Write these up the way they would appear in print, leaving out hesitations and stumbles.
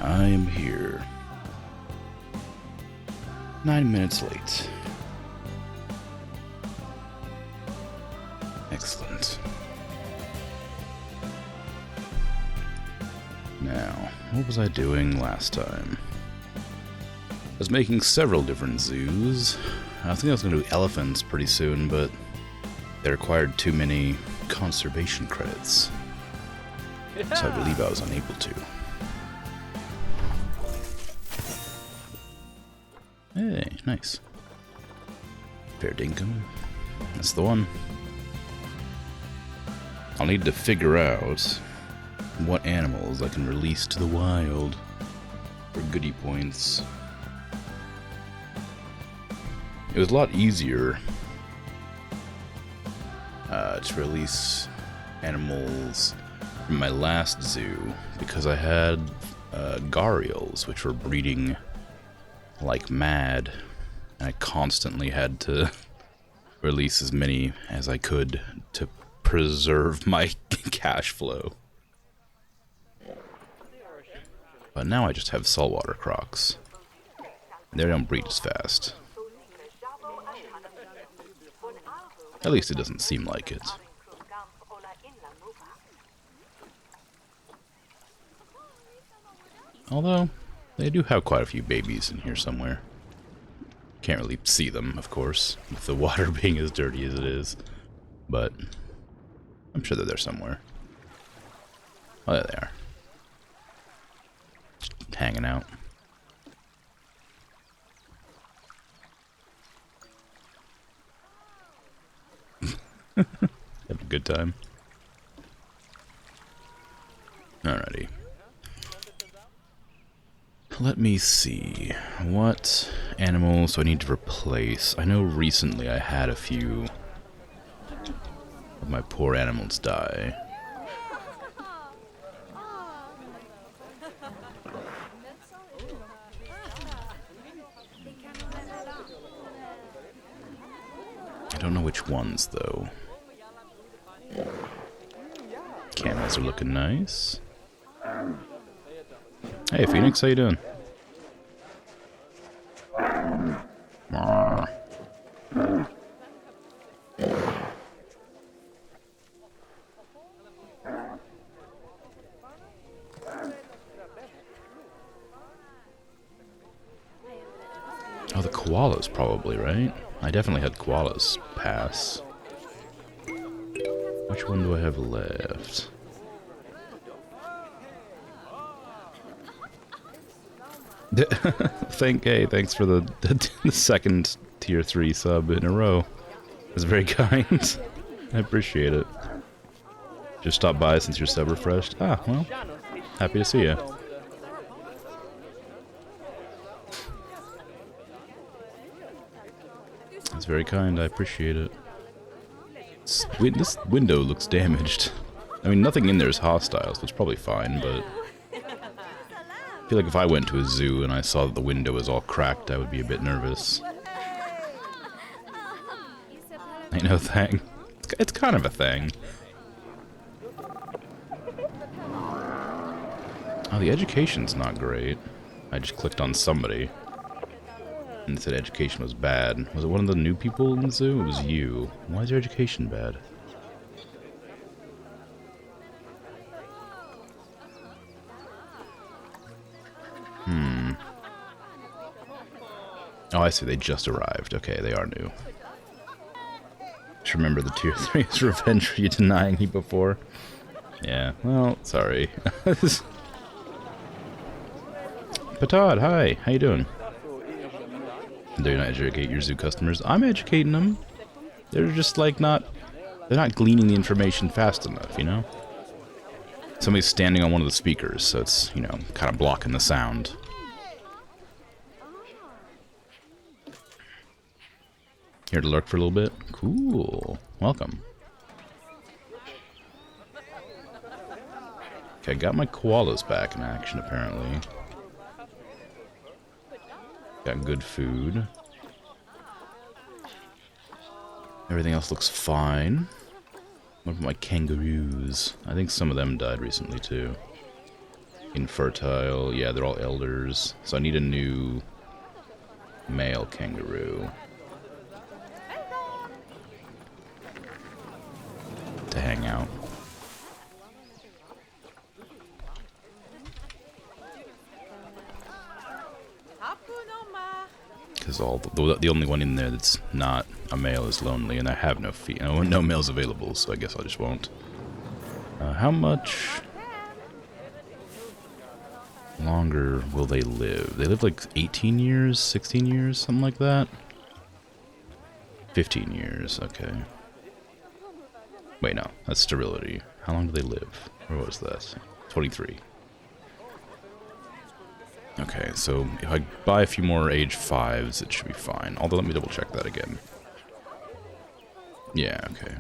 I am here. 9 minutes late. Excellent. Now, what was I doing last time? I was making several different zoos. I think I was going to do elephants pretty soon, but they required too many conservation credits. So I believe I was unable to. Hey, nice. Fair dinkum. That's the one. I'll need to figure out what animals I can release to the wild for goodie points. It was a lot easier to release animals from my last zoo because I had gharials, which were breeding like mad, and I constantly had to release as many as I could to preserve my cash flow. But now I just have saltwater crocs. They don't breed as fast. At least it doesn't seem like it. Although, they do have quite a few babies in here somewhere. Can't really see them, of course, with the water being as dirty as it is. But I'm sure they're there somewhere. Oh, there they are. Just hanging out. Have a good time. Alrighty. Let me see. What animals do I need to replace? I know recently I had a few of my poor animals die. I don't know which ones, though. Camels are looking nice. Hey, Phoenix, how you doing? Oh, the koalas probably, right? I definitely had koalas pass. Which one do I have left? Thanks for the second tier 3 sub in a row. That's very kind. I appreciate it. Just stop by since your sub refreshed. Ah, well, happy to see you. That's very kind. I appreciate it. This window looks damaged. I mean, nothing in there is hostile, so it's probably fine, but I feel like if I went to a zoo and I saw that the window was all cracked, I would be a bit nervous. Ain't no thing. It's kind of a thing. Oh, the education's not great. I just clicked on somebody, and it said education was bad. Was it one of the new people in the zoo? It was you. Why is your education bad? Oh, I see. They just arrived. Okay, they are new. Just remember the tier 3's revenge for you denying me before. Yeah, well, sorry. Patad, hi. How you doing? Do you not educate your zoo customers? I'm educating them. They're just like they're not gleaning the information fast enough, you know? Somebody's standing on one of the speakers, so it's, you know, kind of blocking the sound. Here to lurk for a little bit? Cool. Welcome. Okay, got my koalas back in action, apparently. Got good food. Everything else looks fine. What about my kangaroos? I think some of them died recently, too. Infertile. Yeah, they're all elders. So I need a new male kangaroo to hang out. Because the only one in there that's not a male is lonely, and I have no males available, so I guess I just won't. How much longer will they live? They live like 18 years, 16 years, something like that. 15 years, okay. Wait, no, that's sterility. How long do they live? Where was that? 23. Okay, so if I buy a few more age 5s, it should be fine. Although, let me double check that again. Yeah, okay.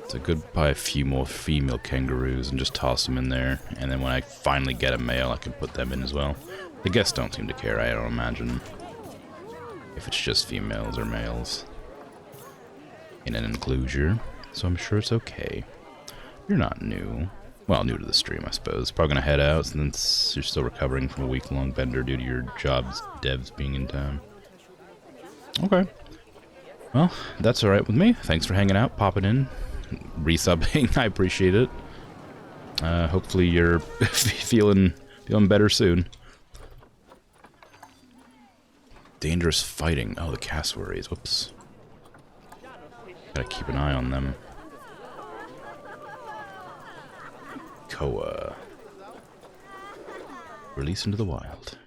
So I could buy a few more female kangaroos and just toss them in there. And then when I finally get a male, I can put them in as well. The guests don't seem to care, I don't imagine. If it's just females or males. In an enclosure. So I'm sure it's okay. You're not new. Well, new to the stream, I suppose. Probably gonna head out since you're still recovering from a week-long bender due to your job's devs being in town. Okay. Well, that's alright with me. Thanks for hanging out, popping in, resubbing. I appreciate it. Hopefully you're feeling better soon. Dangerous fighting. Oh, the cassowaries. Whoops. Gotta keep an eye on them. Koa. Release into the wild.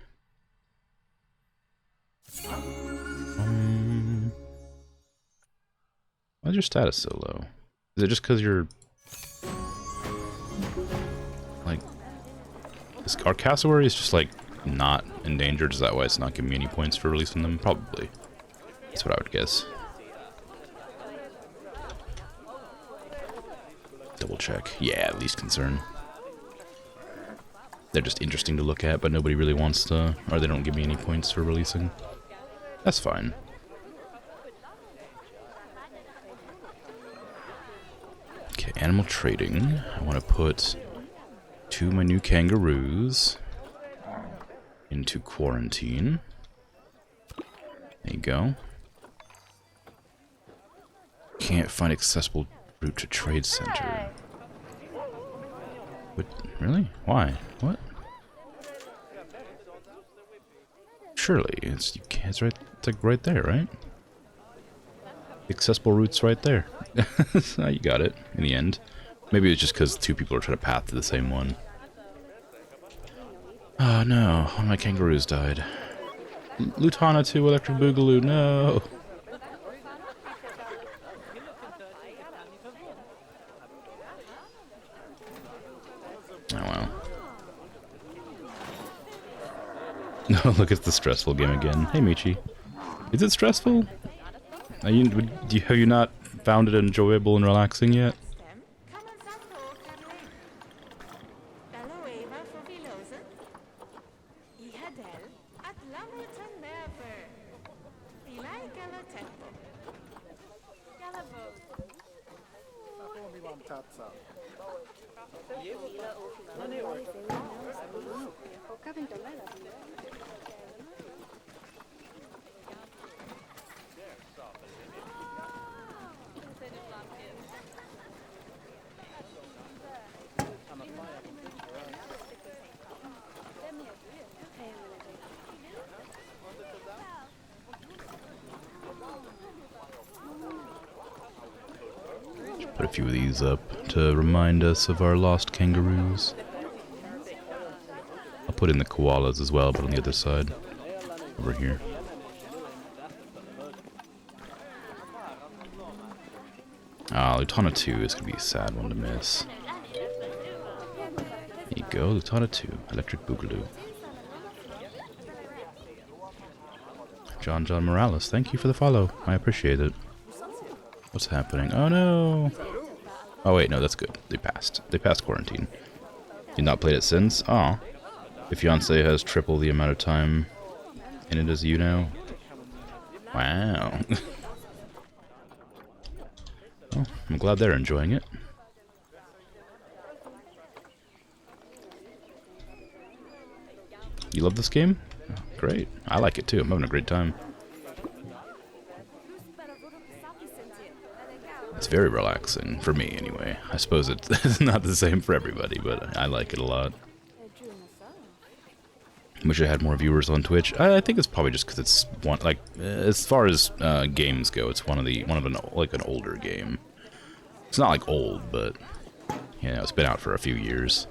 Why's your status so low? Is it just because you're... like... Are cassowaries just, like, not endangered? Is that why it's not giving me any points for releasing them? Probably. That's what I would guess. Double check. Yeah, least concern. They're just interesting to look at, but nobody really wants to... or they don't give me any points for releasing. That's fine. Okay, animal trading. I want to put 2 of my new kangaroos into quarantine. There you go. Can't find accessible route to trade center. What? Really? Why? What? Surely it's right. It's like right there, right? The accessible route's right there. So you got it in the end. Maybe it's just because 2 people are trying to path to the same one. Oh no! One of my kangaroos died. Lutana 2 Electric Boogaloo, no! Oh well. No, look, it's the stressful game again. Hey, Michi. Is it stressful? Have you not found it enjoyable and relaxing yet? Put a few of these up to remind us of our lost kangaroos. I'll put in the koalas as well, but on the other side. Over here. Ah, Lutana 2 is going to be a sad one to miss. There you go, Lutana 2, Electric Boogaloo. John Morales, thank you for the follow. I appreciate it. What's happening? Oh no! Oh wait, no, that's good. They passed. They passed quarantine. You've not played it since? Aw. Your fiance has triple the amount of time in it as you now. Wow. Well, I'm glad they're enjoying it. You love this game? Oh, great. I like it too. I'm having a great time. It's very relaxing, for me anyway. I suppose it's not the same for everybody, but I like it a lot. Wish I had more viewers on Twitch. I think it's probably just because it's one, like, as far as games go, it's one of an older game. It's not like old, but you know, it's been out for a few years.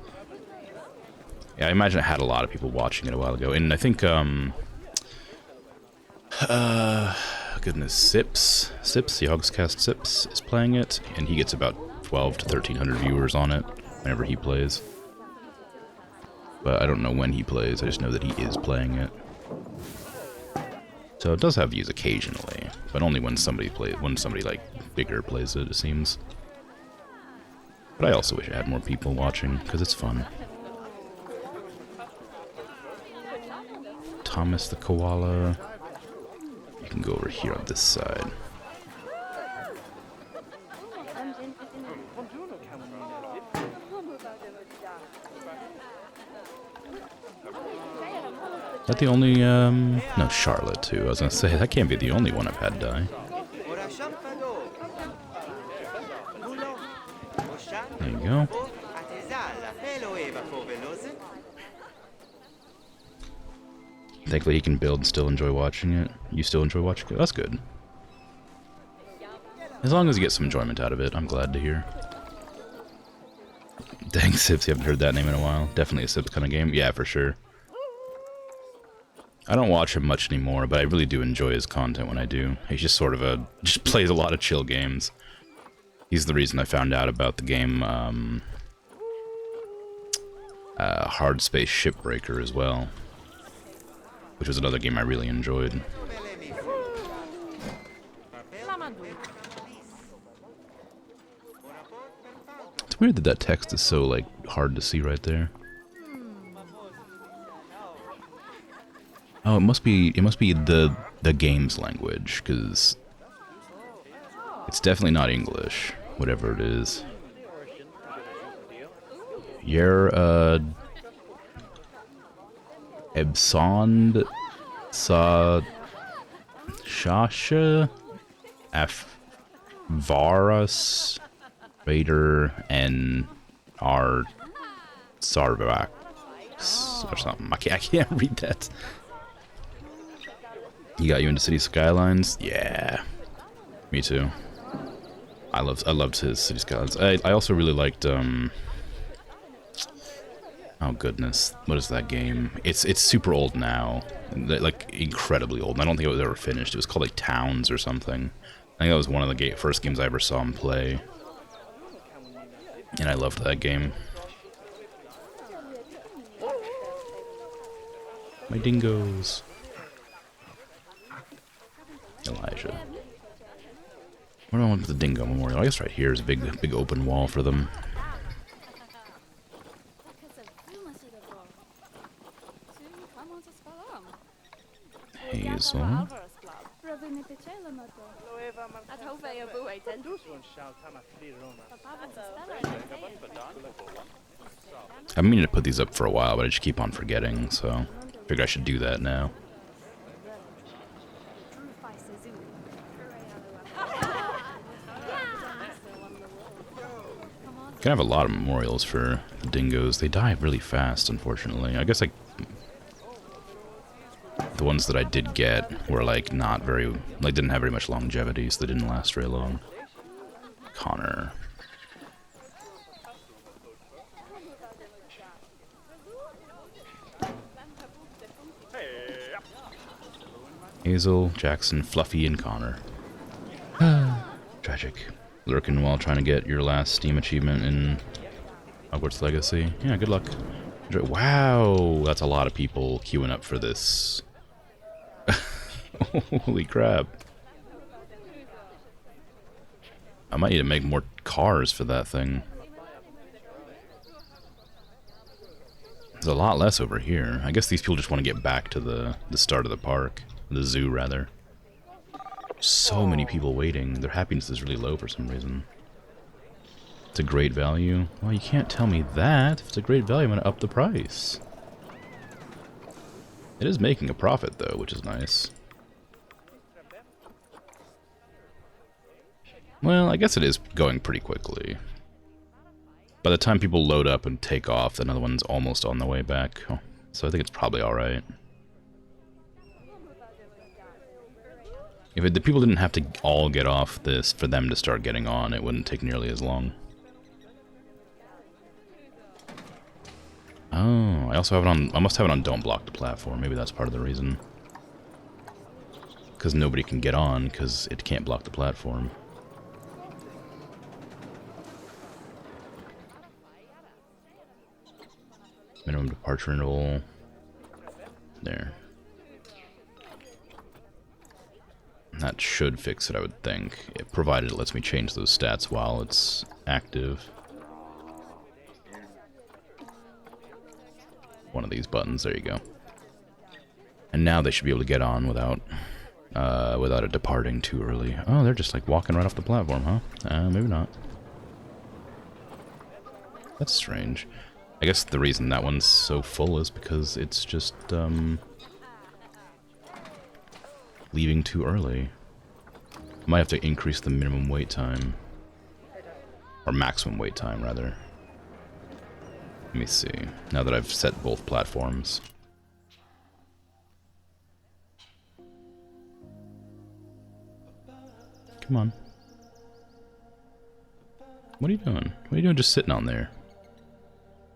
Yeah, I imagine it had a lot of people watching it a while ago, and I think goodness, Sips, Yogscast Sips is playing it, and he gets about 12 to 1300 viewers on it whenever he plays. But I don't know when he plays, I just know that he is playing it. So it does have views occasionally, but only when somebody like bigger plays it, it seems. But I also wish I had more people watching, because it's fun. Thomas the Koala. You can go over here on this side. Is that the only, no, Charlotte too. I was gonna say, that can't be the only one I've had die. There you go. Thankfully he can build and still enjoy watching it. You still enjoy watching it? That's good. As long as you get some enjoyment out of it, I'm glad to hear. Dang, Sips, you haven't heard that name in a while. Definitely a Sips kind of game. Yeah, for sure. I don't watch him much anymore, but I really do enjoy his content when I do. He's just sort of just plays a lot of chill games. He's the reason I found out about the game, Hard Space Shipbreaker as well. Which was another game I really enjoyed. It's weird that that text is so, like, hard to see right there. Oh, it must be the game's language, because it's definitely not English, whatever it is. Ebsond Sa Shasha Varus Raider and R Sarvax or something. I can't read that. You got you into City Skylines? Yeah. Me too. I loved his City Skylines. I also really liked oh goodness, what is that game? It's super old now, like incredibly old. I don't think it was ever finished. It was called like Towns or something. I think that was one of the first games I ever saw him play, and I loved that game. My dingoes. Elijah. Where do I want the Dingo Memorial? I guess right here is a big open wall for them. Hazel. I've been meaning to put these up for a while, but I just keep on forgetting, so I figured I should do that now. Gonna have a lot of memorials for the dingoes. They die really fast, unfortunately. I guess like the ones that I did get were like not very, like didn't have very much longevity, so they didn't last very long. Connor. Hazel, Jackson, Fluffy, and Connor. Tragic. Lurking while trying to get your last Steam achievement in Hogwarts Legacy. Yeah, good luck. Wow, that's a lot of people queuing up for this. Holy crap. I might need to make more cars for that thing. There's a lot less over here. I guess these people just want to get back to the start of the park. The zoo, rather. So many people waiting. Their happiness is really low for some reason. It's a great value. Well, you can't tell me that. If it's a great value, I'm going to up the price. It is making a profit, though, which is nice. Well, I guess it is going pretty quickly. By the time people load up and take off, another one's almost on the way back. So I think it's probably alright. If the people didn't have to all get off this for them to start getting on, it wouldn't take nearly as long. Oh, I also have it on... I must have it on Don't Block the Platform. Maybe that's part of the reason. Because nobody can get on, because it can't block the platform. Minimum departure interval. There. That should fix it, I would think, provided it lets me change those stats while it's active. One of these buttons, there you go. And now they should be able to get on without it departing too early. Oh, they're just like walking right off the platform, huh? Maybe not. That's strange. I guess the reason that one's so full is because it's just, leaving too early. I might have to increase the minimum wait time. Or maximum wait time, rather. Let me see. Now that I've set both platforms. Come on. What are you doing? What are you doing just sitting on there?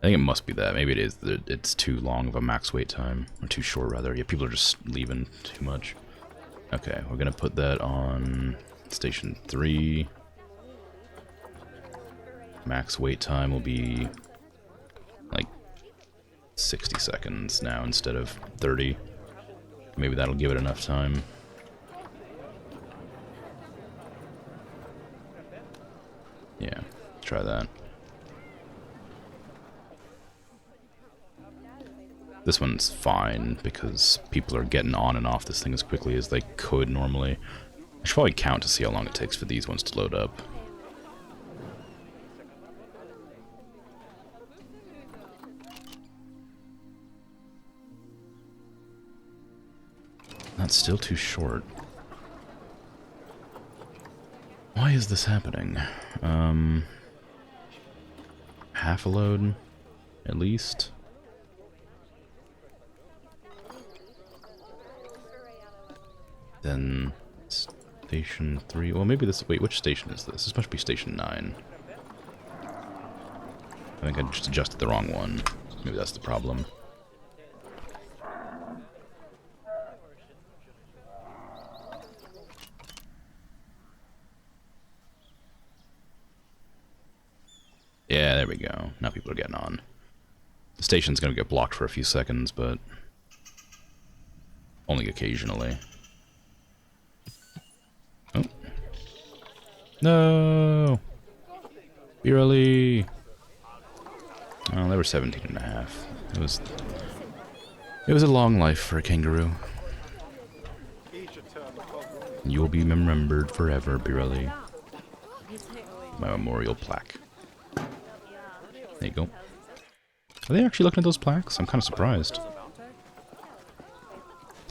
I think it must be that. Maybe it is that it's too long of a max wait time. Or too short, rather. Yeah, people are just leaving too much. Okay, we're gonna put that on station 3. Max wait time will be like 60 seconds now instead of 30. Maybe that'll give it enough time. Yeah, try that. This one's fine, because people are getting on and off this thing as quickly as they could normally. I should probably count to see how long it takes for these ones to load up. That's still too short. Why is this happening? Half a load, at least. Then station 3. Well, maybe this. Wait, which station is this? This must be station 9. I think I just adjusted the wrong one. Maybe that's the problem. Yeah, there we go. Now people are getting on. The station's gonna get blocked for a few seconds, but only occasionally. Oh. No! Be early! Oh, they were 17 and a half. It was a long life for a kangaroo. You will be remembered forever, Birelli. My memorial plaque. There you go. Are they actually looking at those plaques? I'm kind of surprised.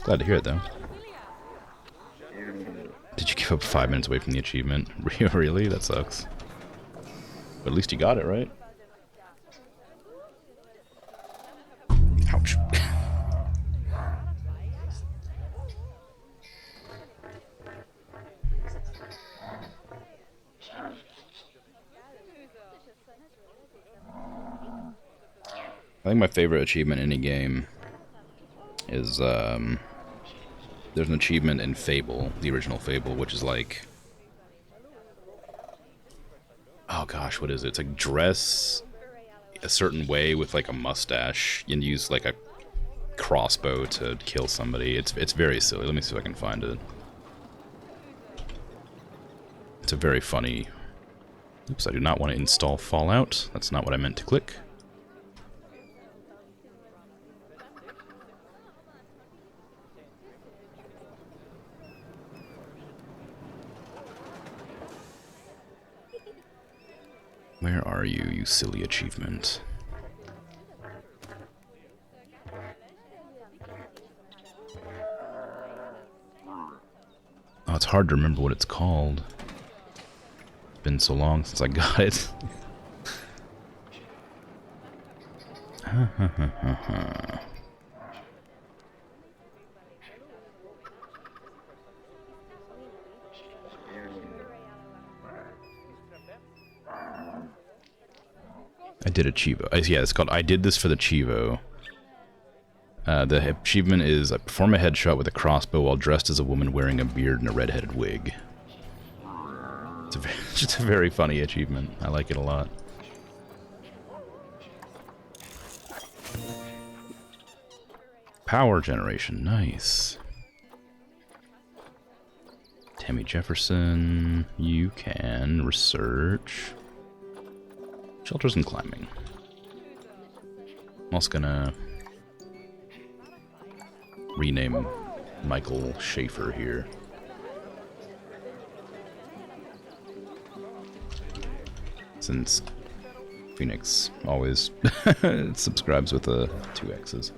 Glad to hear it, though. Did you give up 5 minutes away from the achievement? Really? That sucks. But at least you got it, right? Ouch. I think my favorite achievement in any game is, there's an achievement in Fable, the original Fable, which is like... Oh gosh, what is it? It's like dress a certain way with like a mustache and use like a crossbow to kill somebody. It's very silly. Let me see if I can find it. It's a very funny... Oops, I do not want to install Fallout. That's not what I meant to click. Where are you, you silly achievement? Oh, it's hard to remember what it's called. It's been so long since I got it. I did a Chivo. Yeah, it's called I Did This for the Chivo. The achievement is I perform a headshot with a crossbow while dressed as a woman wearing a beard and a red-headed wig. It's just a very funny achievement. I like it a lot. Power generation, nice. Tammy Jefferson, you can research shelters and climbing. I'm also gonna rename Michael Schaefer here. Since Phoenix always subscribes with the 2 X's.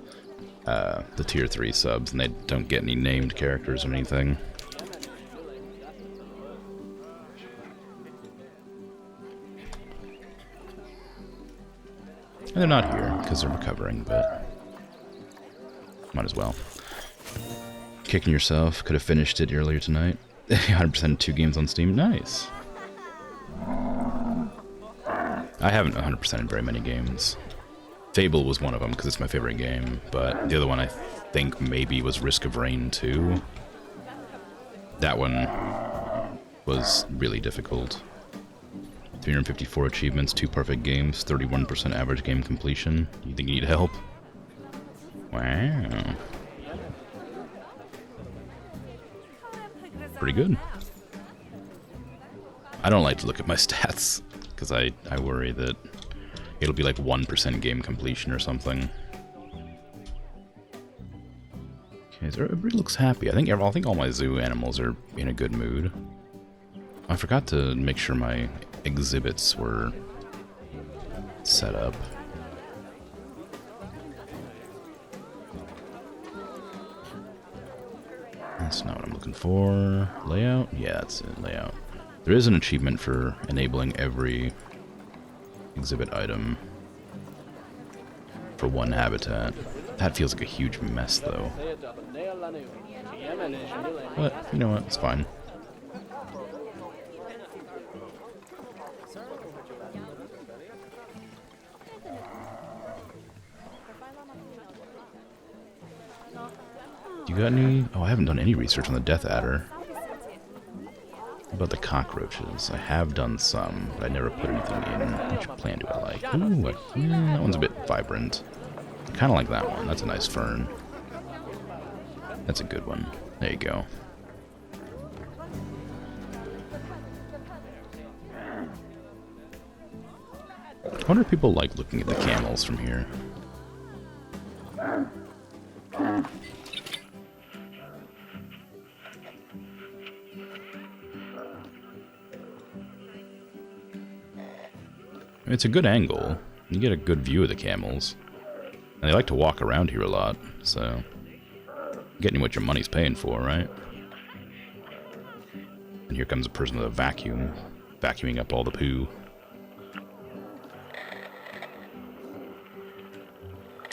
The tier 3 subs, and they don't get any named characters or anything. And they're not here because they're recovering, but might as well. Kicking yourself, could have finished it earlier tonight. 100% 2 games on Steam, nice. I haven't 100%ed very many games. Fable was one of them because it's my favorite game, but the other one I think maybe was Risk of Rain 2. That one was really difficult. 354 achievements, 2 perfect games, 31% average game completion. You think you need help? Wow. Pretty good. I don't like to look at my stats because I worry that it'll be like 1% game completion or something. Okay, so everybody looks happy. I think all my zoo animals are in a good mood. I forgot to make sure my exhibits were set up. That's not what I'm looking for. Layout? Yeah, that's it. Layout. There is an achievement for enabling every exhibit item for one habitat. That feels like a huge mess, though. But, you know what? It's fine. You got any? Oh, I haven't done any research on the Death Adder. What about the cockroaches? I have done some, but I never put anything in. Which plant do I like? Ooh, that one's a bit vibrant. Kind of like that one. That's a nice fern. That's a good one. There you go. I wonder if people like looking at the camels from here. It's a good angle. You get a good view of the camels. And they like to walk around here a lot, so getting what your money's paying for, right? And here comes a person with a vacuum, vacuuming up all the poo.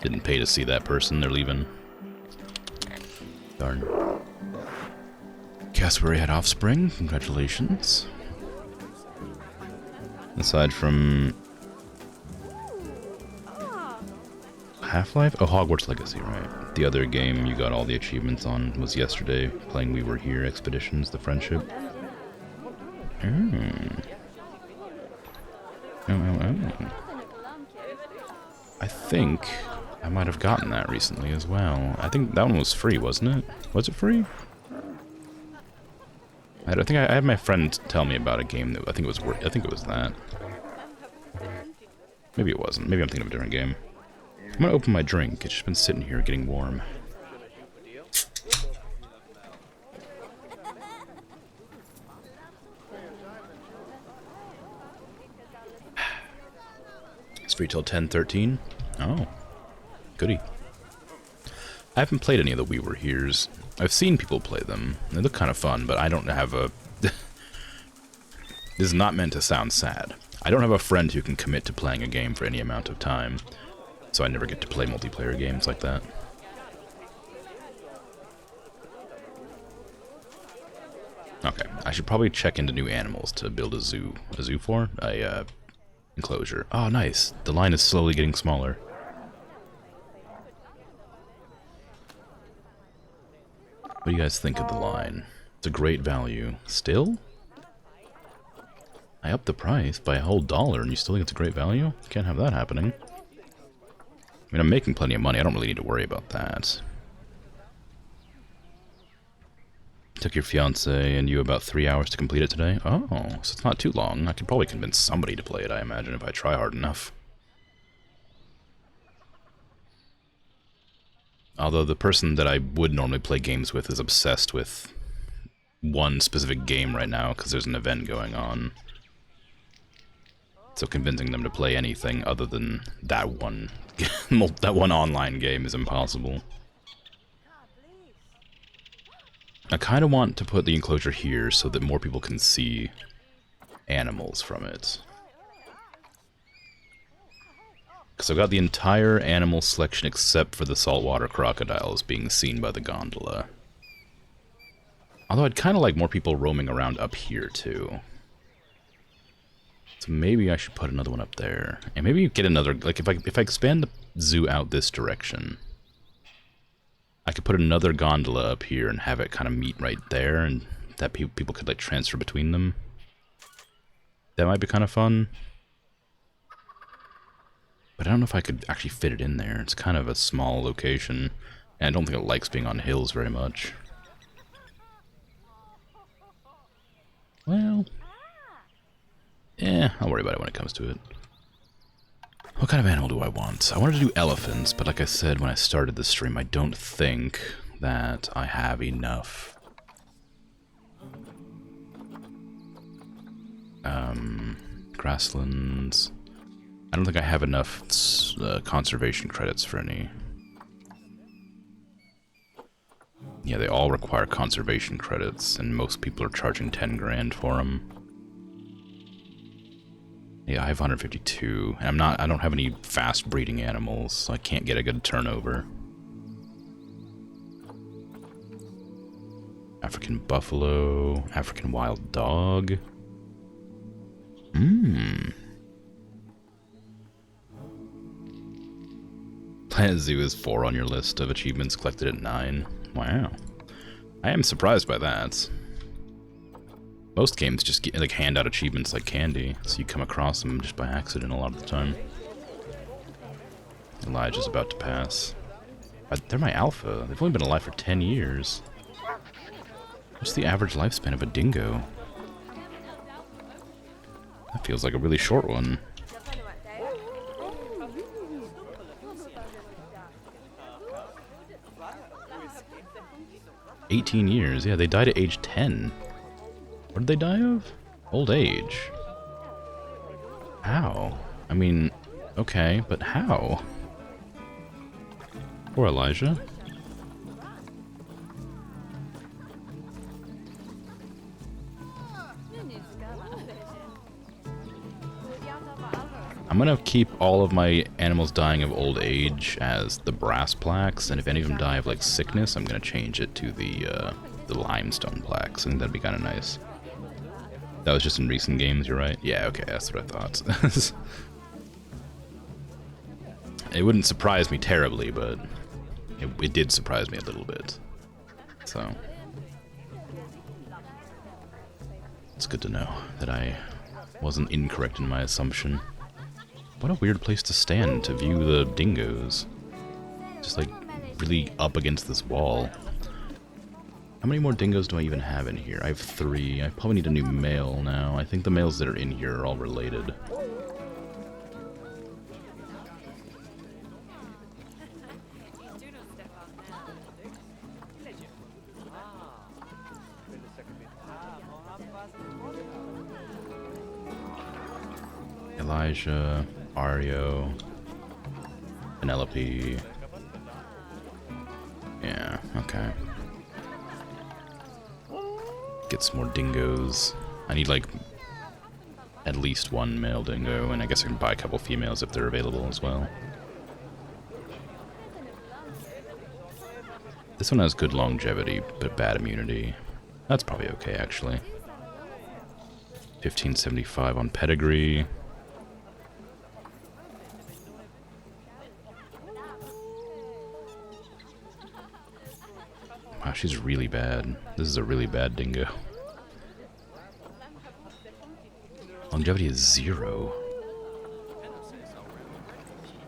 Didn't pay to see that person, they're leaving. Darn. Cassowary had offspring, congratulations. Aside from Half-Life? Oh, Hogwarts Legacy, right. The other game you got all the achievements on was yesterday, playing We Were Here Expeditions, The Friendship. I think I might have gotten that recently as well. I think that one was free, wasn't it? Was it free? I think I had my friend tell me about a game that I think it was I think it was that. Maybe it wasn't. Maybe I'm thinking of a different game. I'm gonna open my drink. It's just been sitting here getting warm. It's free till 10:13. Oh, goody. I haven't played any of the We Were Here's. I've seen people play them. They look kind of fun, but I don't have a... This is not meant to sound sad. I don't have a friend who can commit to playing a game for any amount of time, so I never get to play multiplayer games like that. Okay, I should probably check into new animals to build a zoo. A zoo for? Enclosure. Oh, nice. The line is slowly getting smaller. What do you guys think of the line? It's a great value. Still? I upped the price by a whole $1 and you still think it's a great value? Can't have that happening. I mean, I'm making plenty of money. I don't really need to worry about that. Took your fiance and you about 3 hours to complete it today? Oh, so it's not too long. I could probably convince somebody to play it, I imagine, if I try hard enough. Although the person that I would normally play games with is obsessed with one specific game right now because there's an event going on. So convincing them to play anything other than that one online game is impossible. I kind of want to put the enclosure here so that more people can see animals from it. Because I've got the entire animal selection except for the saltwater crocodiles being seen by the gondola. Although I'd kind of like more people roaming around up here too. So maybe I should put another one up there. And maybe get another, like if I expand the zoo out this direction, I could put another gondola up here and have it kind of meet right there, and that people could like transfer between them. That might be kind of fun. But I don't know if I could actually fit it in there. It's kind of a small location, and I don't think it likes being on hills very much. Well, I'll worry about it when it comes to it. What kind of animal do I want? I wanted to do elephants, but like I said when I started the stream, I don't think that I have enough. Grasslands. I don't think I have enough conservation credits for any. Yeah, they all require conservation credits, and most people are charging 10 grand for them. Yeah, I have 152, and I don't have any fast breeding animals, so I can't get a good turnover. African buffalo, African wild dog. Planet Zoo is 4 on your list of achievements collected at 9. Wow. I am surprised by that. Most games just like hand out achievements like candy, so you come across them just by accident a lot of the time. Elijah's about to pass. They're my alpha. They've only been alive for 10 years. What's the average lifespan of a dingo? That feels like a really short one. "18 years. Yeah, they died at age 10. What did they die of? Old age. How? I mean, okay, but how? Poor Elijah. I'm gonna keep all of my animals dying of old age as the brass plaques, and if any of them die of like sickness, I'm gonna change it to the limestone plaques. I think that'd be kind of nice. That was just in recent games, you're right? Yeah, okay, that's what I thought. It wouldn't surprise me terribly, but it did surprise me a little bit. So it's good to know that I wasn't incorrect in my assumption. What a weird place to stand to view the dingoes. Just like really up against this wall. How many more dingoes do I even have in here? I have 3. I probably need a new male now. I think the males that are in here are all related. Elijah, Ario, Penelope. Okay. Get some more dingoes. I need, like, at least one male dingo, and I guess I can buy a couple females if they're available as well. This one has good longevity, but bad immunity. That's probably okay, actually. 1575 on pedigree. Wow, she's really bad. This is a really bad dingo. Longevity is 0.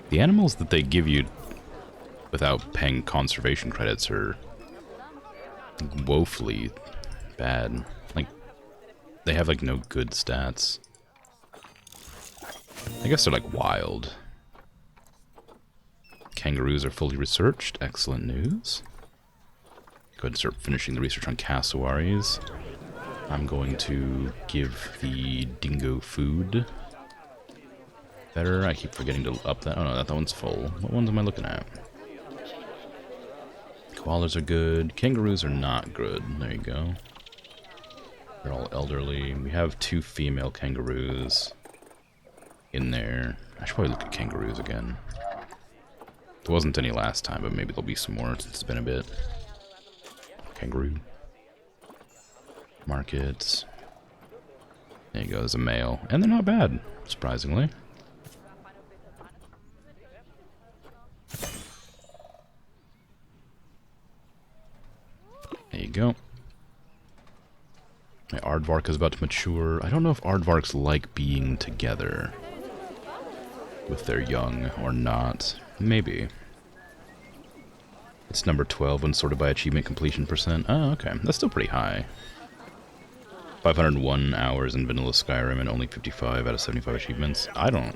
The animals that they give you without paying conservation credits are woefully bad. Like, they have, like, no good stats. I guess they're, like, wild. Kangaroos are fully researched. Excellent news. Go ahead and start finishing the research on cassowaries. I'm going to give the dingo food. Better. I keep forgetting to up that. Oh no, that one's full. What ones am I looking at? Koalas are good. Kangaroos are not good. There you go. They're all elderly. We have 2 female kangaroos in there. I should probably look at kangaroos again. There wasn't any last time, but maybe there'll be some more since it's been a bit. Kangaroo. Markets. There you go, there's a male. And they're not bad, surprisingly. There you go. My aardvark is about to mature. I don't know if aardvarks like being together with their young or not. Maybe. It's number 12 when sorted by achievement completion percent. Oh, okay. That's still pretty high. 501 hours in vanilla Skyrim and only 55 out of 75 achievements. I don't...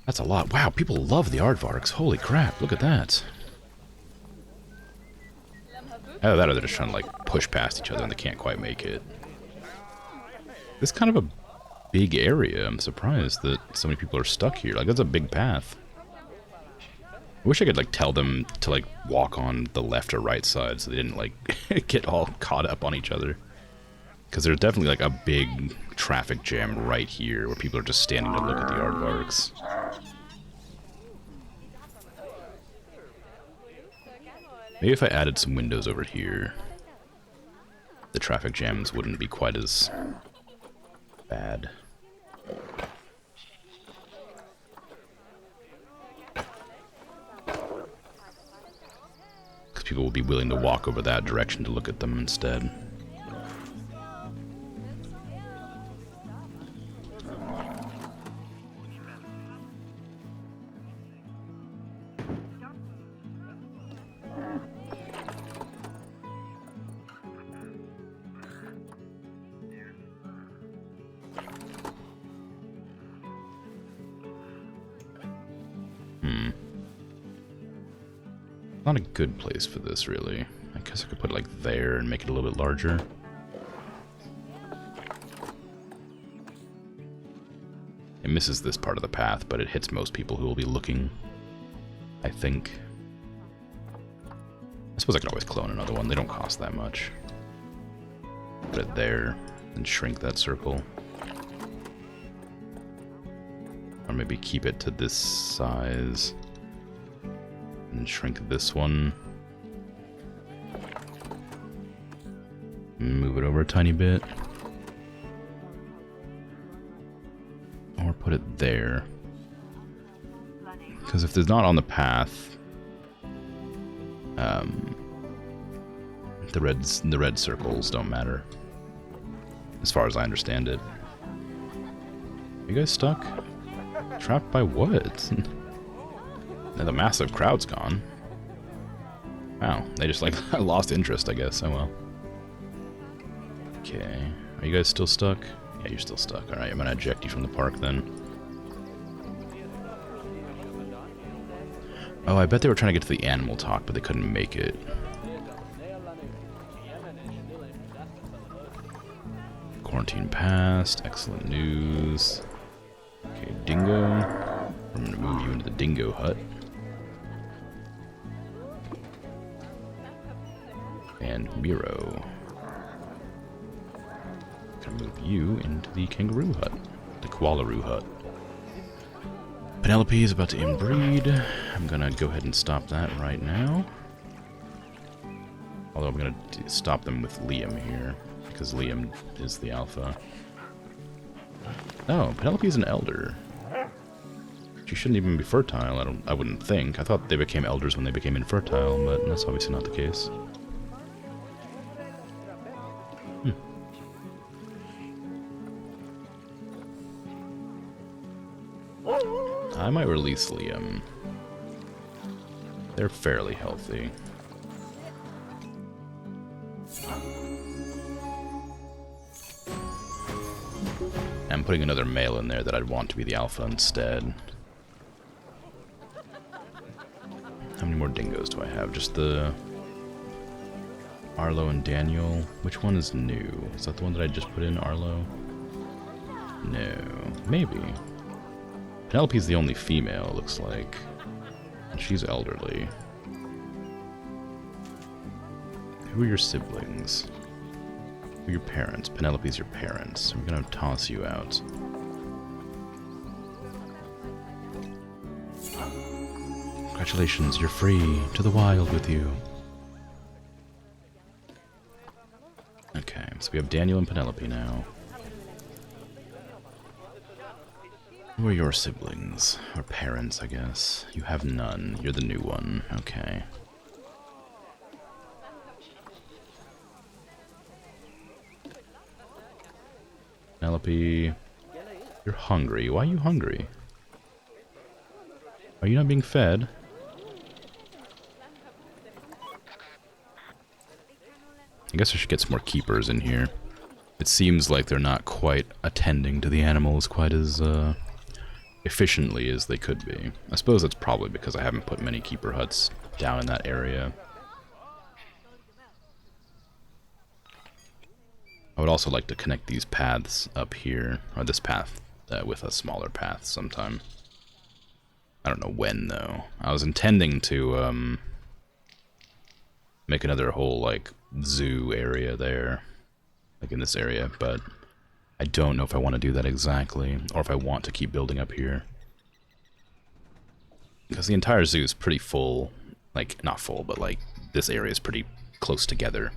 That's a lot. Wow, people love the aardvarks. Holy crap, look at that. Either that or they're just trying to, like, push past each other and they can't quite make it. This is kind of a big area. I'm surprised that so many people are stuck here. Like, that's a big path. I wish I could, like, tell them to, like, walk on the left or right side so they didn't, like, get all caught up on each other. Because there's definitely, like, a big traffic jam right here where people are just standing to look at the aardvarks. Maybe if I added some windows over here, the traffic jams wouldn't be quite as bad. Because people will be willing to walk over that direction to look at them instead. Not a good place for this, really. I guess I could put it, like, there and make it a little bit larger. It misses this part of the path, but it hits most people who will be looking, I think. I suppose I could always clone another one. They don't cost that much. Put it there and shrink that circle. Or maybe keep it to this size. And shrink this one. Move it over a tiny bit. Or put it there. Because if there's not on the path, the red circles don't matter. As far as I understand it. Are you guys stuck? Trapped by what? Now the massive crowd's gone. Wow, they just, like, lost interest, I guess. Oh well. Okay. Are you guys still stuck? Yeah, you're still stuck. Alright, I'm gonna eject you from the park then. Oh, I bet they were trying to get to the animal talk, but they couldn't make it. Quarantine passed. Excellent news. Okay, dingo. I'm gonna move you into the dingo hut. And Miro. Gonna move you into the kangaroo hut. The koalaroo hut. Penelope is about to inbreed. I'm gonna go ahead and stop that right now. Although I'm gonna stop them with Liam here, because Liam is the alpha. Oh, Penelope is an elder. She shouldn't even be fertile, I wouldn't think. I thought they became elders when they became infertile, but that's obviously not the case. I might release Liam. They're fairly healthy. I'm putting another male in there that I'd want to be the alpha instead. How many more dingoes do I have? Just the Arlo and Daniel. Which one is new? Is that the one that I just put in, Arlo? No. Maybe. Penelope's the only female, it looks like. And she's elderly. Who are your siblings? Who are your parents? Penelope's your parents. We're gonna toss you out. Congratulations, you're free. To the wild with you. Okay, so we have Daniel and Penelope now. Who are your siblings? Or parents, I guess. You have none. You're the new one. Okay. Penelope, you're hungry. Why are you hungry? Are you not being fed? I guess I should get some more keepers in here. It seems like they're not quite attending to the animals quite as efficiently as they could be. I suppose that's probably because I haven't put many keeper huts down in that area. I would also like to connect these paths up here, or this path, with a smaller path sometime. I don't know when, though. I was intending to make another whole, like, zoo area there, like in this area, but I don't know if I want to do that exactly, or if I want to keep building up here. Because the entire zoo is pretty full, like, not full, but like, this area is pretty close together.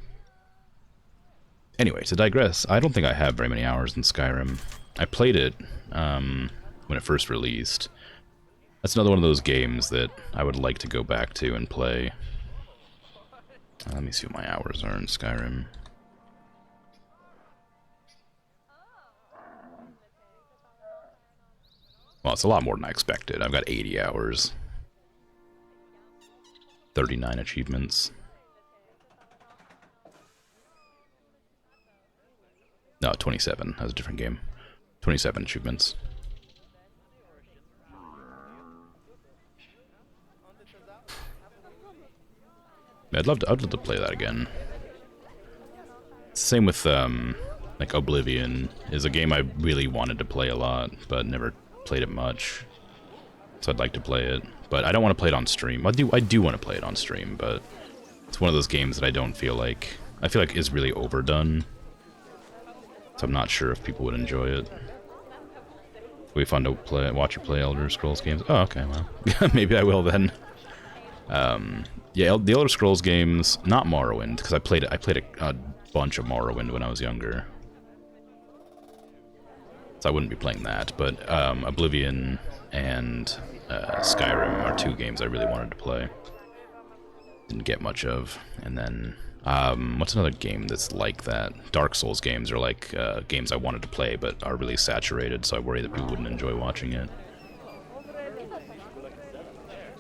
Anyway, to digress, I don't think I have very many hours in Skyrim. I played it when it first released. That's another one of those games that I would like to go back to and play. Let me see what my hours are in Skyrim. Well, it's a lot more than I expected. I've got 80 hours. 39 achievements. No, 27. That was a different game. 27 achievements. I'd love to play that again. Same with like Oblivion is a game I really wanted to play a lot, but never played it much. So I'd like to play it, but I don't want to play it on stream. I do want to play it on stream, but it's one of those games that I feel like is really overdone. So I'm not sure if people would enjoy it. It'll be fun to watch you play Elder Scrolls games. Oh, okay, well, maybe I will then. Yeah, the Elder Scrolls games, not Morrowind, because I played a bunch of Morrowind when I was younger. So I wouldn't be playing that, but Oblivion and Skyrim are two games I really wanted to play. Didn't get much of. And then, what's another game that's like that? Dark Souls games are like games I wanted to play, but are really saturated, so I worry that people wouldn't enjoy watching it.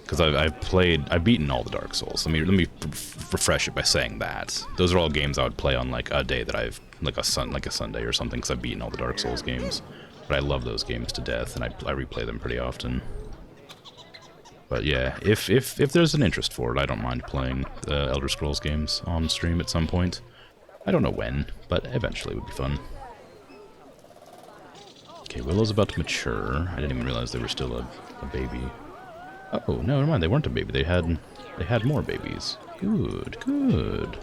Because I've beaten all the Dark Souls. Let me refresh it by saying that those are all games I would play on like a day that I've like a Sunday or something. Because I've beaten all the Dark Souls games, but I love those games to death, and I replay them pretty often. But yeah, if there's an interest for it, I don't mind playing the Elder Scrolls games on stream at some point. I don't know when, but eventually it would be fun. Okay, Willow's about to mature. I didn't even realize they were still a baby. Oh, no, never mind. They weren't a baby. They had more babies. Good, good.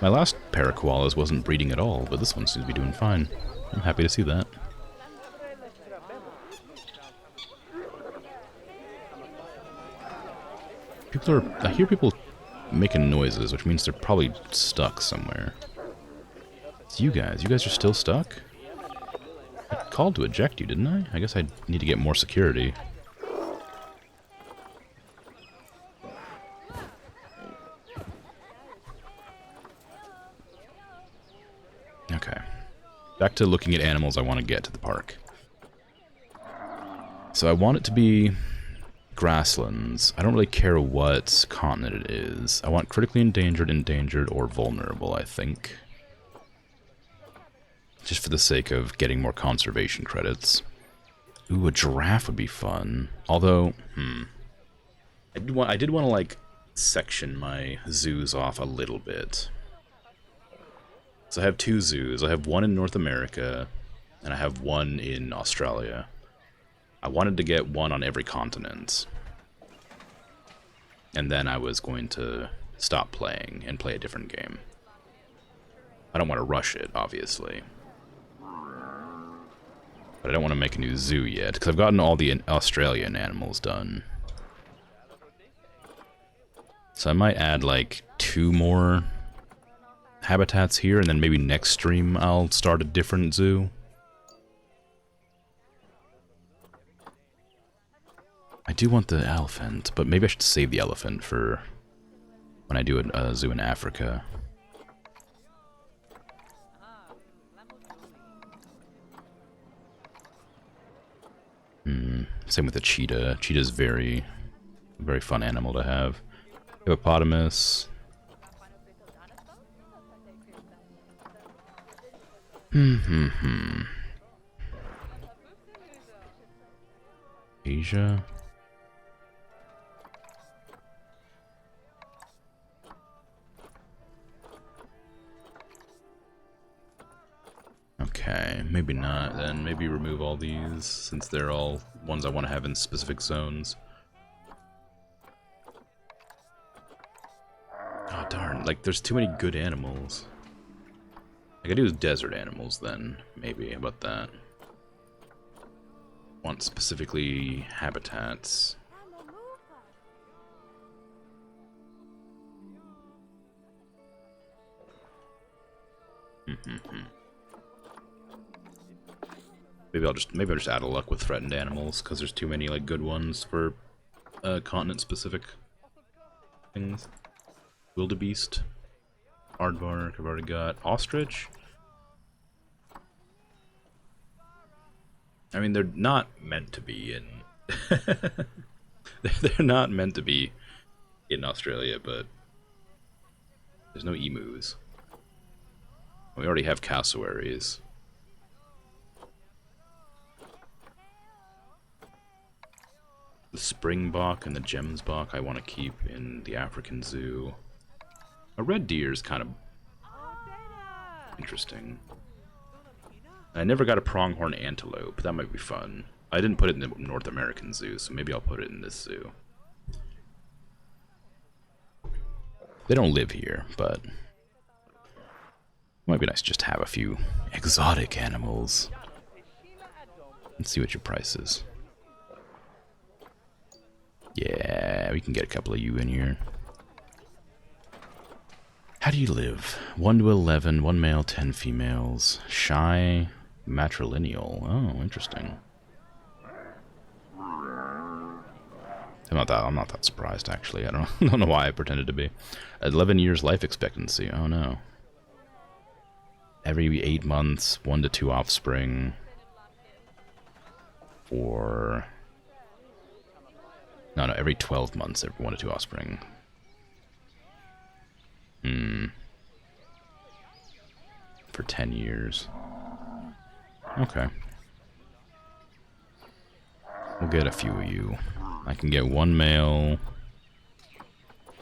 My last pair of koalas wasn't breeding at all, but this one seems to be doing fine. I'm happy to see that. I hear people making noises, which means they're probably stuck somewhere. It's you guys. You guys are still stuck? I called to eject you, didn't I? I guess I need to get more security. Okay. Back to looking at animals I want to get to the park. So I want it to be grasslands. I don't really care what continent it is. I want critically endangered, or vulnerable, I think. Just for the sake of getting more conservation credits. Ooh, a giraffe would be fun. Although, I did want to, like, section my zoos off a little bit. So I have 2 zoos. I have one in North America, and I have one in Australia. I wanted to get one on every continent. And then I was going to stop playing and play a different game. I don't want to rush it, obviously. But I don't want to make a new zoo yet, because I've gotten all the Australian animals done. So I might add, like, 2 more habitats here, and then maybe next stream I'll start a different zoo. I do want the elephant, but maybe I should save the elephant for when I do a zoo in Africa. Same with the cheetah. Cheetah's very fun animal to have. Hippopotamus. Asia. Okay, maybe not then. Maybe remove all these, since they're all ones I want to have in specific zones. Oh darn, like there's too many good animals. I could do desert animals then, maybe. How about that? Want specifically habitats. Maybe I'll just add a luck with threatened animals, because there's too many like good ones for continent specific things. Wildebeest, aardvark, I've already got. Ostrich. I mean, they're not meant to be in. They're not meant to be in Australia, but there's no emus. We already have cassowaries. The springbok and the gemsbok I want to keep in the African zoo. A red deer is kind of interesting. I never got a pronghorn antelope. That might be fun. I didn't put it in the North American zoo, so maybe I'll put it in this zoo. They don't live here, but it might be nice just to have a few exotic animals. Let's see what your price is. Yeah, we can get a couple of you in here. How do you live? 1 to 11, 1 male, 10 females. Shy, matrilineal. Oh, interesting. I'm not that surprised, actually. I don't know why I pretended to be. 11 years life expectancy. Oh no. Every 8 months, 1 to 2 offspring. For... No, every 12 months, every 1 to 2 offspring. For 10 years. Okay. We'll get a few of you. I can get 1 male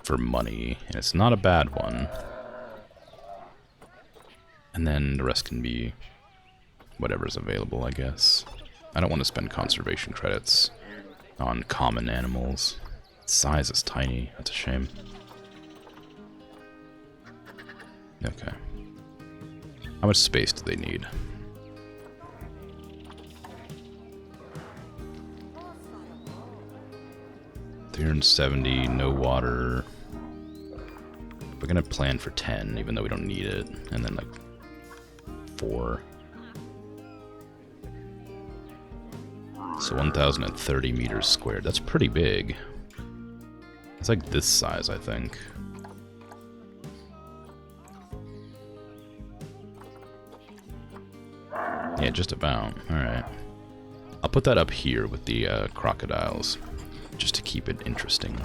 for money, and it's not a bad one. And then the rest can be whatever's available, I guess. I don't want to spend conservation credits on common animals. Size is tiny. That's a shame. Okay. How much space do they need? 370, no water. We're gonna plan for 10, even though we don't need it. And then like 4. So 1,030 meters squared. That's pretty big. It's like this size, I think. Yeah, just about. Alright. I'll put that up here with the crocodiles, just to keep it interesting.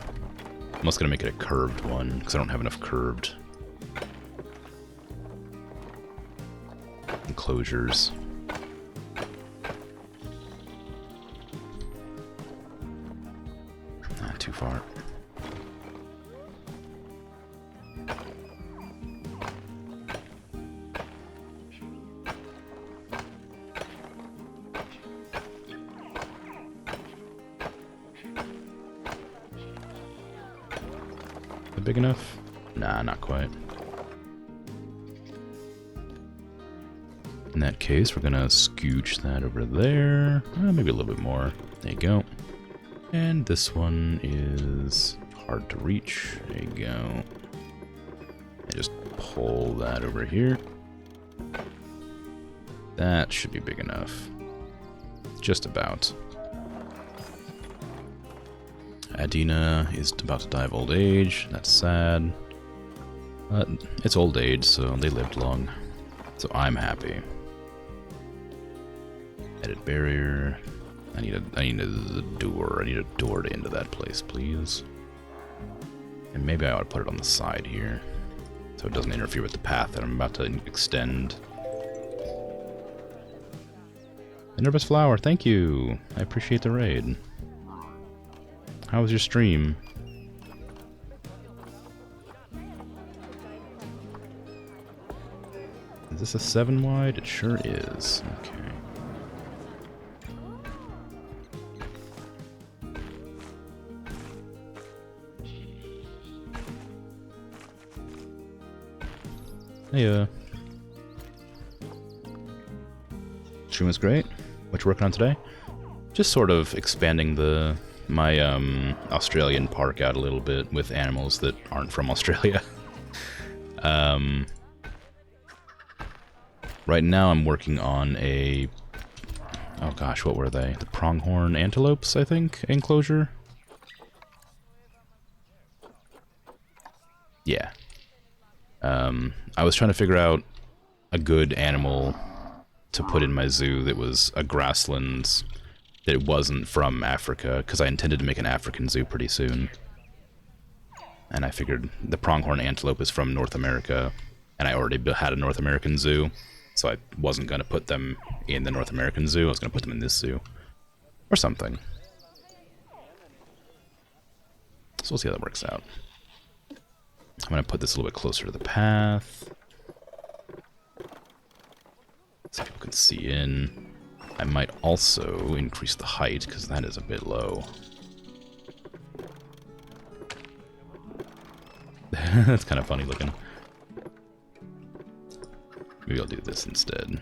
I'm also going to make it a curved one, because I don't have enough curved enclosures. Not too far. Big enough? Nah, not quite. In that case, we're gonna scooch that over there. Maybe a little bit more. There you go. And this one is hard to reach. There you go. And just pull that over here. That should be big enough. Just about. Adina is about to die of old age. That's sad. But it's old age, so they lived long. So I'm happy. Edit barrier. I need a door. I need a door to into that place, please. And maybe I ought to put it on the side here, so it doesn't interfere with the path that I'm about to extend. Nervous Flower, thank you. I appreciate the raid. How was your stream? Is this a 7 wide? It sure is. Okay. Hey, stream was great. What you working on today? Just sort of expanding my Australian park out a little bit with animals that aren't from Australia. Right now I'm working on a... Oh gosh, what were they? The pronghorn antelopes, I think, enclosure? Yeah. I was trying to figure out a good animal to put in my zoo that was a grasslands, that it wasn't from Africa, because I intended to make an African zoo pretty soon. And I figured the pronghorn antelope is from North America, and I already had a North American zoo, so I wasn't going to put them in the North American zoo, I was going to put them in this zoo. Or something. So we'll see how that works out. I'm going to put this a little bit closer to the path, so people can see in. I might also increase the height, because that is a bit low. That's kind of funny looking. Maybe I'll do this instead.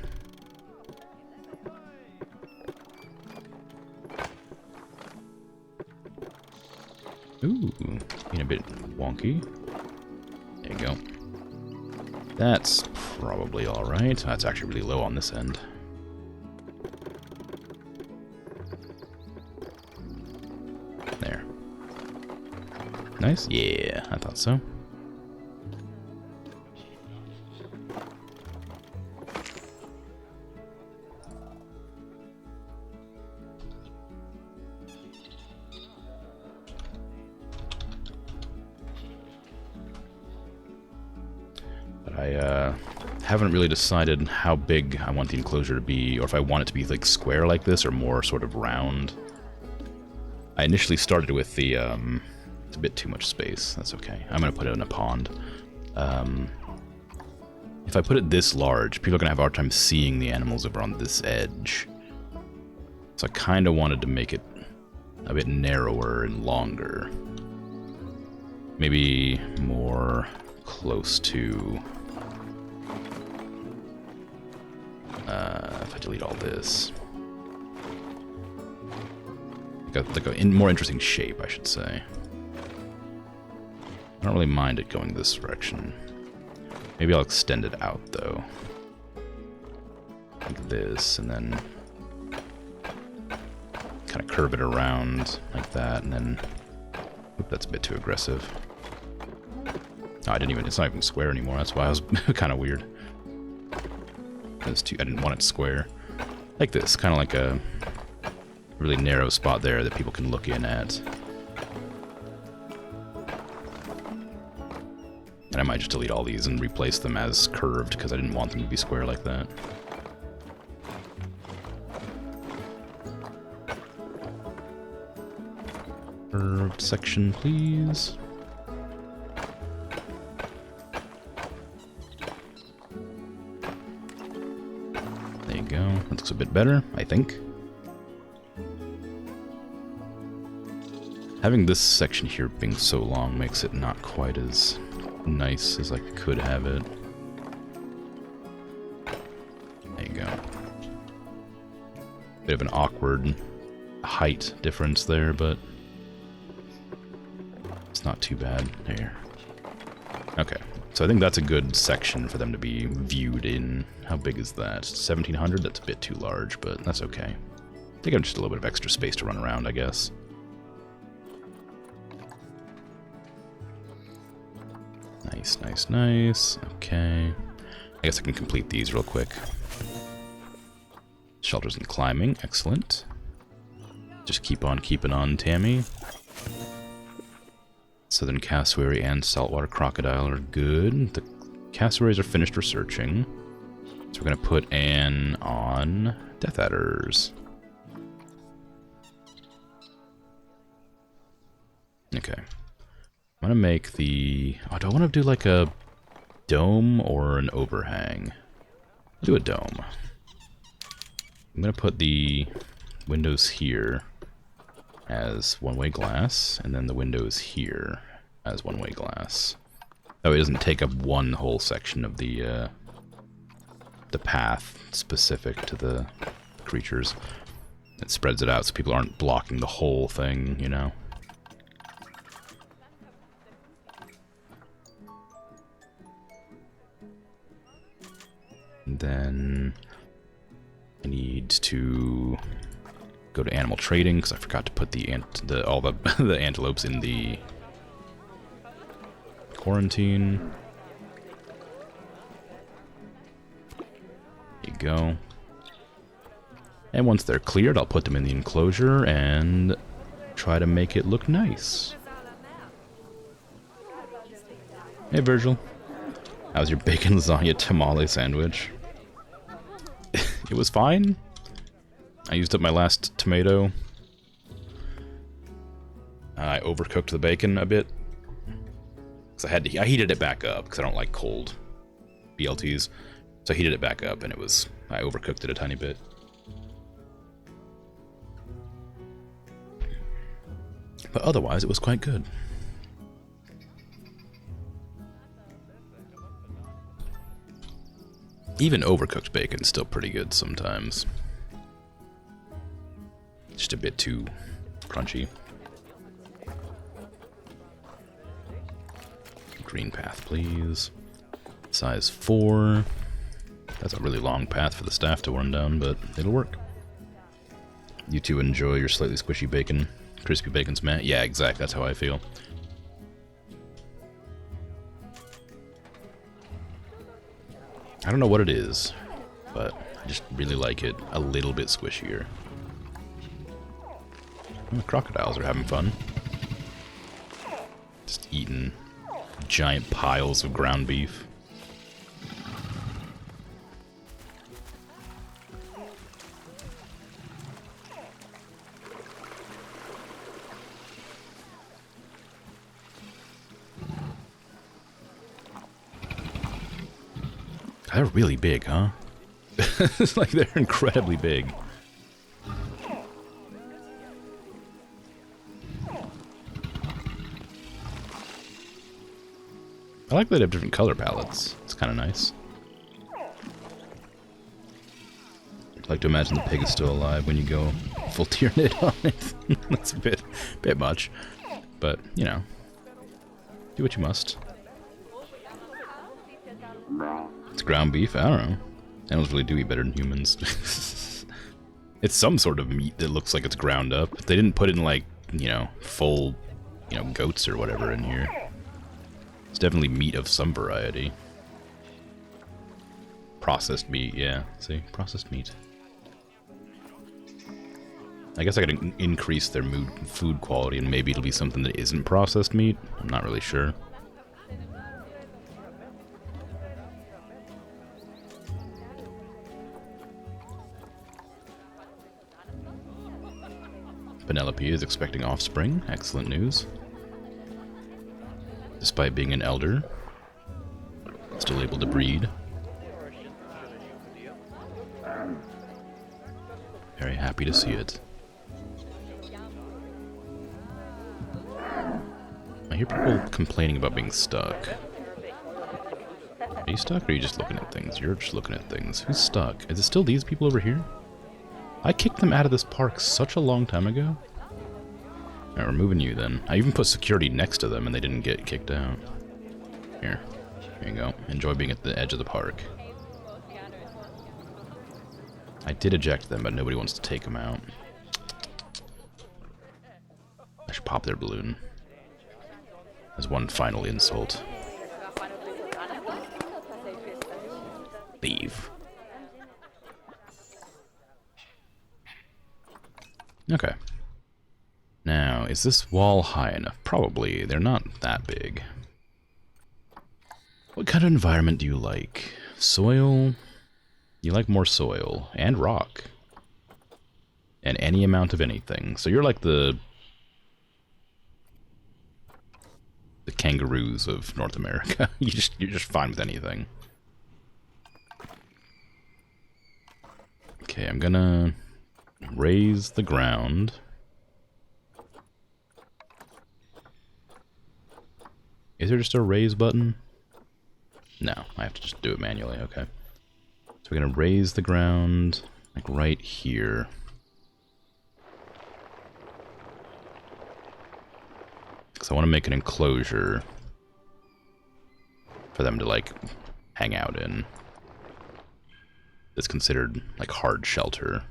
Ooh, being a bit wonky. There you go. That's probably alright. That's actually really low on this end. There. Nice? Yeah, I thought so. But I haven't really decided how big I want the enclosure to be, or if I want it to be like square like this, or more sort of round. I initially started with the, it's a bit too much space, that's okay. I'm gonna put it in a pond. If I put it this large, people are gonna have a hard time seeing the animals over on this edge. So I kinda wanted to make it a bit narrower and longer. Maybe more close to delete all this. Like a more interesting shape, I should say. I don't really mind it going this direction. Maybe I'll extend it out, though. Like this, and then kind of curve it around like that, and then... Oop, that's a bit too aggressive. Oh, it's not even square anymore, that's why I was kind of weird. I didn't want it square. Like this, kind of like a really narrow spot there that people can look in at. And I might just delete all these and replace them as curved, because I didn't want them to be square like that. Curved section, please. There you go. That looks a bit better, I think. Having this section here being so long makes it not quite as nice as I could have it. There you go. Bit of an awkward height difference there, but it's not too bad. There. Okay, so I think that's a good section for them to be viewed in. How big is that? 1700? That's a bit too large, but that's okay. They got just a little bit of extra space to run around, I guess. Nice, nice, nice. Okay. I guess I can complete these real quick. Shelters and climbing. Excellent. Just keep on keeping on, Tammy. Southern cassowary and saltwater crocodile are good. The cassowaries are finished researching. So we're going to put Anne on Death Adders. Okay. I'm going to make the... Oh, do I want to do like a dome or an overhang? I'll do a dome. I'm going to put the windows here as one-way glass, and then the windows here as one-way glass. That way it doesn't take up one whole section of the path specific to the creatures. It spreads it out so people aren't blocking the whole thing, you know? And then I need to go to animal trading because I forgot to put all the the antelopes in the quarantine. There you go. And once they're cleared, I'll put them in the enclosure and try to make it look nice. Hey, Virgil. How's your bacon lasagna tamale sandwich? It was fine. I used up my last tomato. I overcooked the bacon a bit. Because I heated it back up because I don't like cold BLTs. So I heated it back up and I overcooked it a tiny bit. But otherwise it was quite good. Even overcooked bacon's still pretty good sometimes. Just a bit too crunchy. Green path, please. Size 4. That's a really long path for the staff to run down, but it'll work. You two enjoy your slightly squishy bacon. Crispy bacon's meh. Yeah, exactly. That's how I feel. I don't know what it is, but I just really like it a little bit squishier. The crocodiles are having fun. Just eating giant piles of ground beef. They're really big, huh? It's like they're incredibly big. I like that they have different color palettes. It's kind of nice. like to imagine the pig is still alive when you go full Tyranid on it. That's a bit much. But, you know, do what you must. It's ground beef? I don't know. Animals really do eat better than humans. It's some sort of meat that looks like it's ground up. They didn't put in, like, you know, full, you know, goats or whatever in here. It's definitely meat of some variety. Processed meat, yeah. See? Processed meat. I guess I could increase their food quality and maybe it'll be something that isn't processed meat. I'm not really sure. Penelope is expecting offspring. Excellent news. Despite being an elder, still able to breed. Very happy to see it. I hear people complaining about being stuck. Are you stuck or are you just looking at things? You're just looking at things. Who's stuck? Is it still these people over here? I kicked them out of this park such a long time ago. Alright, we're moving you then. I even put security next to them and they didn't get kicked out. Here you go. Enjoy being at the edge of the park. I did eject them, but nobody wants to take them out. I should pop their balloon. As one final insult. Leave. Okay. Now, is this wall high enough? Probably. They're not that big. What kind of environment do you like? Soil? You like more soil. And rock. And any amount of anything. So you're like the kangaroos of North America. You're just fine with anything. Okay, I'm gonna raise the ground. Is there just a raise button? No, I have to just do it manually, okay. So we're gonna raise the ground, like right here. Because I want to make an enclosure for them to, like, hang out in. It's considered, like, hard shelter.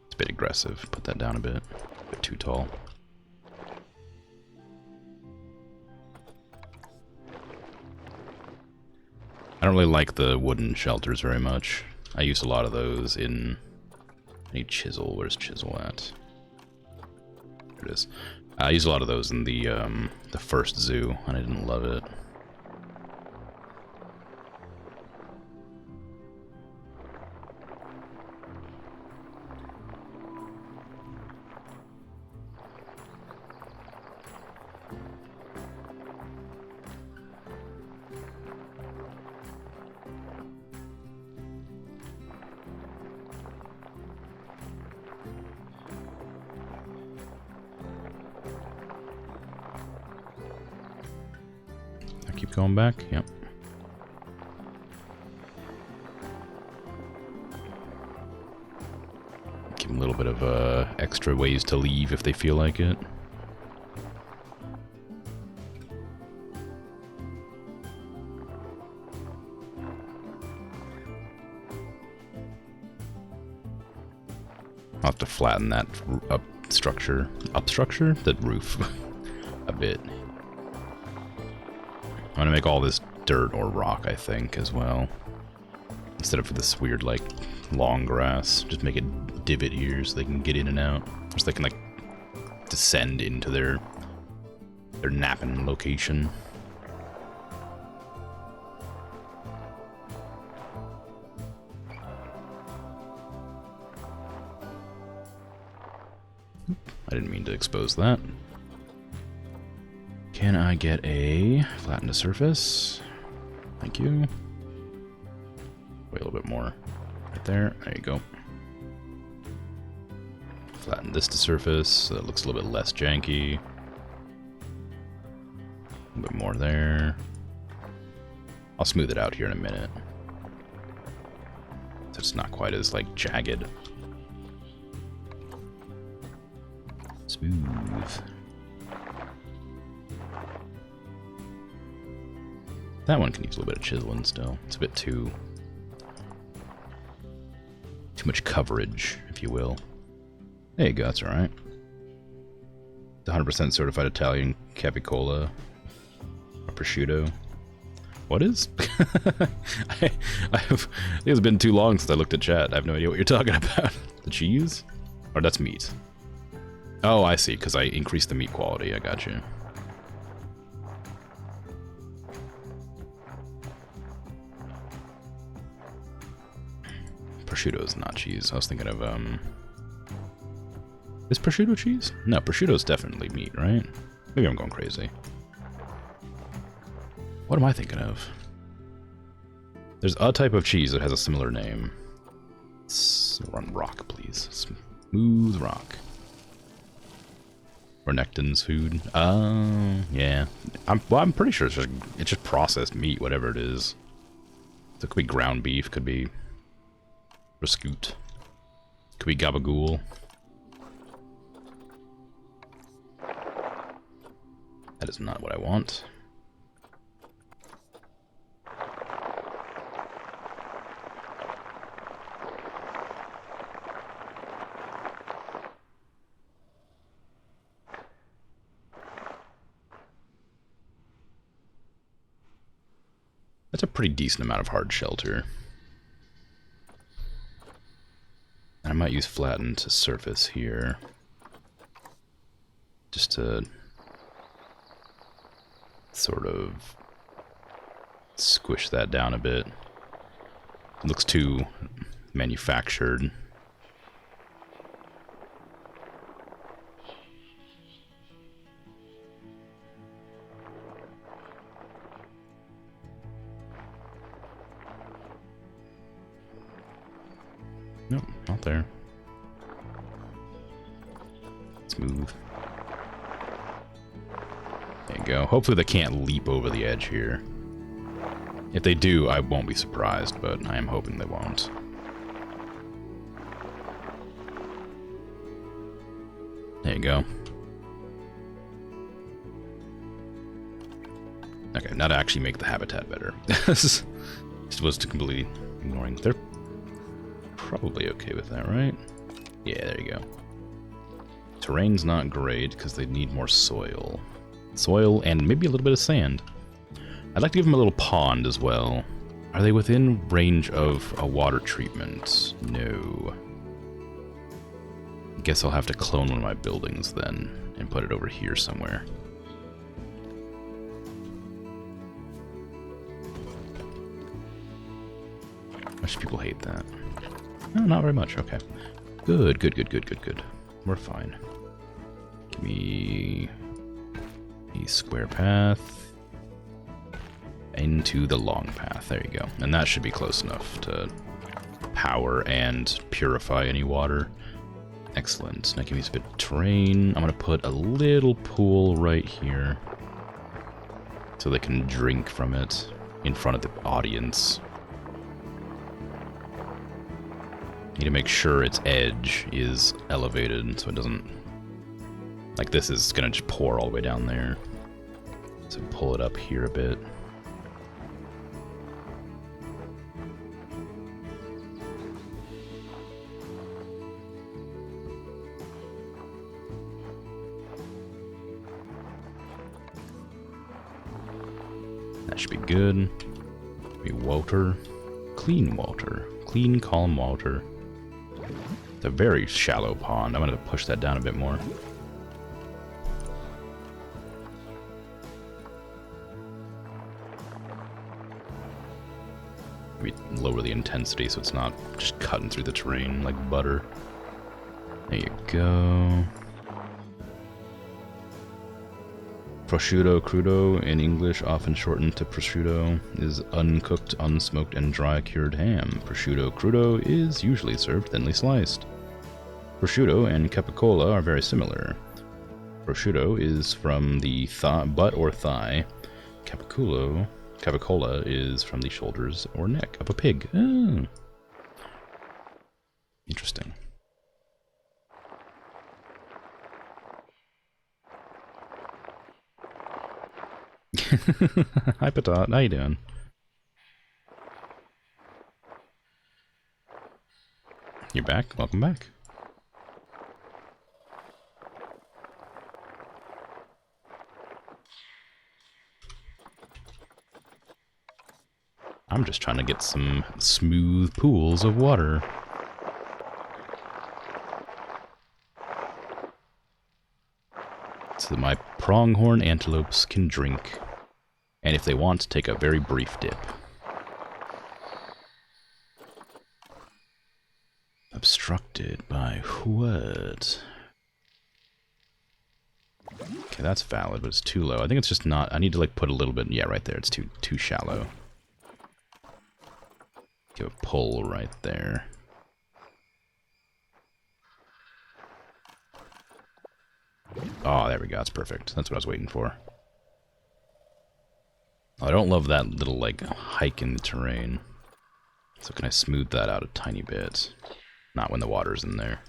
It's a bit aggressive. Put that down a bit. A bit too tall. I don't really like the wooden shelters very much. I used a lot of those in... I need chisel. Where's chisel at? There it is. I used a lot of those in the first zoo, and I didn't love it. Keep going back? Yep. Give them a little bit of extra ways to leave if they feel like it. I'll have to flatten that structure, that roof a bit. I'm gonna make all this dirt or rock, I think, as well. Instead of this weird, like, long grass. Just make it divot here so they can get in and out. So they can, like, descend into their napping location. I didn't mean to expose that. Can I get a flatten to surface? Thank you. Wait a little bit more. Right there. There you go. Flatten this to surface so that it looks a little bit less janky. A little bit more there. I'll smooth it out here in a minute. So it's not quite as, like, jagged. Smooth. That one can use a little bit of chiseling still. It's a bit too much coverage, if you will. There you go, that's alright. The 100% certified Italian capicola or prosciutto. What is? I think it's been too long since I looked at chat. I have no idea what you're talking about. The cheese? Or that's meat. Oh, I see, because I increased the meat quality. I got you. Prosciutto is not cheese. I was thinking of, is prosciutto cheese? No, prosciutto is definitely meat, right? Maybe I'm going crazy. What am I thinking of? There's a type of cheese that has a similar name. Run rock, please. Smooth rock. Renekton's food. Yeah. I'm pretty sure it's just processed meat, whatever it is. So it could be ground beef, could be Rascoot. Could be gabagool. That is not what I want. That's a pretty decent amount of hard shelter. I might use flatten to surface here. Just to sort of squish that down a bit. It looks too manufactured. Nope, not there. Smooth. There you go. Hopefully they can't leap over the edge here. If they do, I won't be surprised, but I am hoping they won't. There you go. Okay, now to actually make the habitat better. This was completely ignoring. They're probably okay with that, right? Yeah, there you go. Terrain's not great because they need more soil. Soil and maybe a little bit of sand. I'd like to give them a little pond as well. Are they within range of a water treatment? No. I guess I'll have to clone one of my buildings then and put it over here somewhere. Much people hate that. No, not very much. Okay. Good, good, good, good, good, good. We're fine. Give me a square path into the long path. There you go. And that should be close enough to power and purify any water. Excellent. Now give me a bit of terrain. I'm going to put a little pool right here so they can drink from it in front of the audience. Need to make sure its edge is elevated so it doesn't... Like this is going to just pour all the way down there. So pull it up here a bit. That should be good. Be water. Clean water. Clean, calm water. It's a very shallow pond. I'm going to push that down a bit more. Maybe lower the intensity so it's not just cutting through the terrain like butter. There you go. Prosciutto crudo, in English often shortened to prosciutto, is uncooked, unsmoked, and dry cured ham. Prosciutto crudo is usually served thinly sliced. Prosciutto and capicola are very similar. Prosciutto is from the butt or thigh. Capicola Cavicola is from the shoulders or neck of a pig. Oh. Interesting. Hi, Patat. How you doing? You're back? Welcome back. I'm just trying to get some smooth pools of water. So that my pronghorn antelopes can drink. And if they want, take a very brief dip. Obstructed by what? Okay, that's valid, but it's too low. I think it's just not... I need to, like, put a little bit... Yeah, right there. It's too shallow. Give a pull right there. Oh, there we go. That's perfect. That's what I was waiting for. I don't love that little, like, hike in the terrain. So can I smooth that out a tiny bit? Not when the water's in there.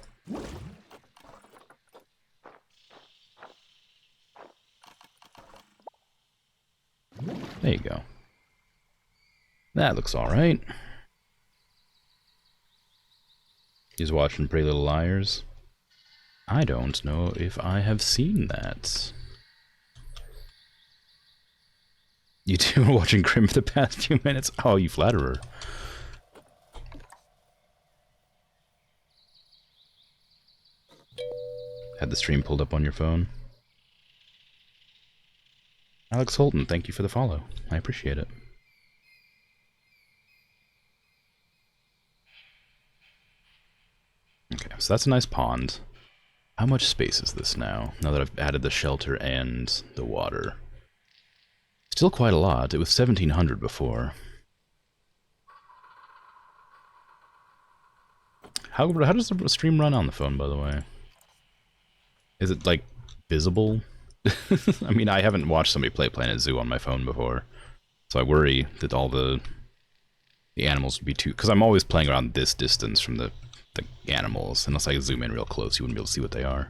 There you go. That looks alright. He's watching Pretty Little Liars. I don't know if I have seen that. You two were watching Grimm for the past few minutes? Oh, you flatterer. Had the stream pulled up on your phone. Alex Holton, thank you for the follow. I appreciate it. Okay, so that's a nice pond. How much space is this now that I've added the shelter and the water? Still quite a lot. It was 1,700 before. How does the stream run on the phone, by the way? Is it, like, visible? I mean, I haven't watched somebody play Planet Zoo on my phone before, so I worry that all the animals would be too... Because I'm always playing around this distance from the animals. Unless I zoom in real close, you wouldn't be able to see what they are.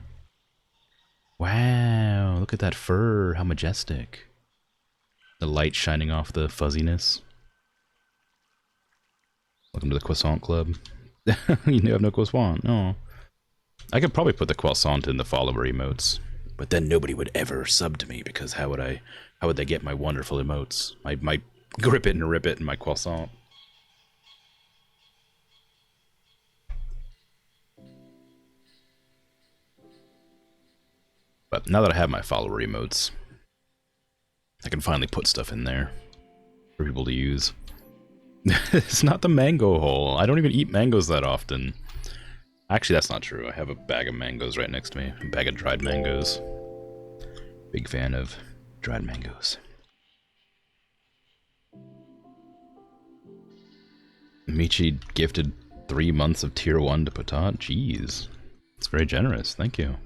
Wow, look at that fur. How majestic. The light shining off the fuzziness. Welcome to the Croissant Club. You have no croissant. No. I could probably put the croissant in the follower emotes, but then nobody would ever sub to me because how would they get my wonderful emotes? My grip it and rip it and my croissant. But now that I have my follower emotes, I can finally put stuff in there for people to use. It's not the mango hole. I don't even eat mangoes that often. Actually, that's not true. I have a bag of mangoes right next to me. A bag of dried mangoes. Big fan of dried mangoes. Michi gifted 3 months of tier 1 to Patat. Jeez. It's very generous. Thank you.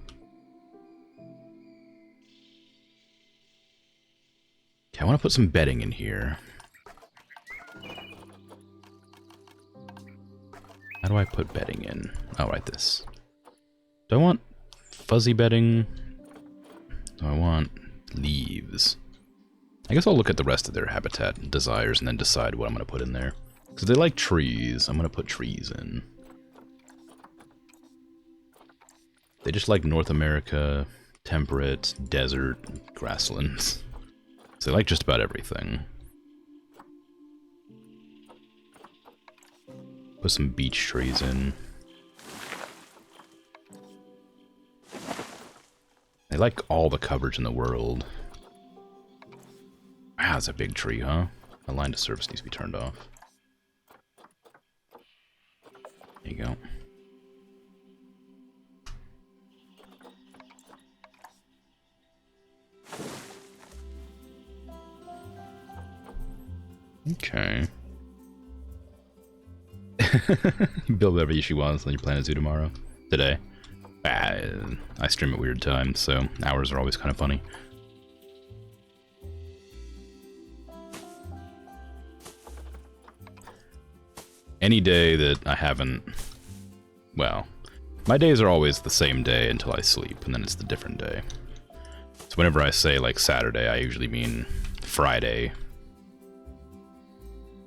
Okay, I want to put some bedding in here. How do I put bedding in? Oh, right, this. Do I want fuzzy bedding? Do I want leaves? I guess I'll look at the rest of their habitat and desires and then decide what I'm going to put in there. Because they like trees. I'm going to put trees in. They just like North America, temperate, desert, grasslands. So they like just about everything. Put some beech trees in. They like all the coverage in the world. Wow, that's a big tree, huh? The line of service needs to be turned off. There you go. Okay. Build whatever she wants on your Planet Zoo tomorrow. Today. I stream at weird times, so hours are always kind of funny. any day that I haven't... Well, my days are always the same day until I sleep, and then it's the different day. So whenever I say, like, Saturday, I usually mean Friday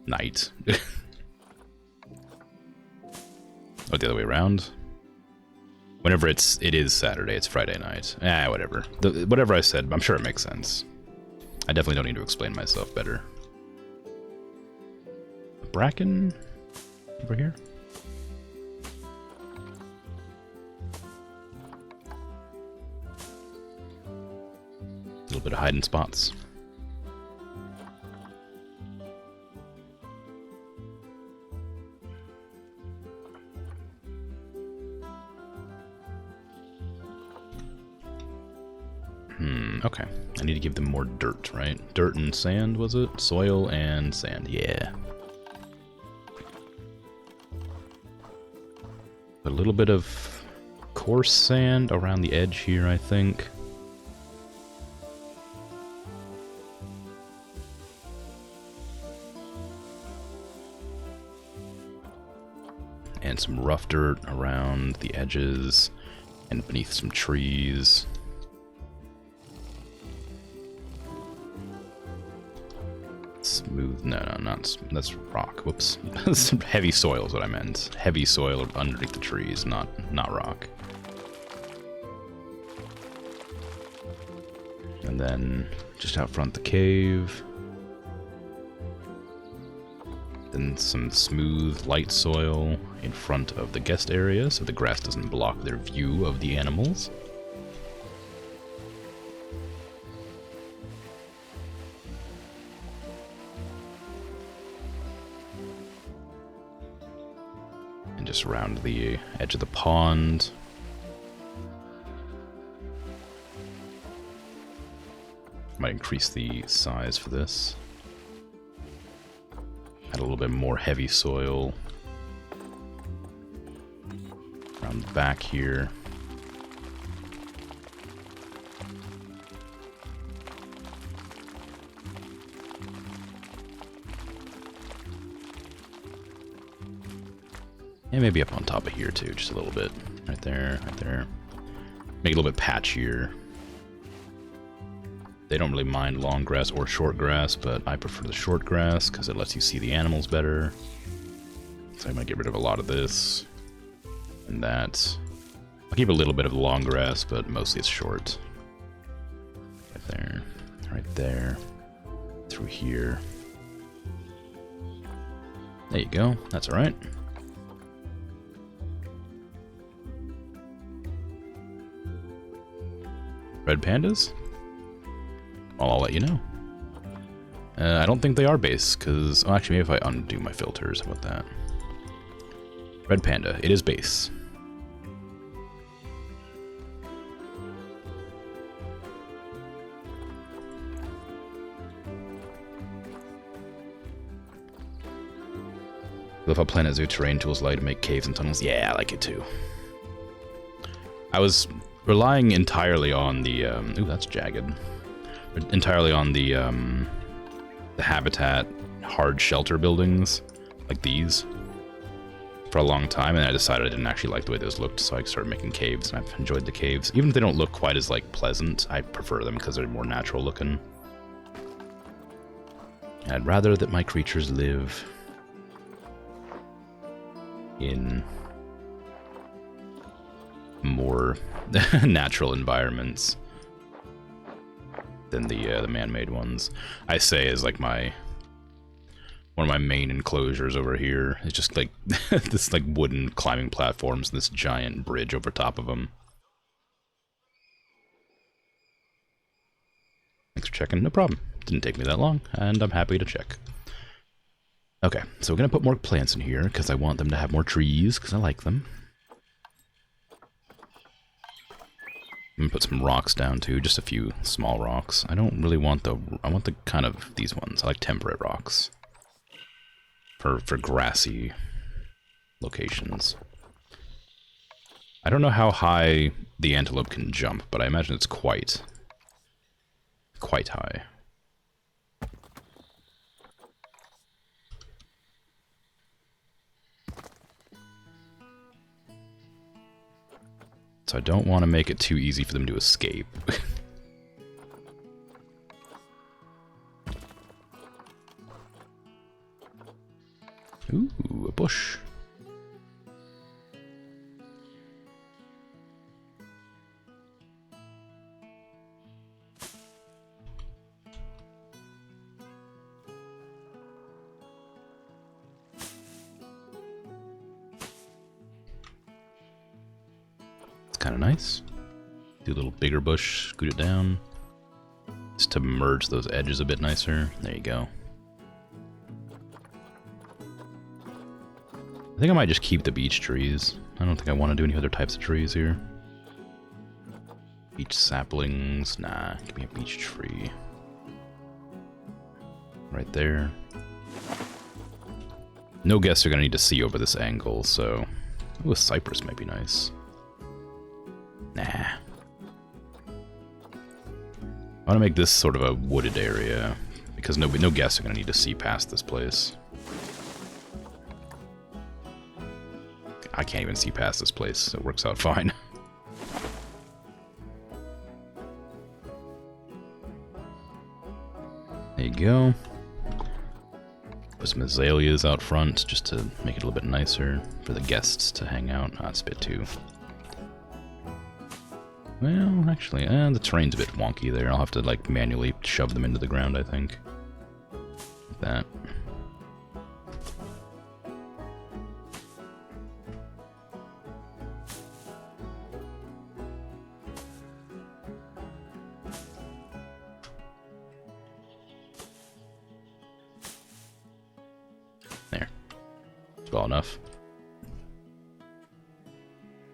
night. Or the other way around. Whenever it is Saturday, it's Friday night. Whatever. Whatever I said, I'm sure it makes sense. I definitely don't need to explain myself better. Bracken? Over here? A little bit of hiding spots. Okay. I need to give them more dirt, right? Dirt and sand, was it? Soil and sand, yeah. A little bit of coarse sand around the edge here, I think. And some rough dirt around the edges and beneath some trees. Smooth, no, not, that's rock, whoops. Heavy soil is what I meant. Heavy soil underneath the trees, not rock. And then, just out front the cave. Then some smooth, light soil in front of the guest area, so the grass doesn't block their view of the animals. Just around the edge of the pond. Might increase the size for this. Add a little bit more heavy soil around the back here. And maybe up on top of here too, just a little bit. Right there, right there. Make it a little bit patchier. They don't really mind long grass or short grass, but I prefer the short grass because it lets you see the animals better. So I'm gonna get rid of a lot of this and that. I'll keep a little bit of the long grass, but mostly it's short. Right there, through here. There you go, that's alright. Red pandas? Well, I'll let you know. I don't think they are base, because... Oh, actually, maybe if I undo my filters, how about that? Red panda, it is base. Love how Planet Zoo terrain tools allow you to make caves and tunnels. Yeah, I like it too. I was relying entirely on the, ooh, that's jagged. Entirely on the habitat hard shelter buildings, like these, for a long time, and I decided I didn't actually like the way those looked, so I started making caves, and I've enjoyed the caves. Even if they don't look quite as, like, pleasant, I prefer them because they're more natural looking. And I'd rather that my creatures live in more natural environments than the man-made ones. I say is like one of my main enclosures over here. It's just like this like wooden climbing platforms and this giant bridge over top of them. Thanks for checking. No problem. Didn't take me that long, and I'm happy to check. Okay, so we're gonna put more plants in here because I want them to have more trees because I like them. I'm gonna put some rocks down too, just a few small rocks. I don't really want I want the kind of these ones. I like temperate rocks. For grassy locations. I don't know how high the antelope can jump, but I imagine it's quite high. So I don't want to make it too easy for them to escape. Ooh, a bush. Kind of nice. Do a little bigger bush, scoot it down. Just to merge those edges a bit nicer. There you go. I think I might just keep the beech trees. I don't think I want to do any other types of trees here. Beech saplings. Nah, give me a beech tree. Right there. No guests are going to need to see over this angle, so... Ooh, a cypress might be nice. Nah. I want to make this sort of a wooded area, because no guests are going to need to see past this place. I can't even see past this place, so it works out fine. There you go. Put some azaleas out front, just to make it a little bit nicer for the guests to hang out. Ah, it's a bit too... Well, actually, the terrain's a bit wonky there. I'll have to, like, manually shove them into the ground, I think. Like that. There. That's well enough.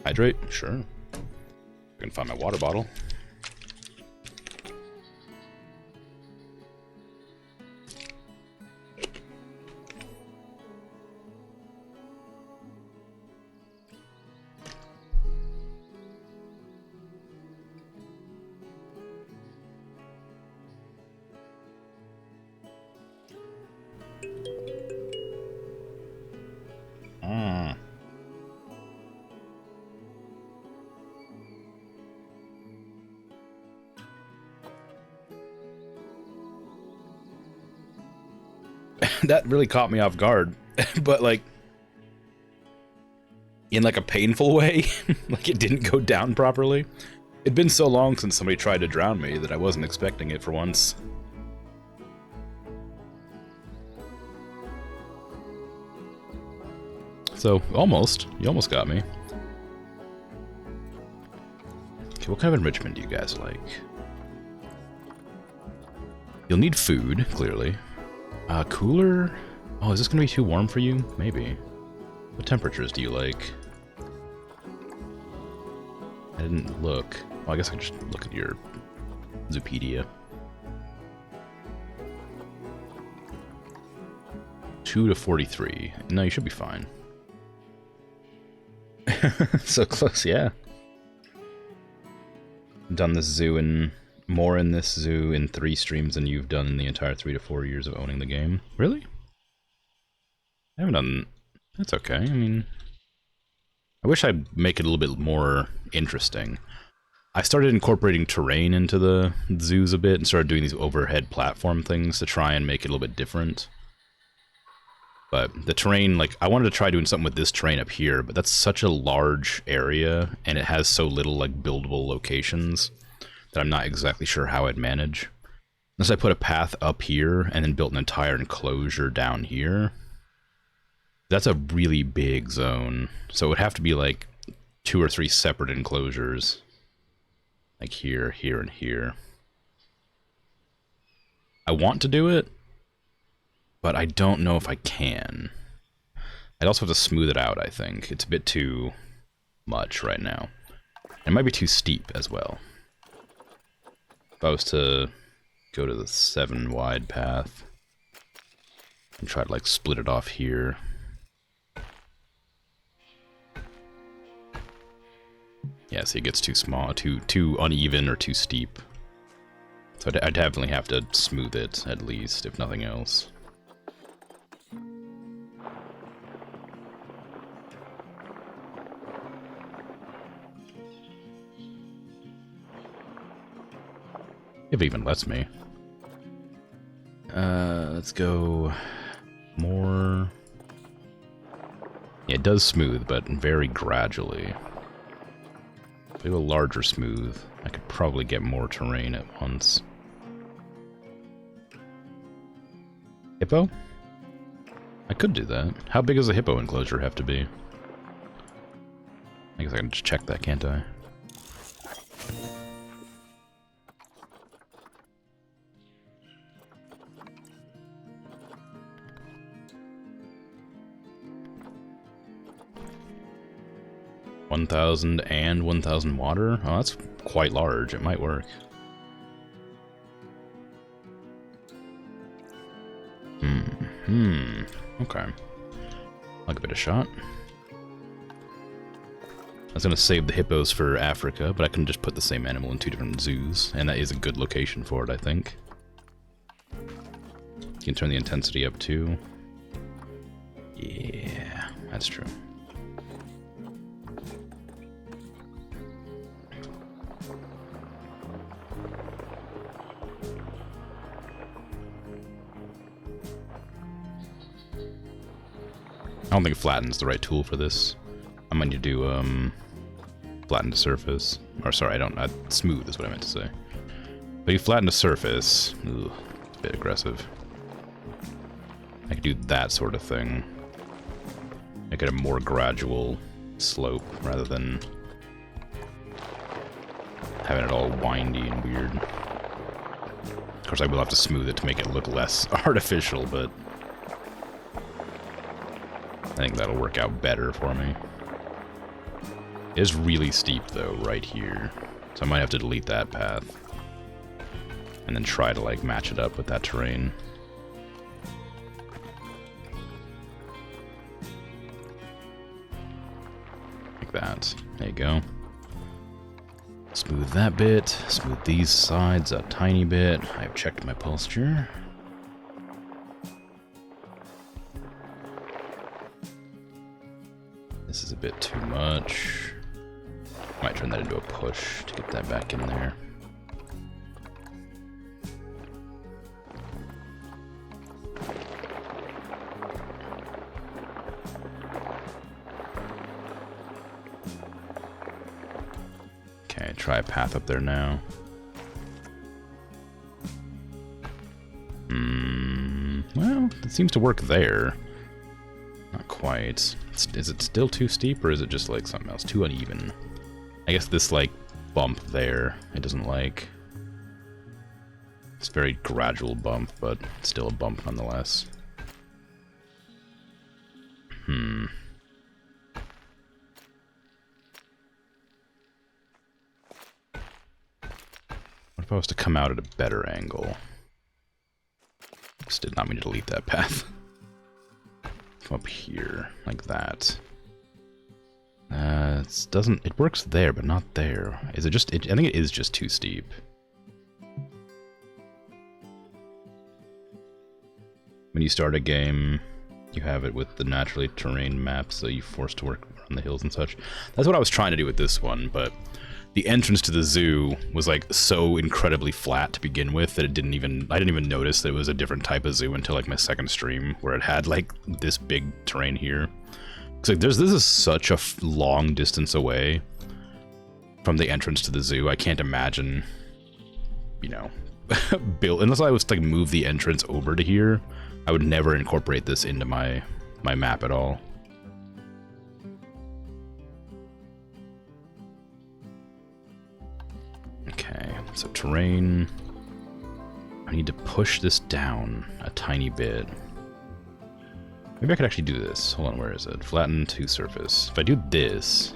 Hydrate? Sure. I can find my water bottle. That really caught me off guard, but like in like a painful way. Like it didn't go down properly. It'd been so long since somebody tried to drown me that I wasn't expecting it for once. So almost, you almost got me. Okay, what kind of enrichment do you guys like? You'll need food, clearly. Cooler? Oh, is this gonna be too warm for you? Maybe. What temperatures do you like? I didn't look. Well, I guess I can just look at your Zoopedia. 2 to 43. No, you should be fine. So close, yeah. Done this zoo and more in this zoo in 3 streams than you've done in the entire 3 to 4 years of owning the game. Really? I haven't done... That's okay, I mean... I wish I'd make it a little bit more interesting. I started incorporating terrain into the zoos a bit and started doing these overhead platform things to try and make it a little bit different. But the terrain, like, I wanted to try doing something with this terrain up here, but that's such a large area, and it has so little, like, buildable locations that I'm not exactly sure how I'd manage. Unless I put a path up here and then built an entire enclosure down here. That's a really big zone. So it would have to be like 2 or 3 separate enclosures. Like here, here, and here. I want to do it, but I don't know if I can. I'd also have to smooth it out, I think. It's a bit too much right now. It might be too steep as well. If I was to go to the 7 wide path and try to like split it off here. Yeah, see, it gets too small, too uneven or too steep. So I'd definitely have to smooth it, at least, if nothing else. If it even lets me. Let's go more. Yeah, it does smooth, but very gradually. If I do a larger smooth, I could probably get more terrain at once. Hippo? I could do that. How big does a hippo enclosure have to be? I guess I can just check that, can't I? $1,000 and 1,000 water? Oh, that's quite large. It might work. Okay. I'll give it a shot. I was going to save the hippos for Africa, but I can just put the same animal in 2 different zoos, and that is a good location for it, I think. You can turn the intensity up too. Yeah, that's true. I don't think flatten's the right tool for this. I might need to do, flatten to surface. Or sorry, smooth is what I meant to say. But you flatten to surface. Ooh, it's a bit aggressive. I could do that sort of thing. Make it a more gradual slope rather than having it all windy and weird. Of course, I will have to smooth it to make it look less artificial, but I think that'll work out better for me. It is really steep, though, right here. So I might have to delete that path. And then try to, like, match it up with that terrain. Like that. There you go. Smooth that bit. Smooth these sides a tiny bit. I've checked my posture. This is a bit too much. Might turn that into a push to get that back in there. Okay, try a path up there now. Well, it seems to work there. Not quite. Is it still too steep, or is it just like something else? Too uneven. I guess this, like, bump there, it doesn't like. It's a very gradual bump, but still a bump nonetheless. What if I was to come out at a better angle? Just did not mean to delete that path. Come up here, like that. It works there, but not there. Is it just, I think it is just too steep. When you start a game, you have it with the naturally terrain map, so you're forced to work around the hills and such. That's what I was trying to do with this one, but the entrance to the zoo was like so incredibly flat to begin with that I didn't even notice that it was a different type of zoo until like my second stream, where it had like this big terrain here. It's like this is such a long distance away from the entrance to the zoo. I can't imagine, you know, unless I was to like move the entrance over to here, I would never incorporate this into my map at all. Okay, so terrain. I need to push this down a tiny bit. Maybe I could actually do this. Hold on, where is it? Flatten to surface. If I do this,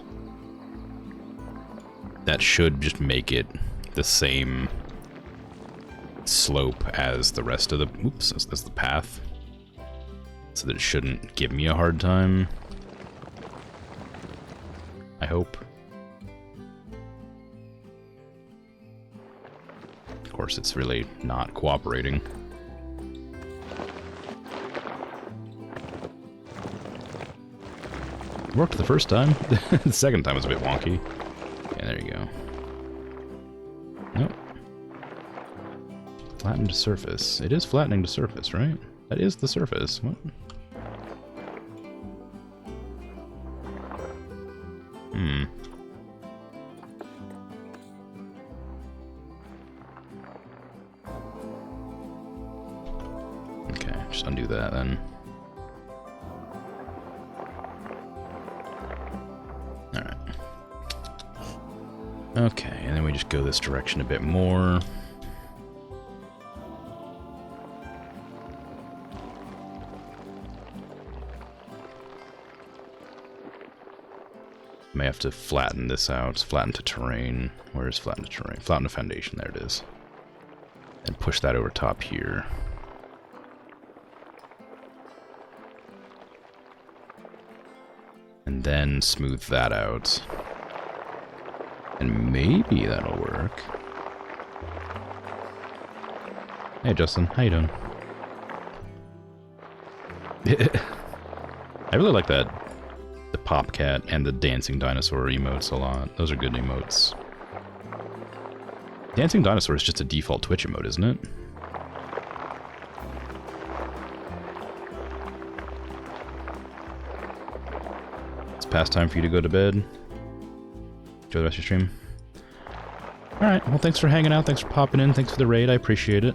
that should just make it the same slope as the rest of the... Oops, that's the path. So that it shouldn't give me a hard time. I hope. Of course, it's really not cooperating. It worked the first time. The second time was a bit wonky. Yeah, there you go. Nope. Flattened surface. It is flattening the surface, right? That is the surface. What? Hmm. Okay, just undo that then. Alright. Okay, and then we just go this direction a bit more. May have to flatten this out. Flatten to terrain. Where is flatten to terrain? Flatten to foundation. There it is. And push that over top here. And then smooth that out. And maybe that'll work. Hey Justin, how you doing? I really like that. The Pop Cat and the Dancing Dinosaur emotes a lot. Those are good emotes. Dancing Dinosaur is just a default Twitch emote, isn't it? It's past time for you to go to bed. Enjoy the rest of your stream. Alright, well thanks for hanging out, thanks for popping in, thanks for the raid, I appreciate it.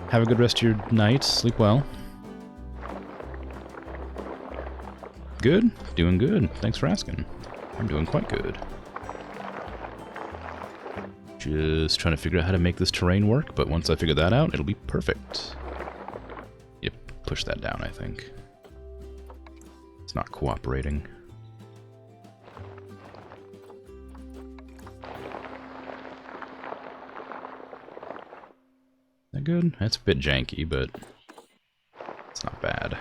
Have a good rest of your night, sleep well. Good? Doing good. Thanks for asking. I'm doing quite good. Just trying to figure out how to make this terrain work, but once I figure that out, it'll be perfect. Yep, push that down, I think. It's not cooperating. Is that good? That's a bit janky, but it's not bad.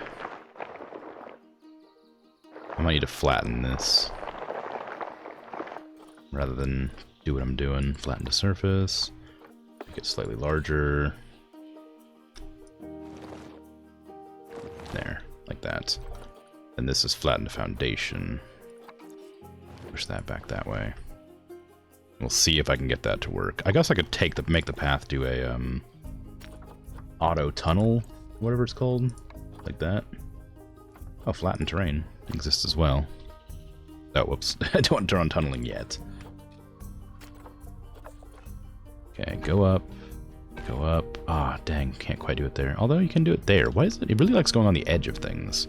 I might need to flatten this rather than do what I'm doing. Flatten the surface, make it slightly larger. There, like that. And this is flatten the foundation. Push that back that way. We'll see if I can get that to work. I guess I could make the path do a auto tunnel, whatever it's called, like that. Oh, flatten terrain exists as well. Oh, whoops. I don't want to turn on tunneling yet. Okay, go up. Go up. Ah, dang, can't quite do it there. Although you can do it there. Why is it? It really likes going on the edge of things.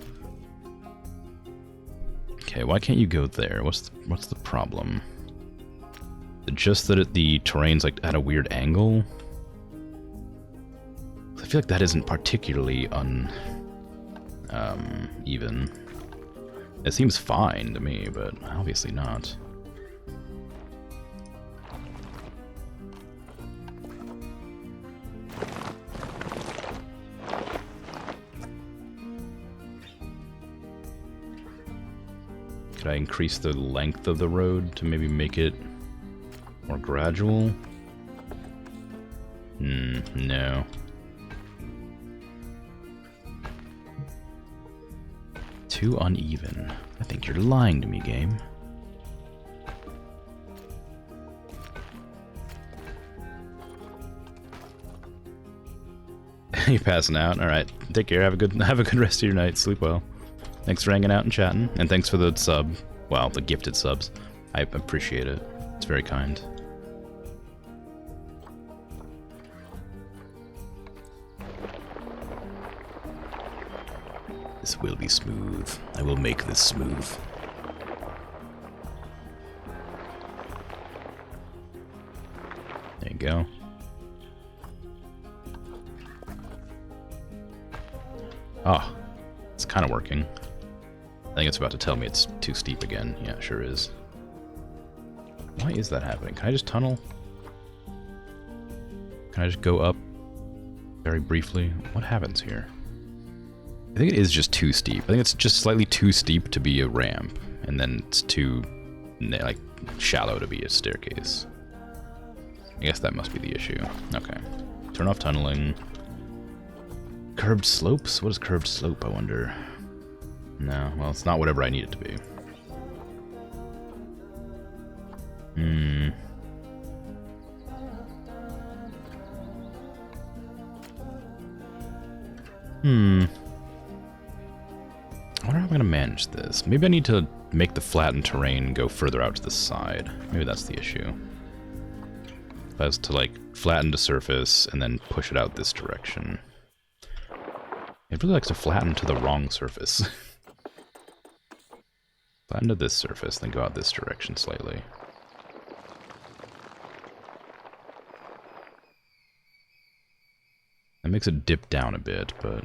Okay, why can't you go there? What's the problem? Just that the terrain's like at a weird angle? I feel like that isn't particularly even. It seems fine to me, but obviously not. Could I increase the length of the road to maybe make it more gradual? No. Too uneven. I think you're lying to me, game. You passing out? All right. Take care. Have a good rest of your night. Sleep well. Thanks for hanging out and chatting, and thanks for the sub. Well, the gifted subs. I appreciate it. It's very kind. This will be smooth. I will make this smooth. There you go. Oh, it's kind of working. I think it's about to tell me it's too steep again. Yeah, it sure is. Why is that happening? Can I just tunnel? Can I just go up very briefly? What happens here? I think it is just too steep. I think it's just slightly too steep to be a ramp, and then it's too, like, shallow to be a staircase. I guess that must be the issue. Okay. Turn off tunneling. Curved slopes? What is curved slope, I wonder? No, well, it's not whatever I need it to be. I wonder how I'm going to manage this. Maybe I need to make the flattened terrain go further out to the side. Maybe that's the issue. If I was to, like, flatten the surface and then push it out this direction. It really likes to flatten to the wrong surface. Flatten to this surface, then go out this direction slightly. That makes it dip down a bit, but...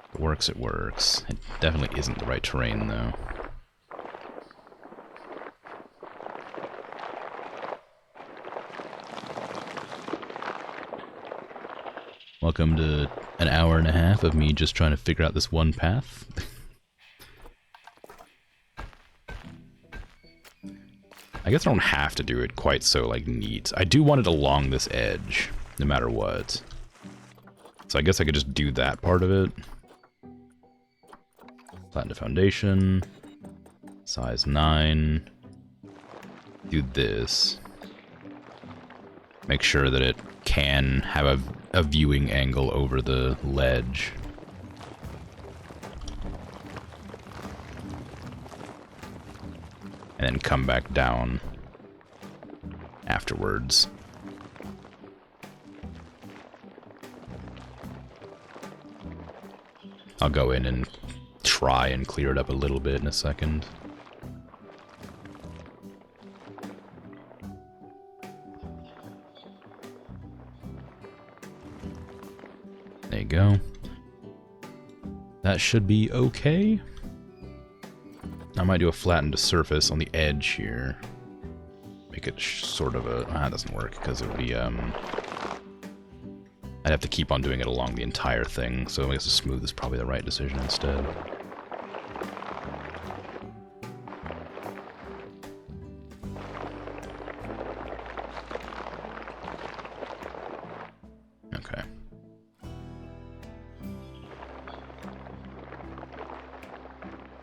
if it works, it works. It definitely isn't the right terrain, though. Welcome to an hour and a half of me just trying to figure out this one path. I guess I don't have to do it quite so, like, neat. I do want it along this edge, no matter what. So I guess I could just do that part of it. Flatten the foundation. Size 9. Do this. Make sure that it can have a viewing angle over the ledge. And then come back down afterwards. I'll go in and try and clear it up a little bit in a second. There you go. That should be okay. I might do a flattened surface on the edge here. Make it sort of a... that doesn't work, because it would be, I'd have to keep on doing it along the entire thing, so I guess a smooth is probably the right decision instead. Okay.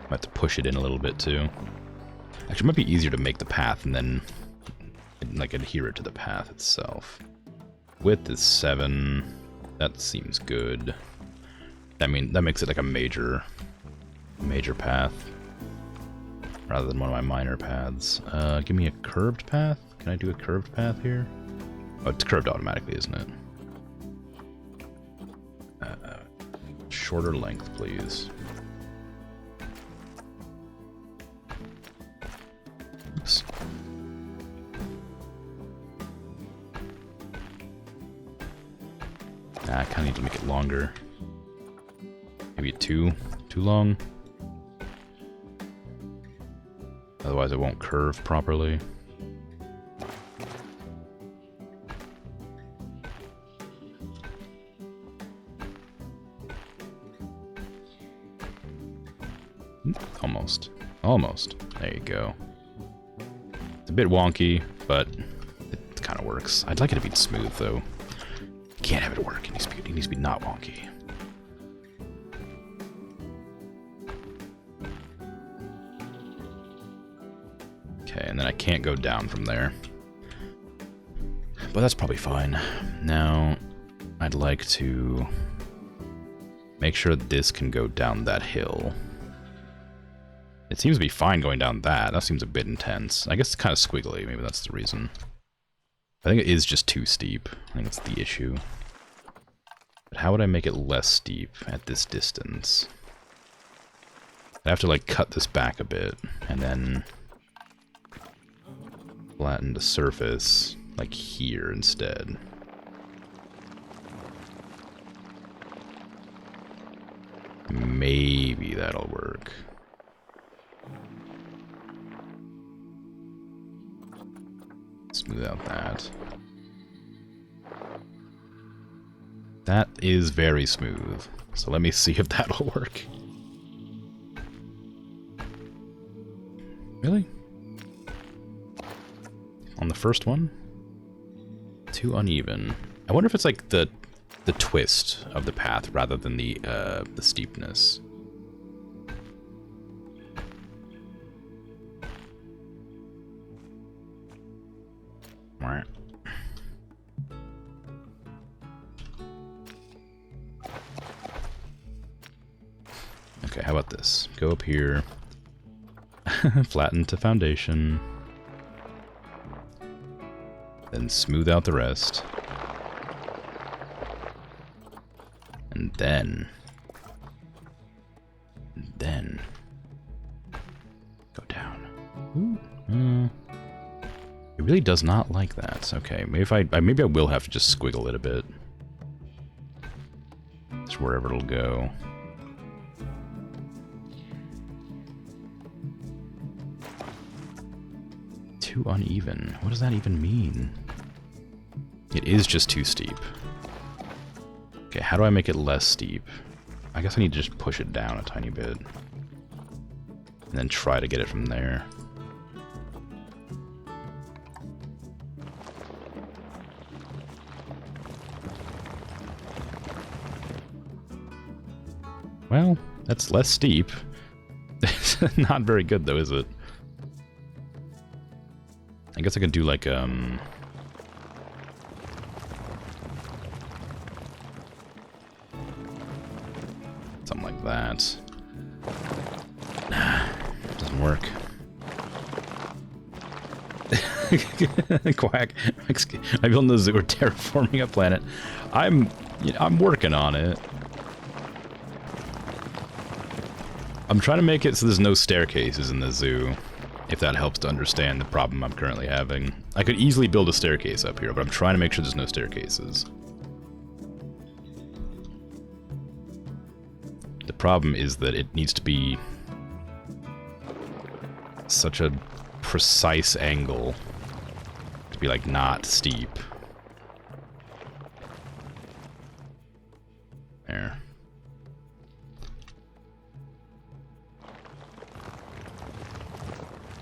I have to push it in a little bit too. Actually, it might be easier to make the path and then like adhere it to the path itself. Width is 7. That seems good. I mean, that makes it like a major path rather than one of my minor paths. Give me a curved path. Can I do a curved path here? Oh, it's curved automatically, isn't it? Shorter length, please. Oops. I kind of need to make it longer. Maybe too long. Otherwise it won't curve properly. Almost. There you go. It's a bit wonky, but it kind of works. I'd like it to be smooth, though. You can't have it work. It needs to be not wonky. Okay, and then I can't go down from there. But that's probably fine. Now, I'd like to make sure this can go down that hill. It seems to be fine going down that. That seems a bit intense. I guess it's kind of squiggly. Maybe that's the reason. I think it is just too steep. I think that's the issue. But how would I make it less steep at this distance? I'd have to, like, cut this back a bit, and then flatten the surface, like, here instead. Maybe that'll work. Smooth out that. That is very smooth. So let me see if that'll work. Really? On the first one? Too uneven. I wonder if it's like the twist of the path rather than the steepness. Right. Okay, how about this? Go up here. Flatten to foundation. Then smooth out the rest. And then go down. Ooh. It really does not like that. Okay, maybe I will have to just squiggle it a bit. Just wherever it'll go. Too uneven. What does that even mean? It is just too steep. Okay, how do I make it less steep? I guess I need to just push it down a tiny bit. And then try to get it from there. Well, that's less steep. It's not very good though, is it? I guess I could do like, something like that. Nah, doesn't work. Quack. I built the zoo or terraforming a planet. I'm working on it. I'm trying to make it so there's no staircases in the zoo, if that helps to understand the problem I'm currently having. I could easily build a staircase up here, but I'm trying to make sure there's no staircases. The problem is that it needs to be such a precise angle to be, like, not steep. There.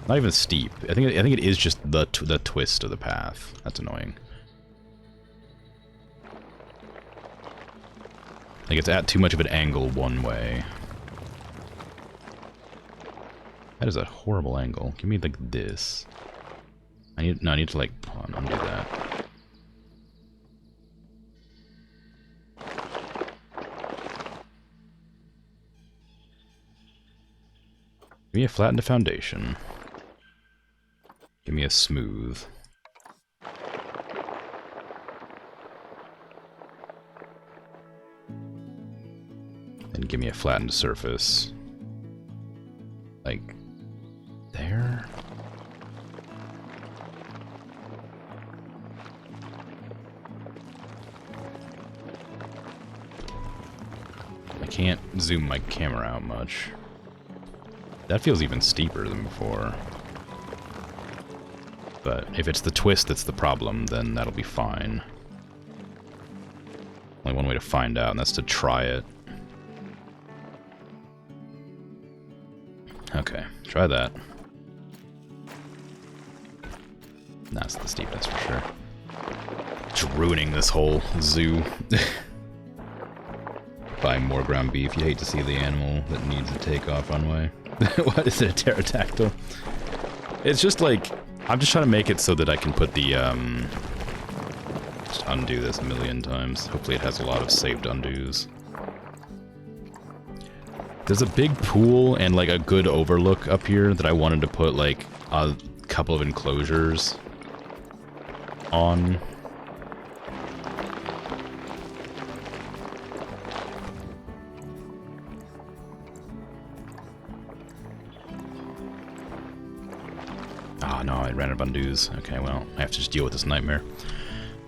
Not even steep. I think it is just the twist of the path. That's annoying. Like it's at too much of an angle one way. That is a horrible angle. Give me like this. I need to like undo that. Give me a flattened foundation. Give me a smooth. And give me a flattened surface. Like, there? I can't zoom my camera out much. That feels even steeper than before. But if it's the twist that's the problem, then that'll be fine. Only one way to find out, and that's to try it. Okay, try that. That's the steepness for sure. Just ruining this whole zoo. Buying more ground beef. You hate to see the animal that needs a takeoff runway. What is it, a pterodactyl? It's just like, I'm just trying to make it so that I can put the, just undo this a million times. Hopefully it has a lot of saved undos. There's a big pool and like a good overlook up here that I wanted to put like a couple of enclosures on. Oh no, I ran out of undos. Okay, well, I have to just deal with this nightmare.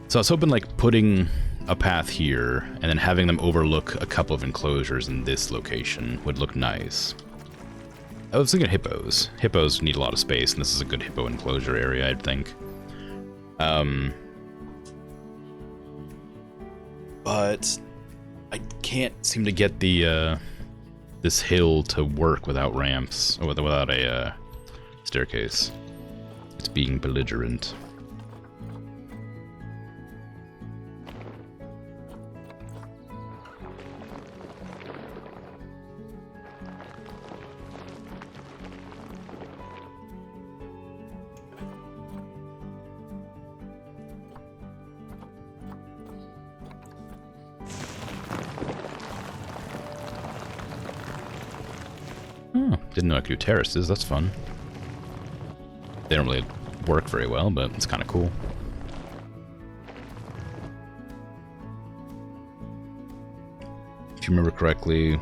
So I was hoping like putting a path here and then having them overlook a couple of enclosures in this location would look nice. I was thinking hippos. Hippos need a lot of space, and this is a good hippo enclosure area, I'd think. But I can't seem to get the this hill to work without ramps, or without a staircase. It's being belligerent. Didn't know I could do terraces, that's fun. They don't really work very well, but it's kind of cool. If you remember correctly,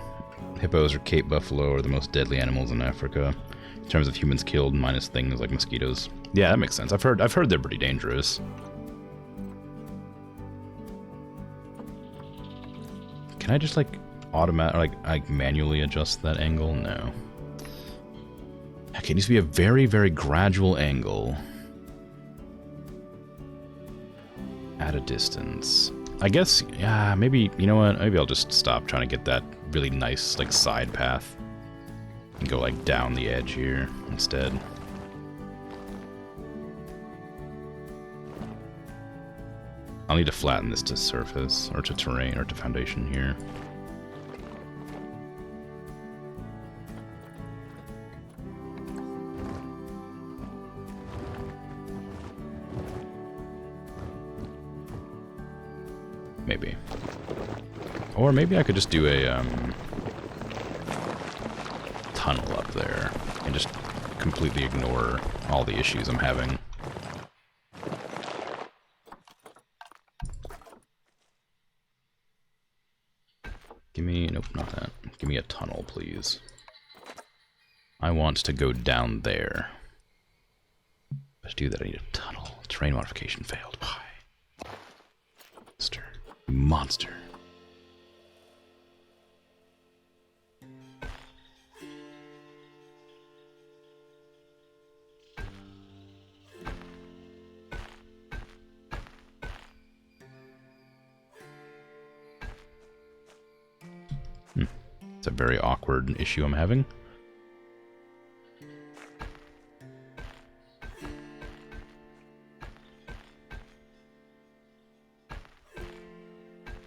hippos or Cape buffalo are the most deadly animals in Africa. In terms of humans killed, minus things like mosquitoes. Yeah, that makes sense. I've heard they're pretty dangerous. Can I just like manually adjust that angle? No. Okay, it needs to be a very, very gradual angle. At a distance. I guess, yeah, maybe, you know what? Maybe I'll just stop trying to get that really nice, like, side path. And go, like, down the edge here instead. I'll need to flatten this to surface, or to terrain, or to foundation here. Maybe. Or maybe I could just do a, tunnel up there and just completely ignore all the issues I'm having. Give me, nope, not that. Give me a tunnel, please. I want to go down there. But to do that, I need a tunnel. Terrain modification failed. Why? Monster. Monster. It's a very awkward issue I'm having.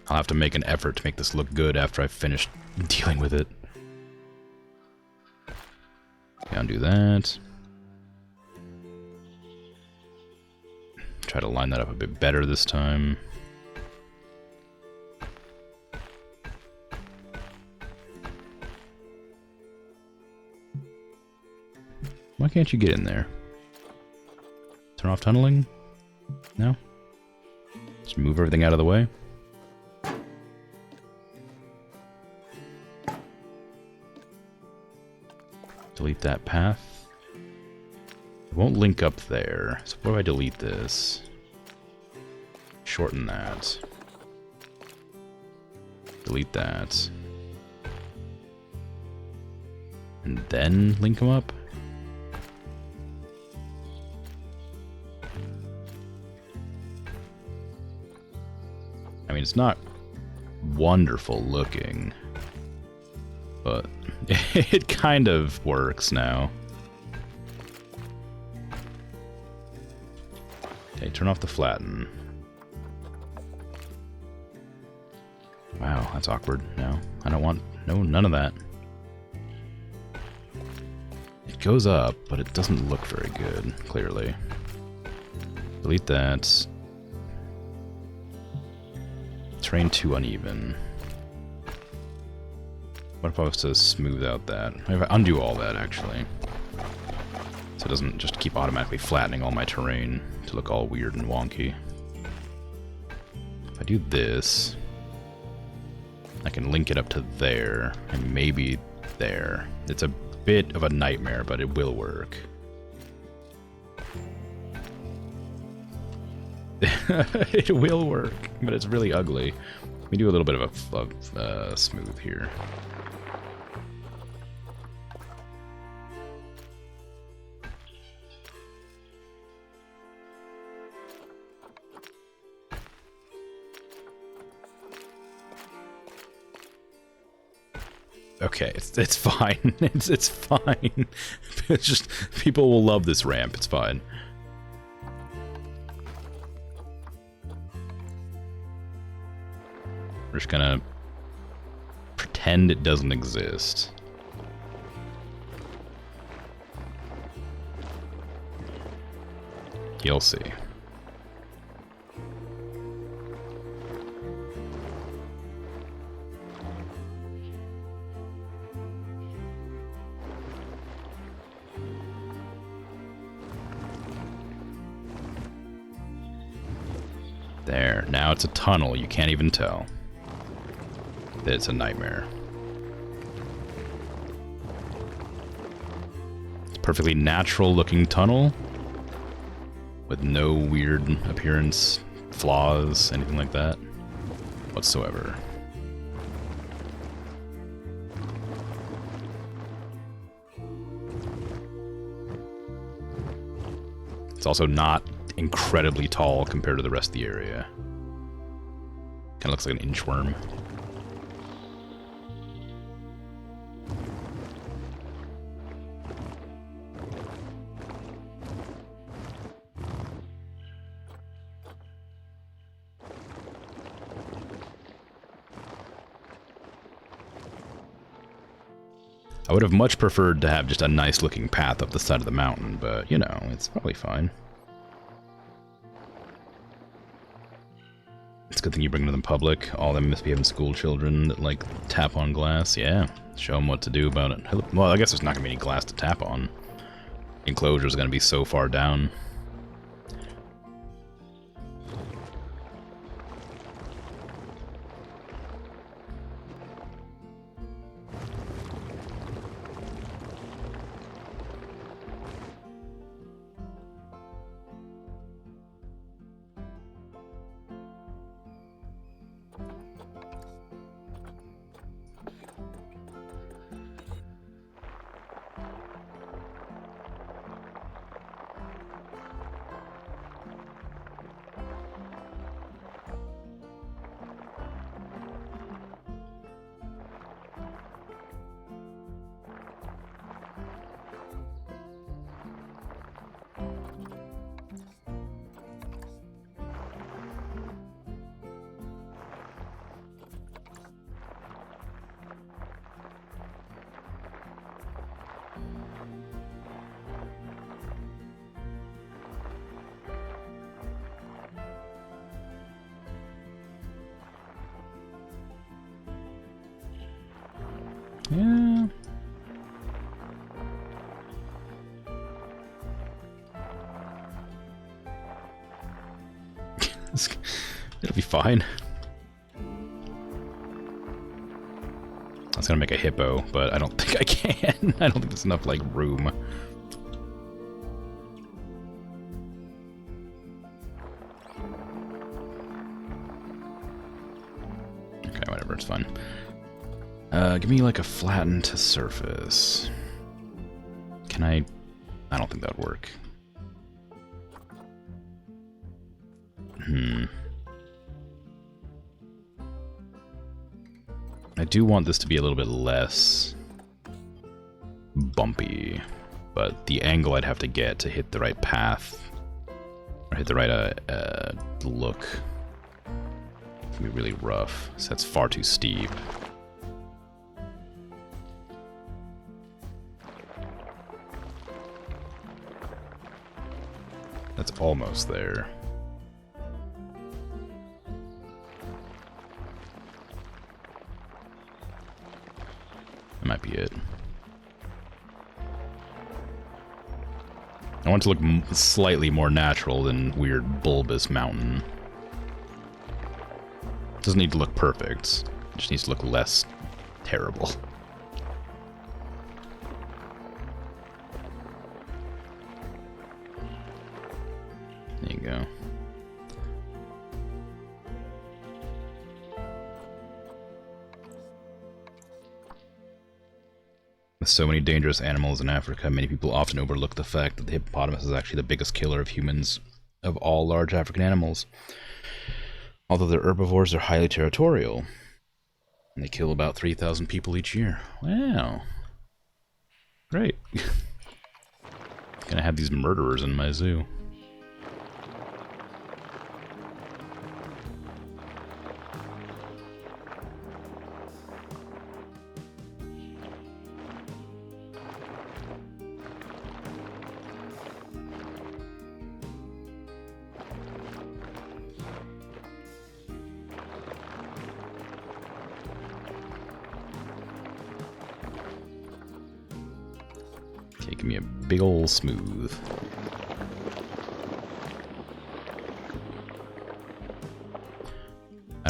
I'll have to make an effort to make this look good after I've finished dealing with it. Okay, undo that. Try to line that up a bit better this time. Why can't you get in there? Turn off tunneling? No? Just move everything out of the way? Delete that path. It won't link up there. So what do I delete this? Shorten that. Delete that. And then link them up? I mean, it's not wonderful looking, but it kind of works now. Okay, turn off the flatten. Wow, that's awkward. No, I don't want, no, none of that. It goes up, but it doesn't look very good, clearly. Delete that. Terrain too uneven. What if I was to smooth out that? If I undo all that, actually. So it doesn't just keep automatically flattening all my terrain to look all weird and wonky. If I do this, I can link it up to there, and maybe there. It's a bit of a nightmare, but it will work. It will work, but it's really ugly. Let me do a little bit of a smooth here. Okay, it's fine. It's fine. It's just people will love this ramp. It's fine. We're just gonna pretend it doesn't exist. You'll see. Now it's a tunnel, you can't even tell. It's a nightmare. It's a perfectly natural looking tunnel with no weird appearance, flaws, anything like that whatsoever. It's also not incredibly tall compared to the rest of the area. Kind of looks like an inchworm. I would have much preferred to have just a nice looking path up the side of the mountain, but, you know, it's probably fine. It's a good thing you bring them in public. All them misbehaving school children that, like, tap on glass. Yeah, show them what to do about it. Well, I guess there's not going to be any glass to tap on. The enclosure's going to be so far down. Yeah. It'll be fine. I was gonna make a hippo, but I don't think I can. I don't think there's enough, like, room. Okay, whatever, it's fine. Give me, like, a flattened surface. Can I don't think that would work. I do want this to be a little bit less bumpy, but the angle I'd have to get to hit the right path, or hit the right look, it's gonna be really rough, so that's far too steep. That's almost there. That might be it. I want it to look slightly more natural than weird bulbous mountain. It doesn't need to look perfect. It just needs to look less terrible. There you go. With so many dangerous animals in Africa, many people often overlook the fact that the hippopotamus is actually the biggest killer of humans of all large African animals. Although they're herbivores, they're highly territorial. And they kill about 3,000 people each year. Wow. Great. Gonna have these murderers in my zoo. Give me a big ol' smooth.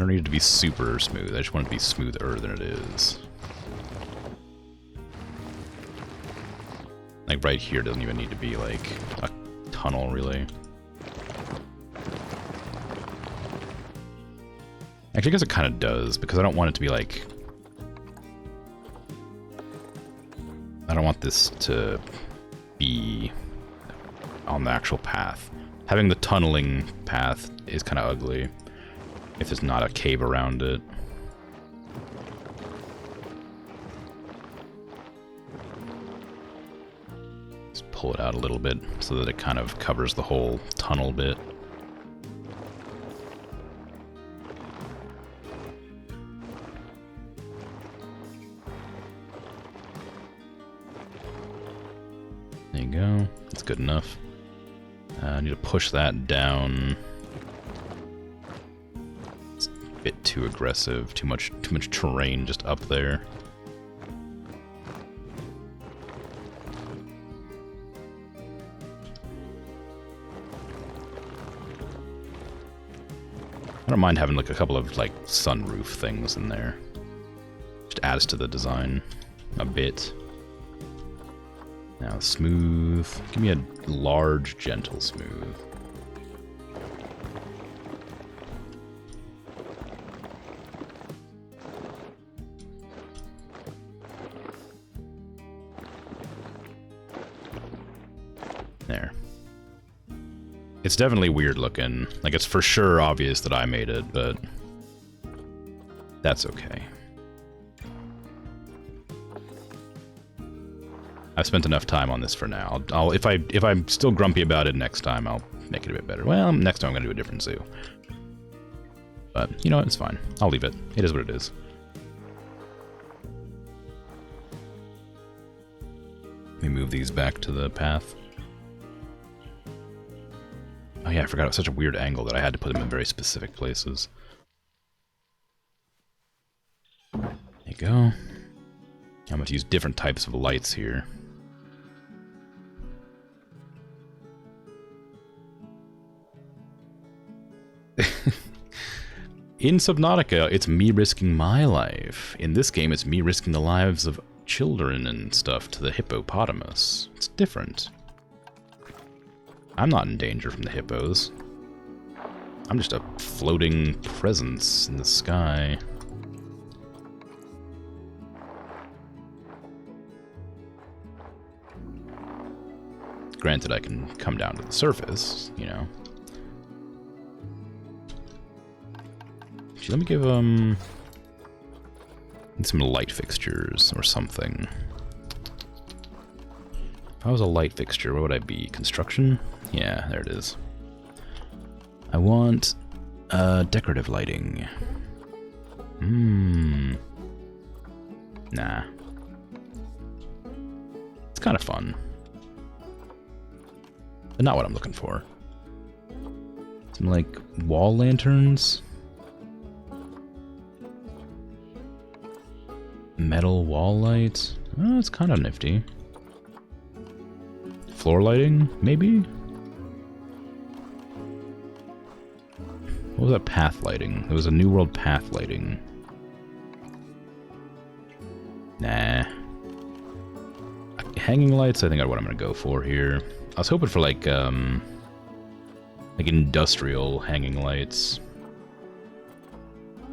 don't need it to be super smooth. I just want it to be smoother than it is. Like right here doesn't even need to be like a tunnel, really. Actually, I guess it kind of does, because I don't want it to be like... I don't want this to be on the actual path. Having the tunneling path is kind of ugly if there's not a cave around it. Just pull it out a little bit so that it kind of covers the whole tunnel bit. There you go. That's good enough. I need to push that down. It's a bit too aggressive. Too much terrain just up there. I don't mind having like a couple of like sunroof things in there. Just adds to the design a bit. Now smooth. Give me a large, gentle smooth. There. It's definitely weird looking. Like, it's for sure obvious that I made it, but that's okay. I've spent enough time on this for now. If I'm still grumpy about it next time, I'll make it a bit better. Well, next time I'm gonna do a different zoo. But you know what? It's fine. I'll leave it. It is what it is. Let me move these back to the path. Oh yeah, I forgot it was such a weird angle that I had to put them in very specific places. There you go. I'm going to use different types of lights here. In Subnautica, it's me risking my life. In this game, it's me risking the lives of children and stuff to the hippopotamus. It's different. I'm not in danger from the hippos. I'm just a floating presence in the sky. Granted, I can come down to the surface, you know. Actually, let me give, need some light fixtures or something. If I was a light fixture, what would I be? Construction? Yeah, there it is. I want, decorative lighting. Nah. It's kind of fun. But not what I'm looking for. Some, like, wall lanterns? Metal wall light? Oh, it's kind of nifty. Floor lighting, maybe? What was that path lighting? It was a New World path lighting. Nah. Hanging lights, I think, are what I'm gonna go for here. I was hoping for like industrial hanging lights.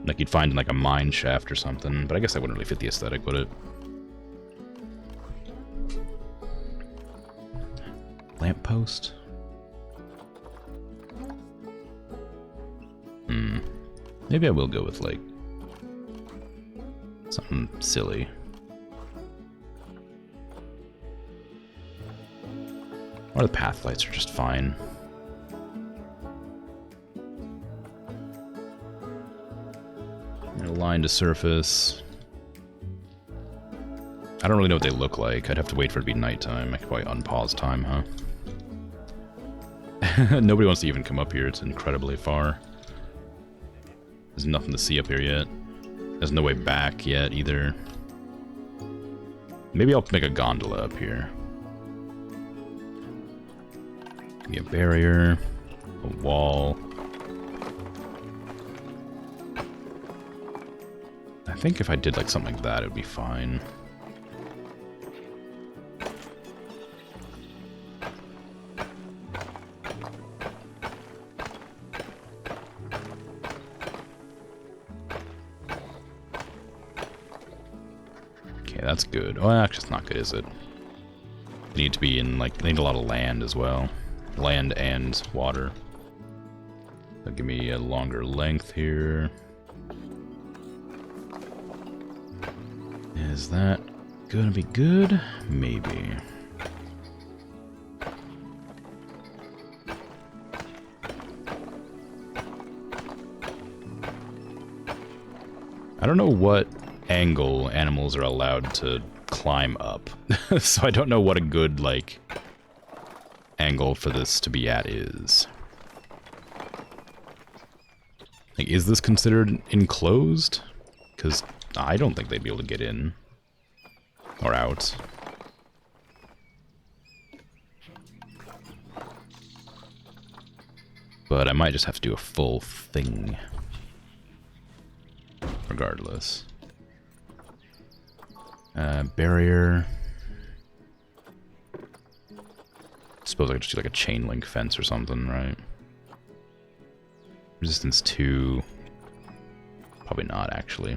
Like you'd find in like a mine shaft or something, but I guess that wouldn't really fit the aesthetic, would it? Lamppost? Maybe I will go with like something silly. Or the path lights are just fine. And a line to surface. I don't really know what they look like. I'd have to wait for it to be nighttime. I could probably unpause time, huh? Nobody wants to even come up here. It's incredibly far. There's nothing to see up here yet. There's no way back yet either. Maybe I'll make a gondola up here. Give me a barrier, a wall. I think if I did like something like that, it would be fine. Okay, that's good. Oh, actually, it's not good, is it? They need to be in, like, they need a lot of land as well. Land and water. So give me a longer length here. Is that gonna be good? Maybe. I don't know what angle animals are allowed to climb up. So I don't know what a good, like, angle for this to be at is. Like, is this considered enclosed? Because I don't think they'd be able to get in. Or out. But I might just have to do a full thing. Regardless. Barrier. Suppose I could just do like a chain link fence or something, right? Resistance 2. Probably not, actually.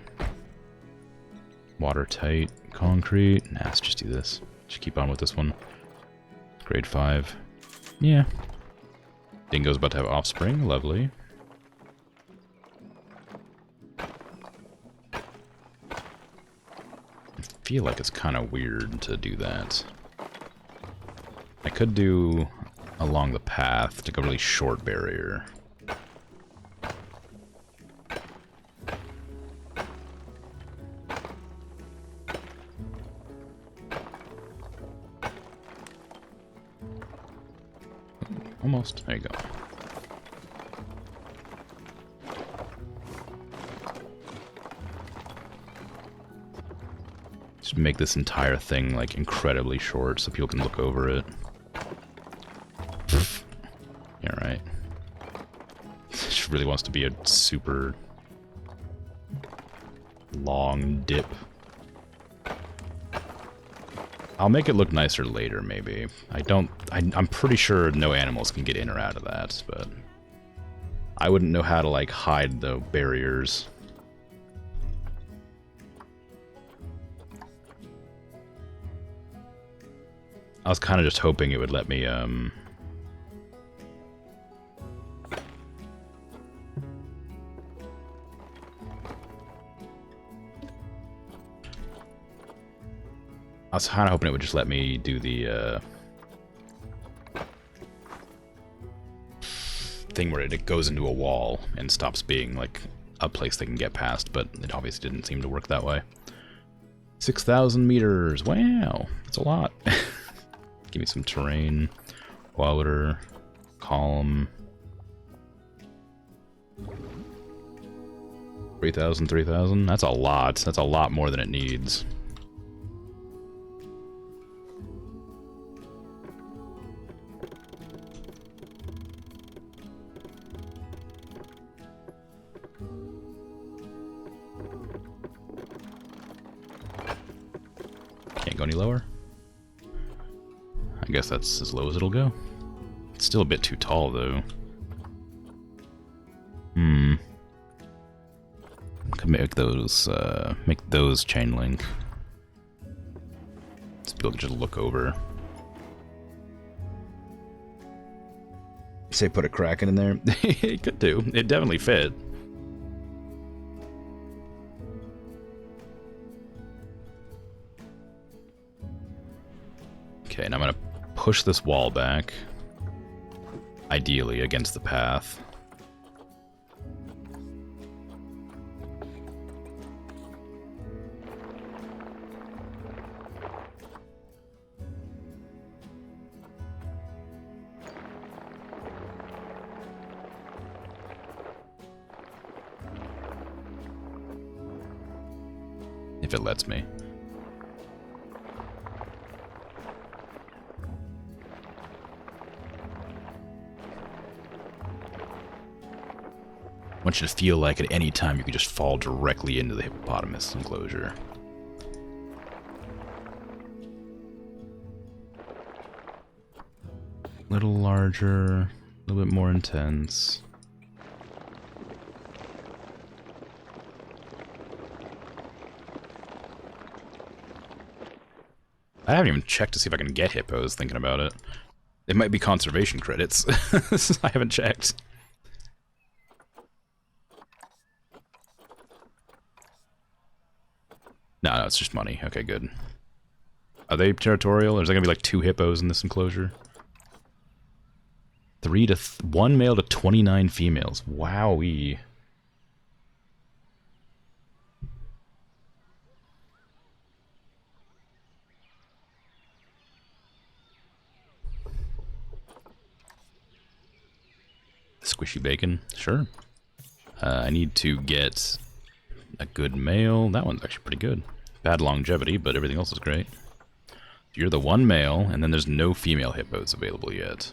Watertight concrete. Nah, let's just do this. Just keep on with this one. Grade 5. Yeah. Dingo's about to have offspring. Lovely. I feel like it's kind of weird to do that. I could do along the path, like a really short barrier. Almost. There you go. Just make this entire thing like incredibly short so people can look over it. Yeah, right. Just really wants to be a super long dip. I'll make it look nicer later, maybe. I'm pretty sure no animals can get in or out of that, but I wouldn't know how to, like, hide the barriers. I was kind of just hoping it would let me, I was kind of hoping it would just let me do the, thing where it goes into a wall and stops being, like, a place they can get past, but it obviously didn't seem to work that way. 6,000 meters! Wow! That's a lot. Give me some terrain. Qualiter. Column. 3,000, 3,000? That's a lot. That's a lot more than it needs. Can't go any lower. I guess that's as low as it'll go. It's still a bit too tall, though. Could make those chain link. So people can just look over. Say put a Kraken in there? It could do. It definitely fit. Okay, and I'm gonna push this wall back. Ideally against the path. If it lets me. want you to feel like at any time you could just fall directly into the hippopotamus enclosure. A little larger, a little bit more intense. I haven't even checked to see if I can get hippos, thinking about it. It might be conservation credits. I haven't checked. No, it's just money. Okay, good. Are they territorial? Or is there gonna be like 2 hippos in this enclosure? 1 male to 29 females. Wowee. Squishy bacon, sure. I need to get a good male. That one's actually pretty good. Bad longevity, but everything else is great. You're the 1 male, and then there's no female hippos available yet.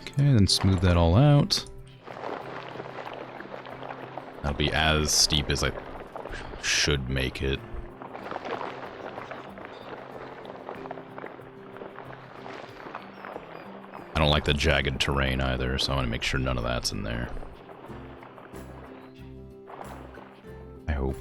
Okay, then smooth that all out. That'll be as steep as I should make it. I don't like the jagged terrain either, so I want to make sure none of that's in there. I hope.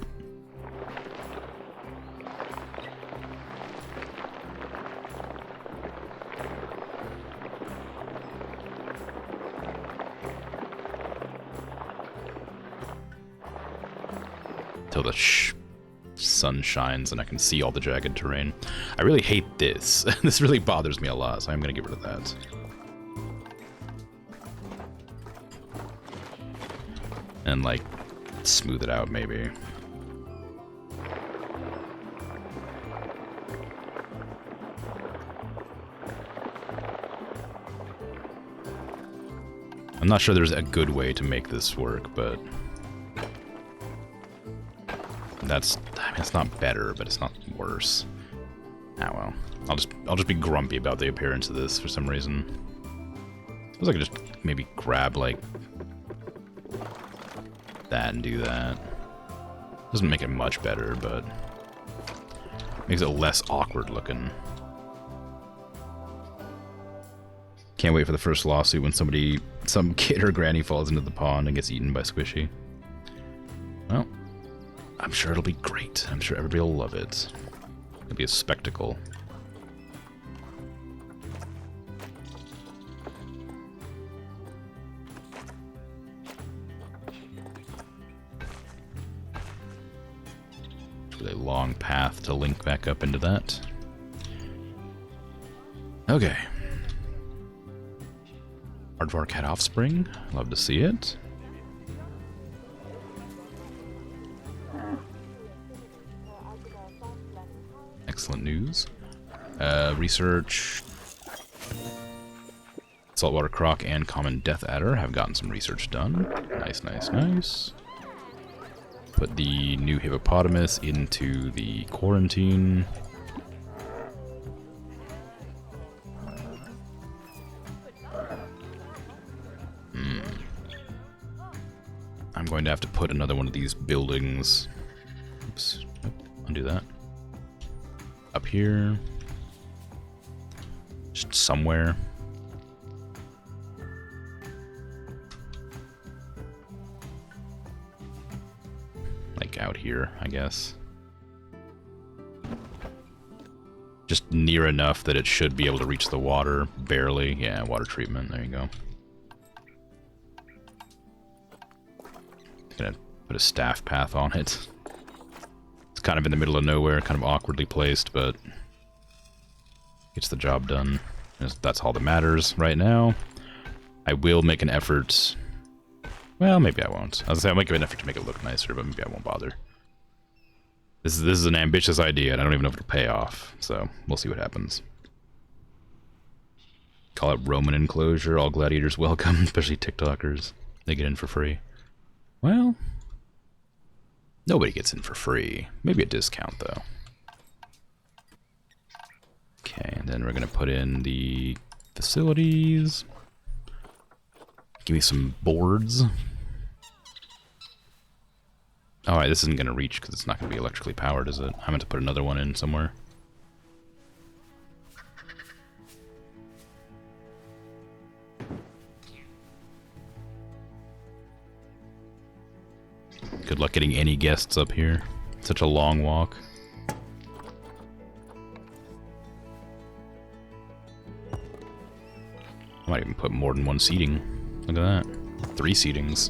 Till the sun shines and I can see all the jagged terrain. I really hate this. This really bothers me a lot, so I'm going to get rid of that. And, like, smooth it out, maybe. I'm not sure there's a good way to make this work, but that's, I mean, it's not better, but it's not worse. Ah, well. I'll just be grumpy about the appearance of this for some reason. Suppose I could just maybe grab, like, that and do that. Doesn't make it much better, but makes it less awkward looking. Can't wait for the first lawsuit when some kid or granny falls into the pond and gets eaten by Squishy. Well, I'm sure it'll be great. I'm sure everybody will love it. It'll be a spectacle. With a long path to link back up into that. Okay. Aardvark had offspring. Love to see it. Excellent news. Research. Saltwater croc and common death adder have gotten some research done. Nice, nice, nice. Put the new hippopotamus into the quarantine. I'm going to have to put another one of these buildings. Oops. Nope. Undo that. Up here. Just somewhere. Like out here, I guess. Just near enough that it should be able to reach the water, barely. Yeah, water treatment, there you go. Gonna put a staff path on it. It's kind of in the middle of nowhere, kind of awkwardly placed, but gets the job done. That's all that matters right now. I will make an effort. Well, maybe I won't. I was gonna say I'll make an effort to make it look nicer, but maybe I won't bother. This is an ambitious idea, and I don't even know if it'll pay off. So we'll see what happens. Call it Roman enclosure. All gladiators welcome, especially TikTokers. They get in for free. Well, nobody gets in for free. Maybe a discount though. Okay, and then we're gonna put in the facilities. Give me some boards. Alright, this isn't going to reach because it's not going to be electrically powered, is it? I meant to put another one in somewhere. Good luck getting any guests up here. Such a long walk. I might even put more than one seating. Look at that. 3 seatings.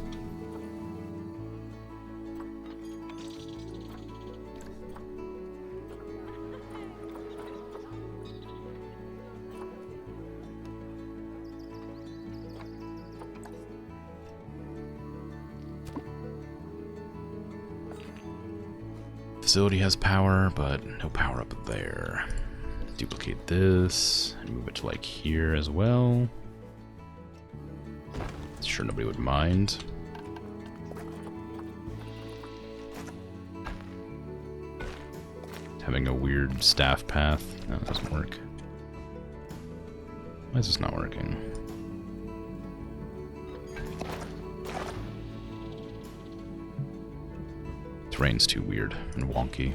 Facility has power, but no power up there. Duplicate this and move it to like here as well. Sure, nobody would mind. Having a weird staff path. No, it doesn't work. Why is this not working? Terrain's too weird and wonky.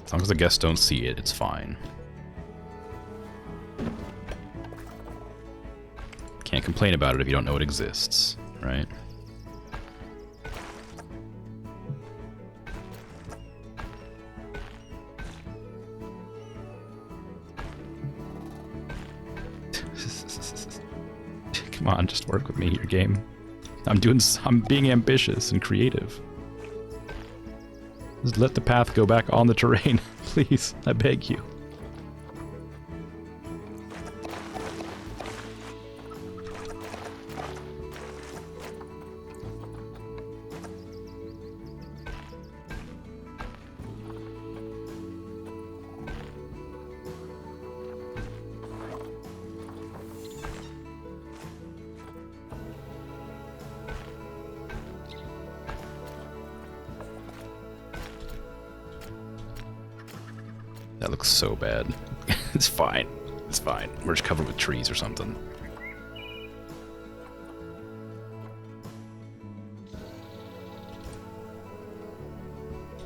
As long as the guests don't see it, it's fine. Can't complain about it if you don't know it exists, right? Come on, just work with me here, game. I'm being ambitious and creative. Just let the path go back on the terrain, please. I beg you. That looks so bad. It's fine. It's fine. We're just covered with trees or something.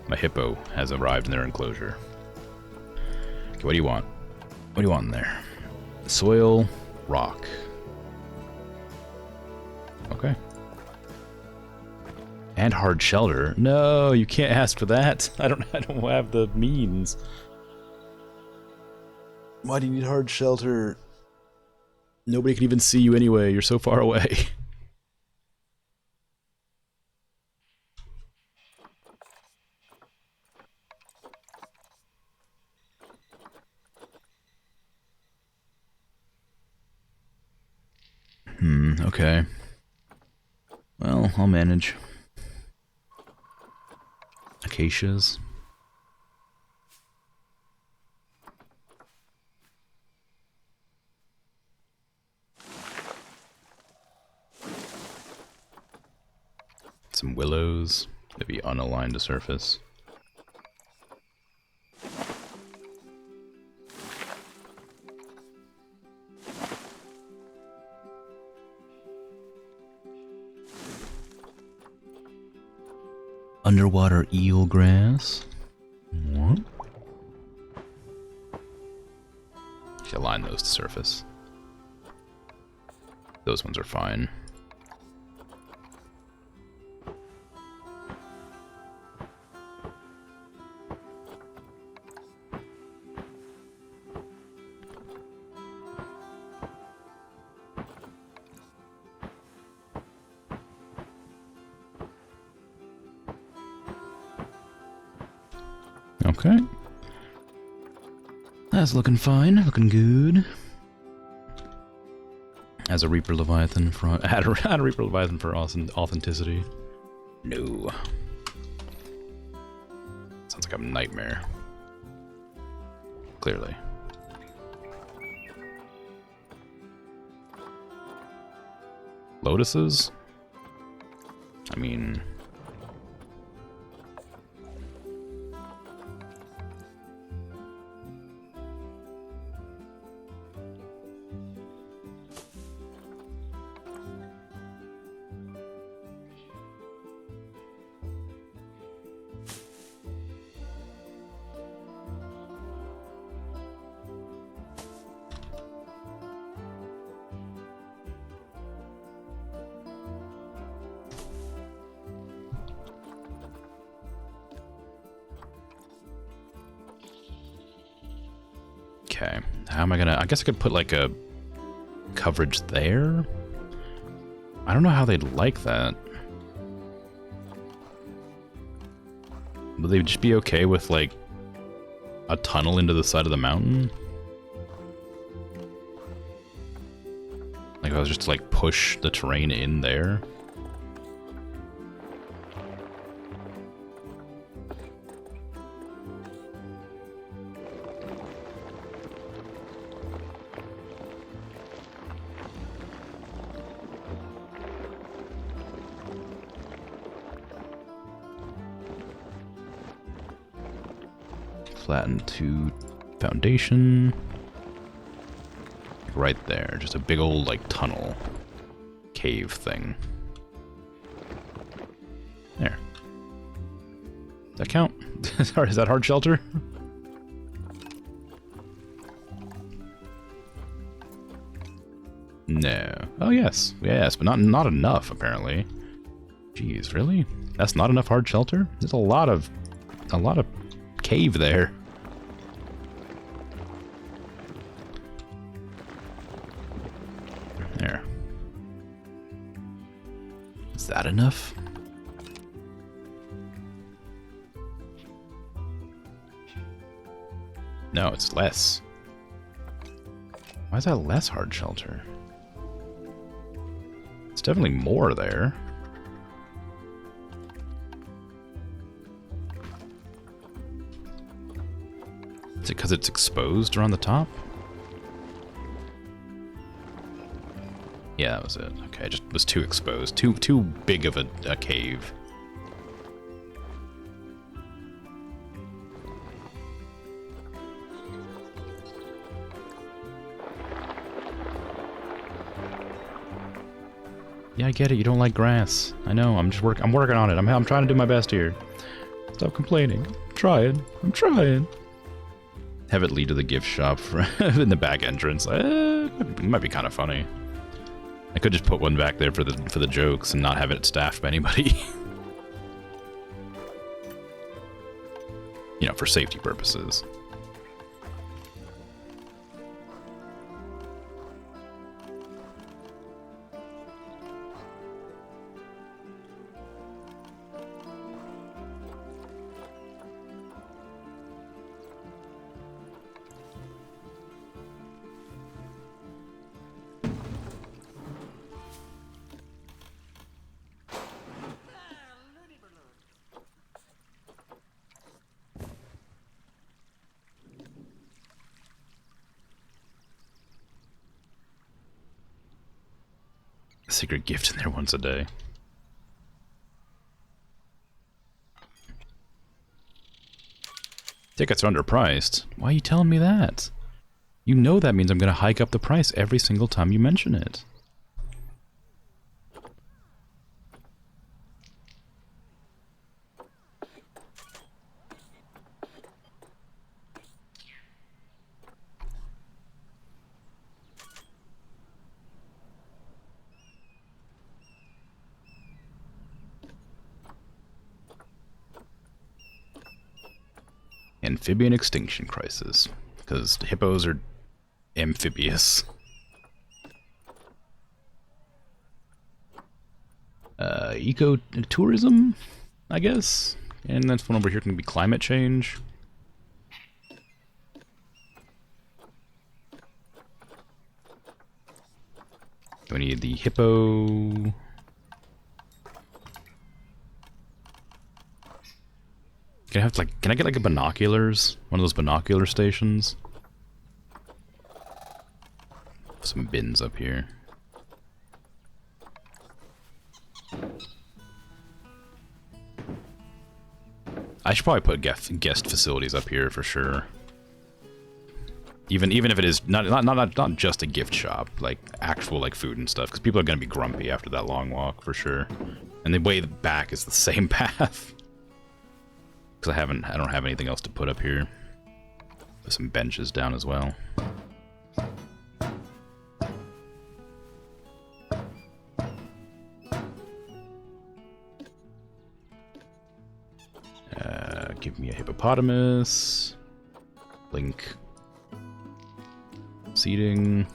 My hippo has arrived in their enclosure. Okay, what do you want? What do you want in there? Soil, rock. Okay. And hard shelter. No, you can't ask for that. I don't have the means. Why do you need hard shelter? Nobody can even see you anyway. You're so far away. Okay. Well, I'll manage. Acacias. Some willows, maybe unaligned to surface. Underwater eel grass. What? Should align those to surface. Those ones are fine. Okay. That's looking fine, looking good. As a Reaper Leviathan for add a Reaper Leviathan for authenticity. No. Sounds like a nightmare. Clearly. Lotuses? I mean... Okay, how am I gonna... I guess I could put like a coverage there? I don't know how they'd like that. Would they just be okay with like a tunnel into the side of the mountain? Like if I was just to like push the terrain in there? Flatten to foundation. Right there, just a big old like tunnel cave thing. There. Does that count? Sorry, is that hard shelter? No. Oh yes, yes, but not enough apparently. Jeez, really? That's not enough hard shelter? There's a lot of cave there. There. Is that enough? No, it's less. Why is that less hard shelter? It's definitely more there. Is it because it's exposed around the top? Yeah, that was it. Okay, it just was too exposed. Too big of a cave. Yeah, I get it. You don't like grass. I know. I'm working on it. I'm trying to do my best here. Stop complaining. I'm trying. I'm trying. Have it lead to the gift shop in the back entrance. It might be kind of funny. I could just put one back there for the jokes and not have it staffed by anybody. You know, for safety purposes. Secret gift in there once a day. Tickets are underpriced. Why are you telling me that? You know that means I'm going to hike up the price every single time you mention it. Amphibian extinction crisis. Because hippos are amphibious. Eco-tourism, I guess? And that's one over here can be climate change. We need the hippo. Can I get like a binoculars? One of those binocular stations? Some bins up here. I should probably put guest facilities up here for sure. Even if it is not just a gift shop, like actual like food and stuff, because people are gonna be grumpy after that long walk for sure. And the way back is the same path. Because I don't have anything else to put up here. There's some benches down as well. Give me a hippopotamus. Link. Seating.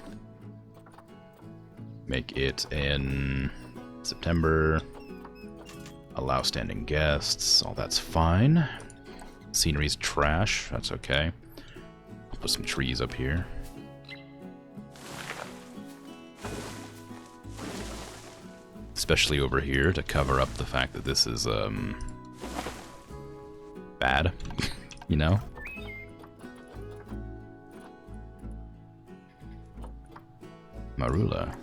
Make it in September. Allow standing guests. All that's fine. Scenery's trash. That's okay. I'll put some trees up here. Especially over here to cover up the fact that this is, bad, you know? Marula.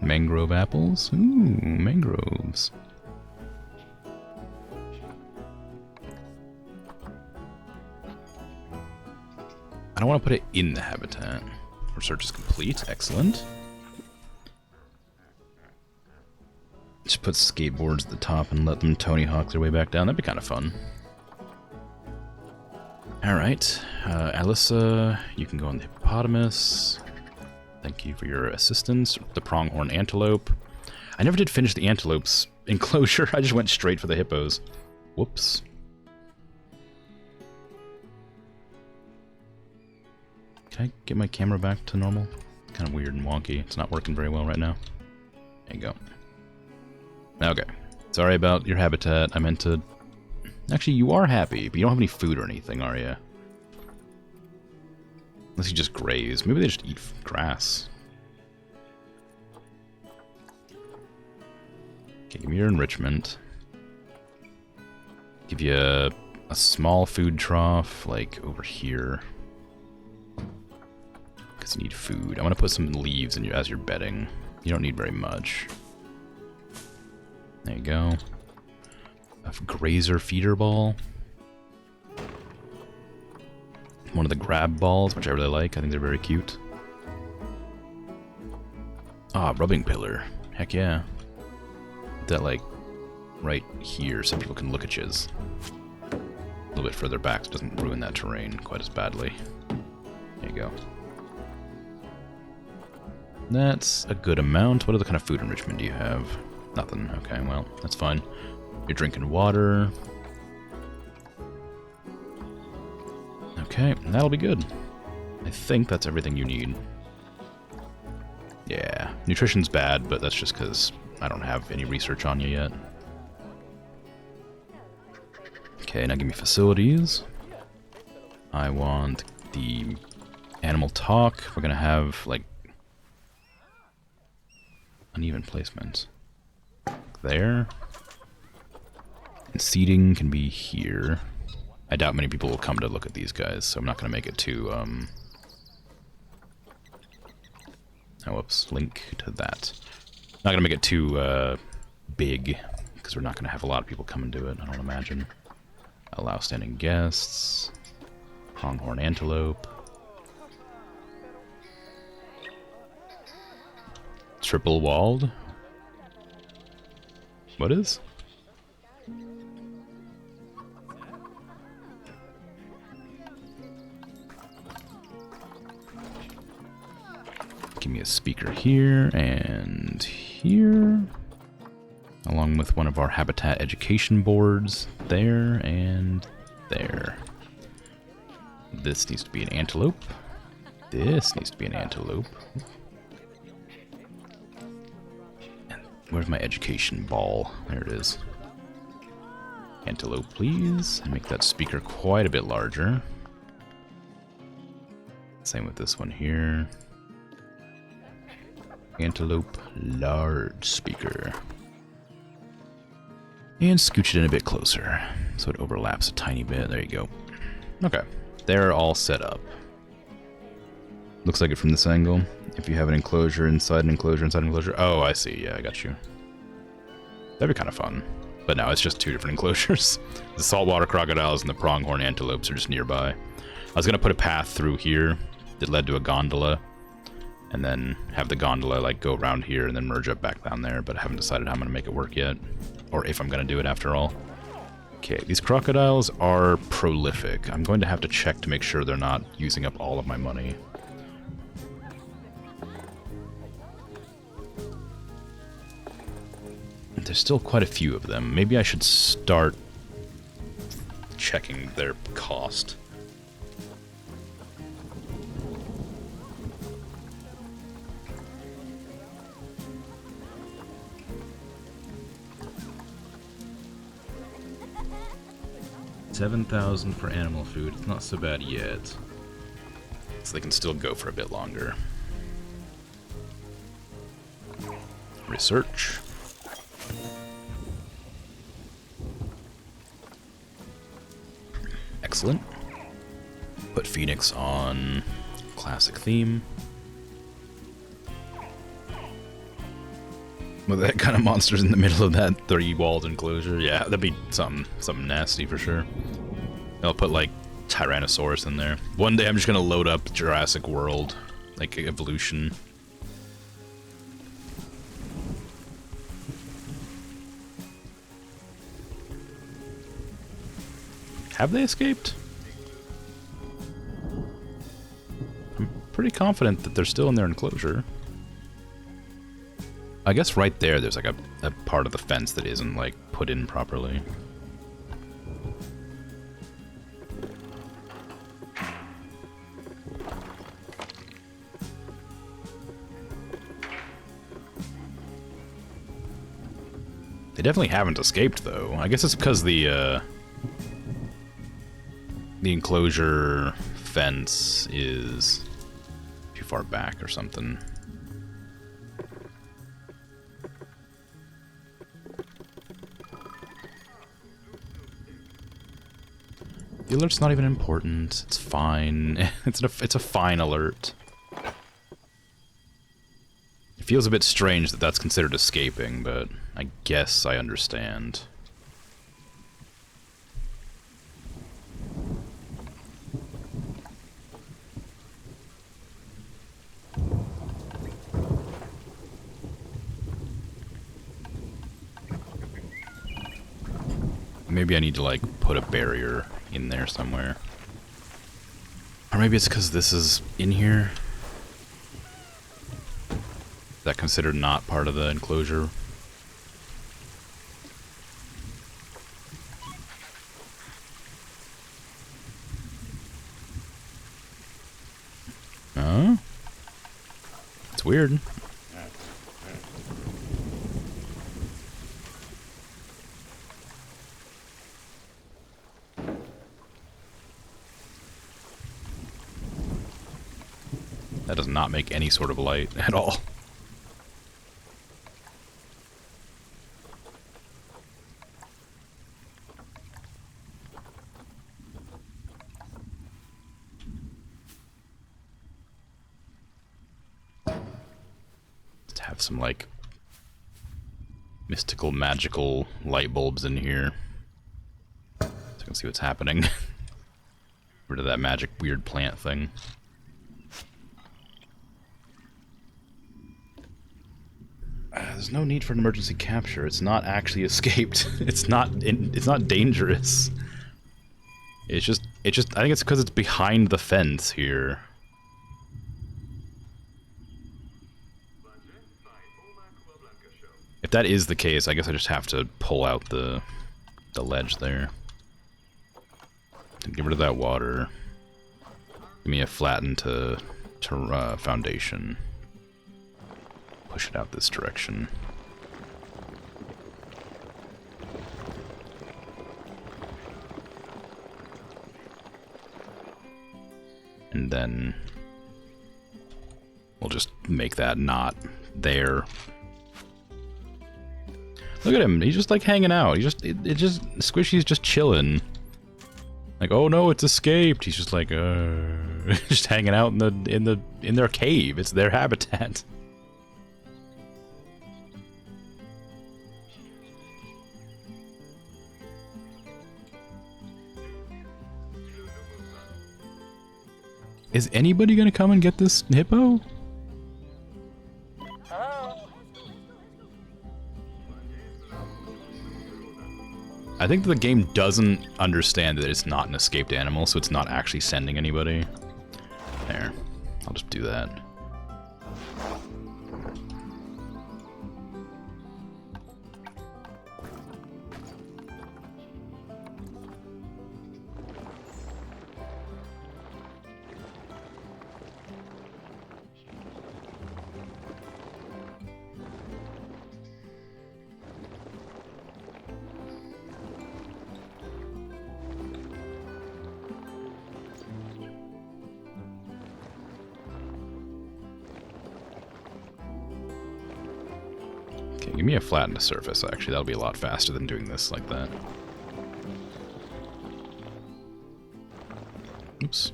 Mangrove apples? Ooh, mangroves. I don't want to put it in the habitat. Research is complete. Excellent. Just put skateboards at the top and let them Tony Hawk their way back down. That'd be kind of fun. Alright. Alyssa, you can go on the hippopotamus. Thank you for your assistance. The pronghorn antelope. I never did finish the antelope's enclosure. I just went straight for the hippos. Whoops. Can I get my camera back to normal? It's kind of weird and wonky. It's not working very well right now. There you go. Okay. Sorry about your habitat. I meant to... Actually, you are happy, but you don't have any food or anything, are you? Unless you just graze. Maybe they just eat grass. Okay, give me your enrichment. Give you a small food trough, like over here. Because you need food. I want to put some leaves in your, as your bedding. You don't need very much. There you go. A grazer feeder ball. One of the grab balls, which I really like. I think they're very cute. Ah, rubbing pillar. Heck yeah. That, like, right here so people can look at yous. A little bit further back so it doesn't ruin that terrain quite as badly. There you go. That's a good amount. What other kind of food enrichment do you have? Nothing. Okay, well, that's fine. You're drinking water. Okay, that'll be good. I think that's everything you need. Yeah, nutrition's bad, but that's just because I don't have any research on you yet. Okay, now give me facilities. I want the animal talk. We're gonna have, like, uneven placement. There. And seating can be here. I doubt many people will come to look at these guys, so I'm not going to make it too, oh, whoops, link to that. Not going to make it too, big, because we're not going to have a lot of people come and do it, I don't imagine. Allow standing guests. Pronghorn antelope. Triple walled? What is? Give me a speaker here and here, along with one of our habitat education boards there and there. This needs to be an antelope. This needs to be an antelope. And Where's my education ball? There it is. Antelope, please. And make that speaker quite a bit larger. Same with this one here. Antelope, large speaker. And scooch it in a bit closer, so it overlaps a tiny bit. There you go. Okay, they're all set up. Looks like it from this angle. If you have an enclosure inside an enclosure inside an enclosure. Oh, I see. Yeah, I got you. That'd be kind of fun. But no, it's just two different enclosures. The saltwater crocodiles and the pronghorn antelopes are just nearby. I was going to put a path through here that led to a gondola, and then have the gondola like go around here and then merge up back down there, but I haven't decided how I'm going to make it work yet. Or if I'm going to do it after all. Okay, these crocodiles are prolific. I'm going to have to check to make sure they're not using up all of my money. There's still quite a few of them. Maybe I should start checking their cost. $7,000 for animal food. It's not so bad yet. So they can still go for a bit longer. Research. Excellent. Put Phoenix on classic theme. With that kind of monsters in the middle of that 3-walled enclosure, yeah, that'd be something nasty for sure. I'll put like Tyrannosaurus in there. One day I'm just gonna load up Jurassic World, like Evolution. Have they escaped? I'm pretty confident that they're still in their enclosure. I guess right there's like a part of the fence that isn't like put in properly. They definitely haven't escaped though. I guess it's because the enclosure fence is too far back or something. The alert's not even important. It's fine. It's a fine alert. It feels a bit strange that that's considered escaping, but I guess I understand. Maybe I need to like put a barrier in there somewhere. Or maybe it's because this is in here. Is that considered not part of the enclosure? Huh? It's weird. That does not make any sort of light at all. Let's have some, like, mystical, magical light bulbs in here. So I can see what's happening. Rid of that magic weird plant thing. There's no need for an emergency capture. It's not actually escaped. It's not dangerous. It's just I think it's because it's behind the fence here. If that is the case, I guess I just have to pull out the ledge there. Get rid of that water. Give me a flattened to foundation. Push it out this direction. And then we'll just make that not there. Look at him, he's just like hanging out. Squishy's just chilling. Like, oh no, it's escaped. He's just like, just hanging out in their cave. It's their habitat. Is anybody gonna come and get this hippo? I think the game doesn't understand that it's not an escaped animal, so it's not actually sending anybody. There. I'll just do that. Give me a flattened surface, actually. That'll be a lot faster than doing this like that. Oops.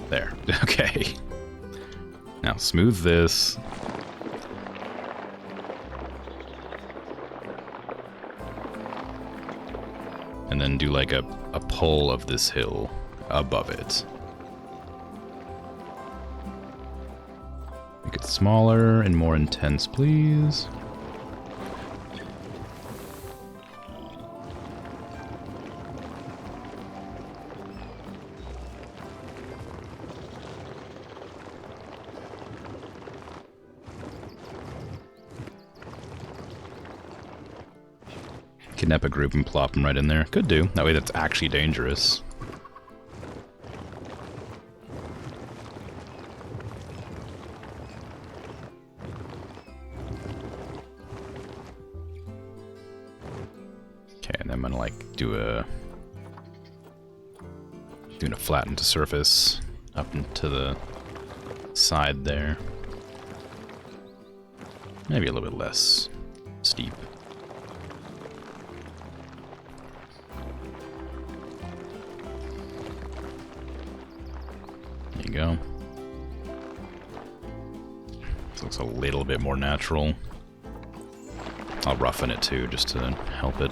There. Okay. Now smooth this. And then do like a pull of this hill above it. Make it smaller and more intense, please. Kidnap a group and plop them right in there. Could do. That way that's actually dangerous. Doing a flattened surface up into the side there. Maybe a little bit less steep. There you go. This looks a little bit more natural. I'll roughen it too, just to help it.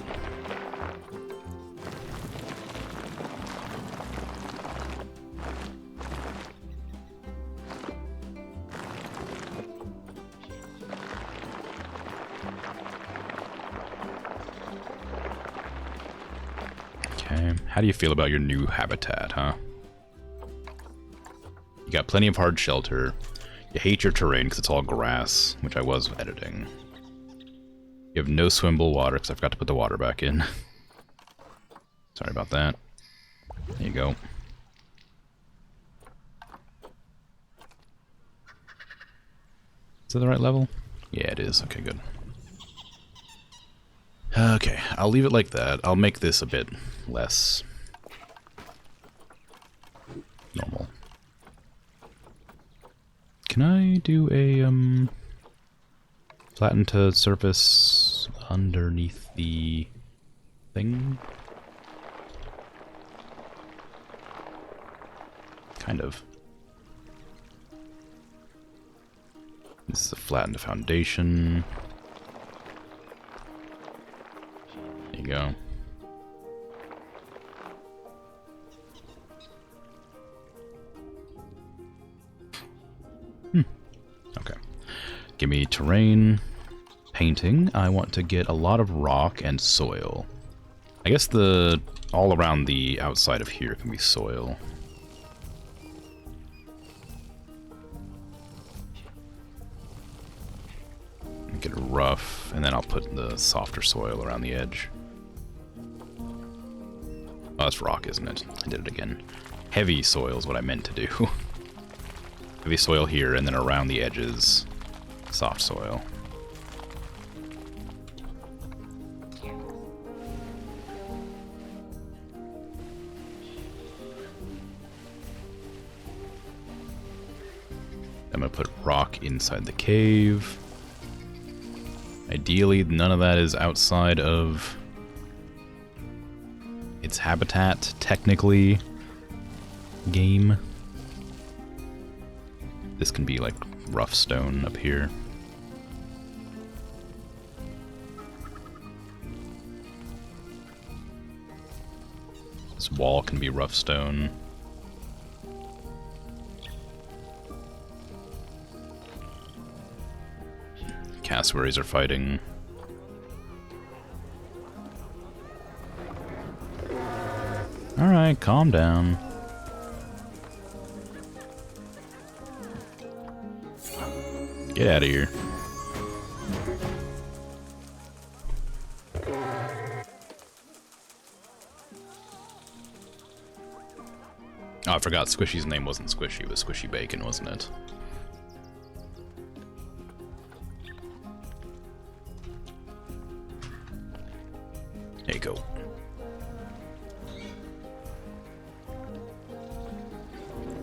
How do you feel about your new habitat, huh? You got plenty of hard shelter. You hate your terrain because it's all grass, which I was editing. You have no swimmable water because I forgot to put the water back in. Sorry about that. There you go. Is that the right level? Yeah, it is. Okay, good. Okay, I'll leave it like that. I'll make this a bit less normal. Can I do a flatten to surface underneath the thing? Kind of. This is a flattened foundation. There you go. Okay. Give me terrain. Painting. I want to get a lot of rock and soil. I guess the all around the outside of here can be soil. Get it rough, and then I'll put the softer soil around the edge. Oh, that's rock, isn't it? I did it again. Heavy soil is what I meant to do. Heavy soil here, and then around the edges, soft soil. I'm gonna put rock inside the cave. Ideally, none of that is outside of its habitat, technically. Game. This can be like rough stone up here. This wall can be rough stone. Cassowaries are fighting. Alright, calm down. Get out of here. Oh, I forgot Squishy's name wasn't Squishy, it was Squishy Bacon, wasn't it? There you go.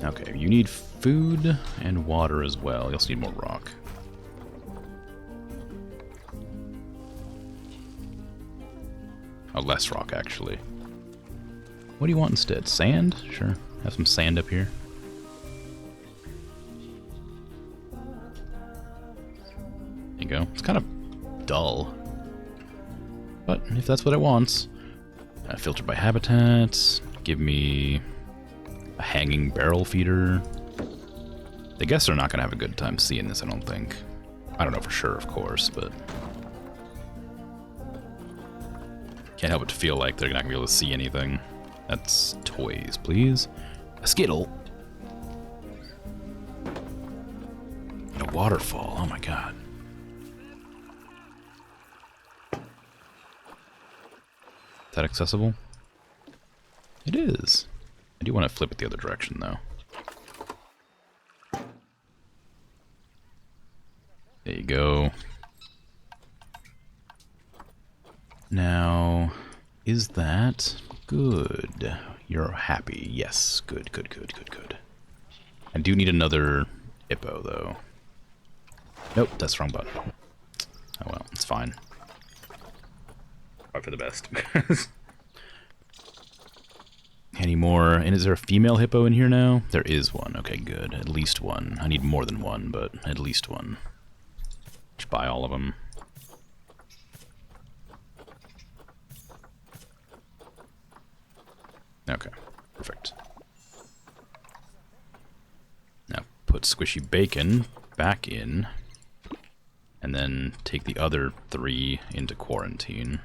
Okay, you need food and water as well. You also need more rock. Oh, less rock, actually. What do you want instead? Sand? Sure. Have some sand up here. There you go. It's kind of dull. But if that's what it wants. Filter by habitat. Give me a hanging barrel feeder. The guests are not going to have a good time seeing this, I don't think. I don't know for sure, of course, but... Can't help but to feel like they're not going to be able to see anything. That's toys, please. A Skittle. And a waterfall, oh my god. Is that accessible? It is. I do want to flip it the other direction, though. There you go. Now, is that good? You're happy. Yes, good, good, good, good, good. I do need another hippo, though. Nope, that's the wrong button. Oh well, it's fine. Probably for the best. Any more? And is there a female hippo in here now? There is one. Okay, good. At least one. I need more than one, but at least one. Just buy all of them. Okay, perfect. Now put Squishy Bacon back in, and then take the other 3 into quarantine.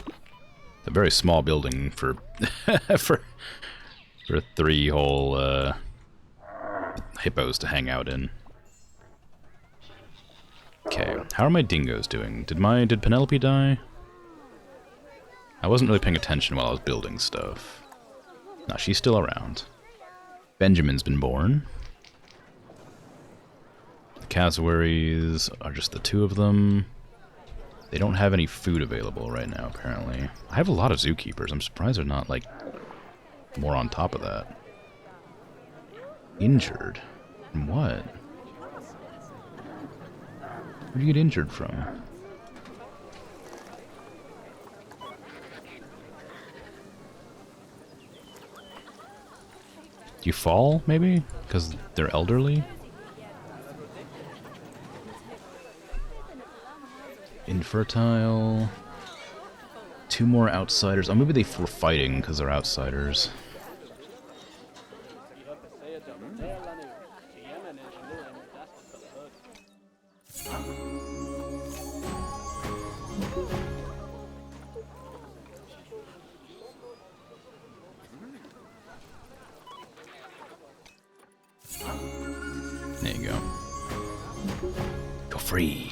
It's a very small building for for 3 whole hippos to hang out in. Okay, how are my dingoes doing? Did Penelope die? I wasn't really paying attention while I was building stuff. No, she's still around. Benjamin's been born. The cassowaries are just the 2 of them. They don't have any food available right now, apparently. I have a lot of zookeepers. I'm surprised they're not, like, more on top of that. Injured? From what? Where'd you get injured from? Do you fall, maybe? Because they're elderly? Infertile. 2 more outsiders. Oh, maybe they were fighting because they're outsiders. There you go. Go free.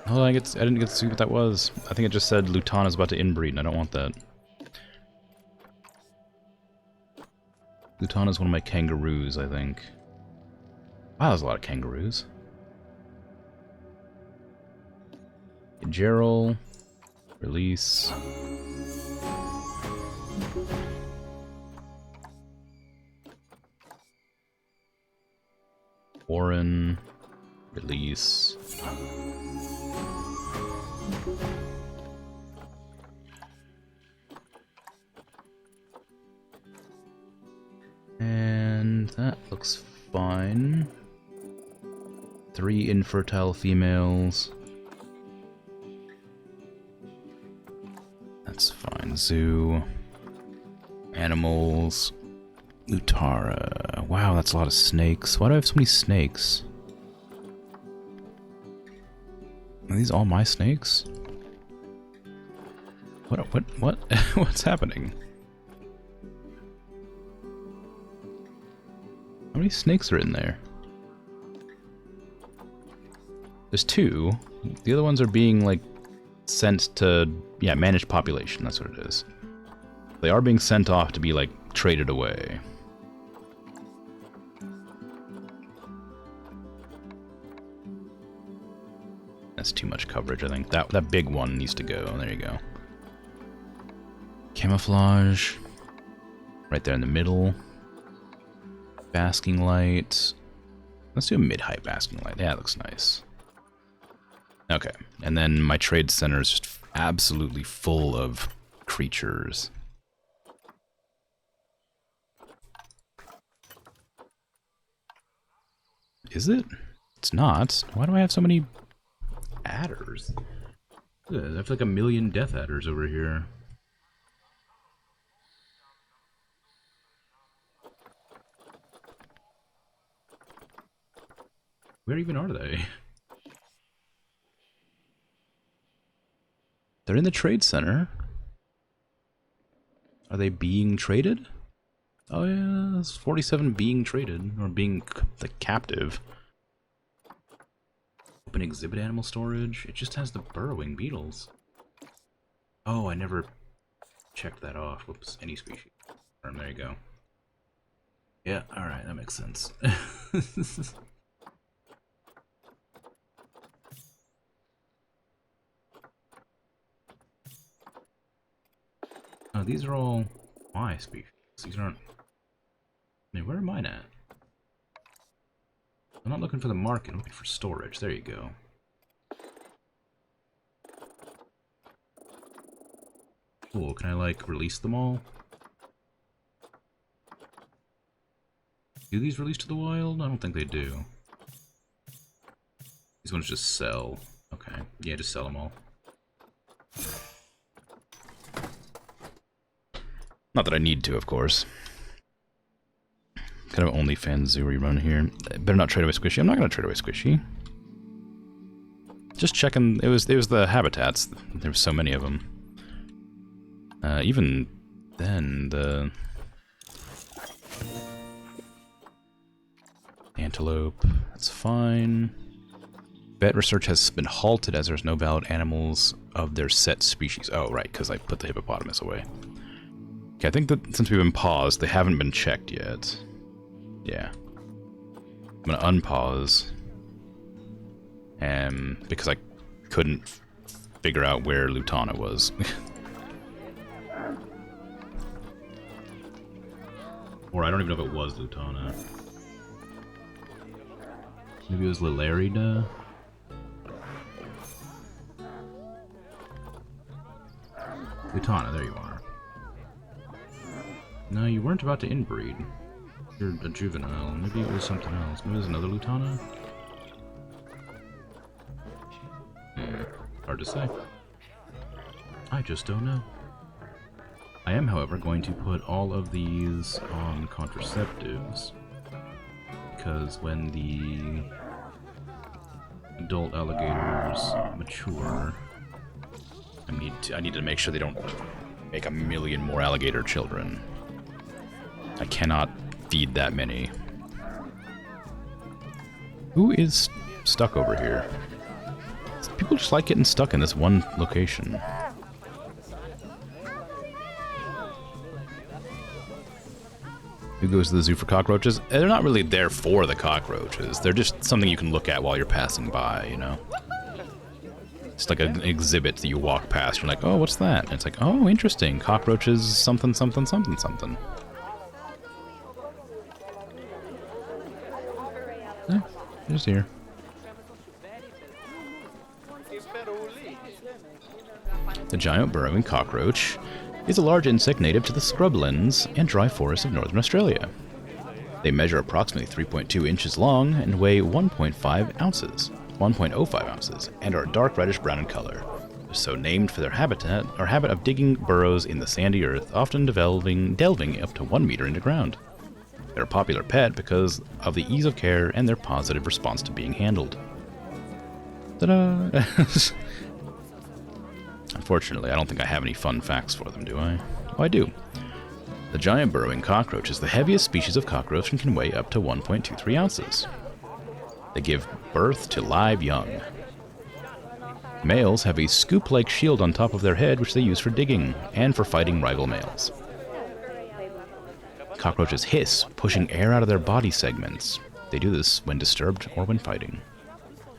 Oh, I didn't get to see what that was. I think it just said Luton is about to inbreed, and I don't want that. Luton is one of my kangaroos, I think. Wow, there's a lot of kangaroos. Gerald. Release. open. Release. And that looks fine. 3 infertile females. That's fine. Zoo. Animals. Lutara. Wow, that's a lot of snakes. Why do I have so many snakes? Are these all my snakes? What? What's happening? How many snakes are in there? There's 2. The other ones are being, like, sent to, yeah, managed population. That's what it is. They are being sent off to be, like, traded away. That's too much coverage, I think. That big one needs to go. There you go. Camouflage. Right there in the middle. Basking light. Let's do a mid-height basking light. Yeah, that looks nice. Okay, and then my trade center is just absolutely full of creatures. Is it? It's not. Why do I have so many adders? I have like 1 million death adders over here. Where even are they? They're in the trade center. Are they being traded? Oh yeah, there's 47 being traded, or being like captive. Open exhibit animal storage. It just has the burrowing beetles. Oh, I never checked that off. Whoops, any species. There you go. Yeah, alright, that makes sense. Oh, these are all my species. These aren't... I mean, where are mine at? I'm not looking for the market, I'm looking for storage. There you go. Cool, can I, like, release them all? Do these release to the wild? I don't think they do. These ones just sell. Okay, yeah, just sell them all. Not that I need to, of course. Kind of OnlyFans zoo we run here. Better not trade away Squishy. I'm not gonna trade away Squishy. Just checking. It was the habitats. There were so many of them. Even then, the antelope. That's fine. Vet research has been halted as there's no valid animals of their set species. Oh, right, because I put the hippopotamus away. Okay, I think that since we've been paused, they haven't been checked yet. Yeah. I'm gonna unpause. Because I couldn't figure out where Lutana was. Or I don't even know if it was Lutana. Maybe it was Lilarida? Lutana, there you are. No, you weren't about to inbreed. You're a juvenile. Maybe it was something else. Maybe it was another Lutana? Hard to say. I just don't know. I am, however, going to put all of these on contraceptives. Because when the adult alligators mature, I need to make sure they don't make 1 million more alligator children. I cannot feed that many. Who is stuck over here? People just like getting stuck in this one location. Who goes to the zoo for cockroaches? They're not really there for the cockroaches. They're just something you can look at while you're passing by, you know? It's like an exhibit that you walk past. You're like, oh, what's that? And it's like, oh, interesting. Cockroaches, something, something, something, something. Just here. The giant burrowing cockroach is a large insect native to the scrublands and dry forests of northern Australia. They measure approximately 3.2 inches long and weigh 1.5 ounces, 1.05 ounces, and are dark reddish-brown in color. They're so named for their habit of digging burrows in the sandy earth, often delving up to 1 meter into ground. They're a popular pet because of the ease of care and their positive response to being handled. Ta-da! Unfortunately, I don't think I have any fun facts for them, do I? Oh, I do. The giant burrowing cockroach is the heaviest species of cockroach and can weigh up to 1.23 ounces. They give birth to live young. Males have a scoop-like shield on top of their head which they use for digging and for fighting rival males. Cockroaches hiss, pushing air out of their body segments. They do this when disturbed or when fighting.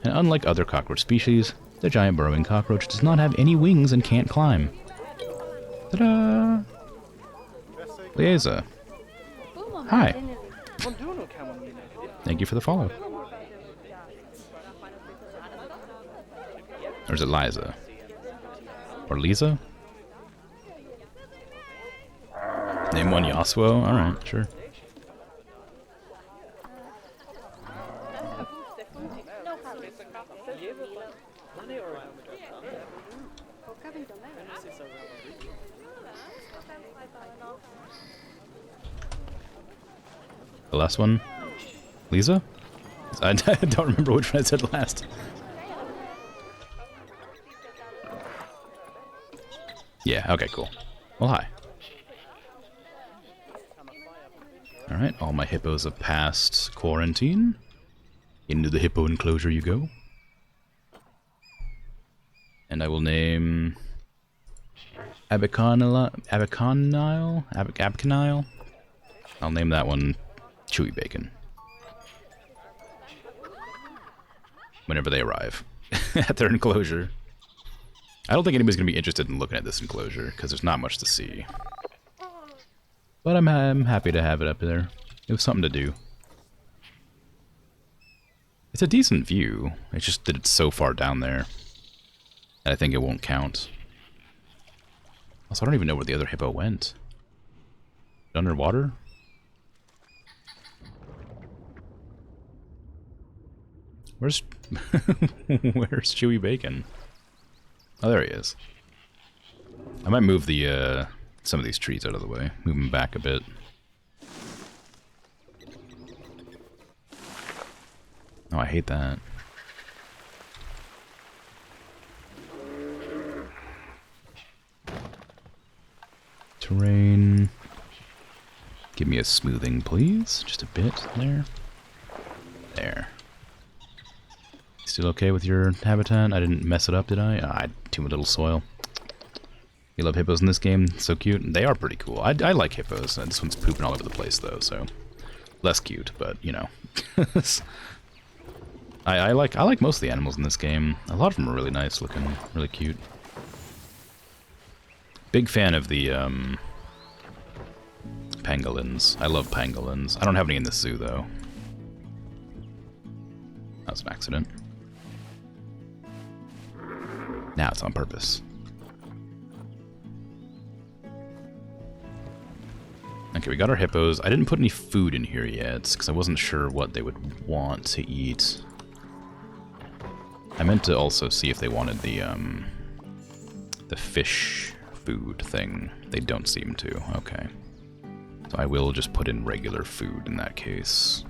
And unlike other cockroach species, the giant burrowing cockroach does not have any wings and can't climb. Ta-da! Lieza. Hi. Thank you for the follow. Or is it Liza? Or Lisa? Name one Yasuo? Alright, sure. The last one? Lisa? I don't remember which one I said last. Yeah, okay, cool. Well, hi. Alright, all my hippos have passed quarantine. Into the hippo enclosure you go. And I will name... Abaconile? I'll name that one Chewy Bacon. Whenever they arrive at their enclosure. I don't think anybody's going to be interested in looking at this enclosure, because there's not much to see. But I'm happy to have it up there. It was something to do. It's a decent view. It's just that it's so far down there. And I think it won't count. Also, I don't even know where the other hippo went. Underwater? Where's where's Chewy Bacon? Oh, there he is. I might move the some of these trees out of the way. Move them back a bit. Oh, I hate that. Terrain. Give me a smoothing, please. Just a bit there. There. Still okay with your habitat? I didn't mess it up, did I? I had too little soil. You love hippos in this game? So cute. They are pretty cool. I like hippos. This one's pooping all over the place, though, so... Less cute, but, you know. I like most of the animals in this game. A lot of them are really nice looking. Really cute. Big fan of the, pangolins. I love pangolins. I don't have any in the zoo, though. That was an accident. Now it's on purpose. Okay, we got our hippos. I didn't put any food in here yet, because I wasn't sure what they would want to eat. I meant to also see if they wanted the fish food thing. They don't seem to. Okay. So I will just put in regular food in that case.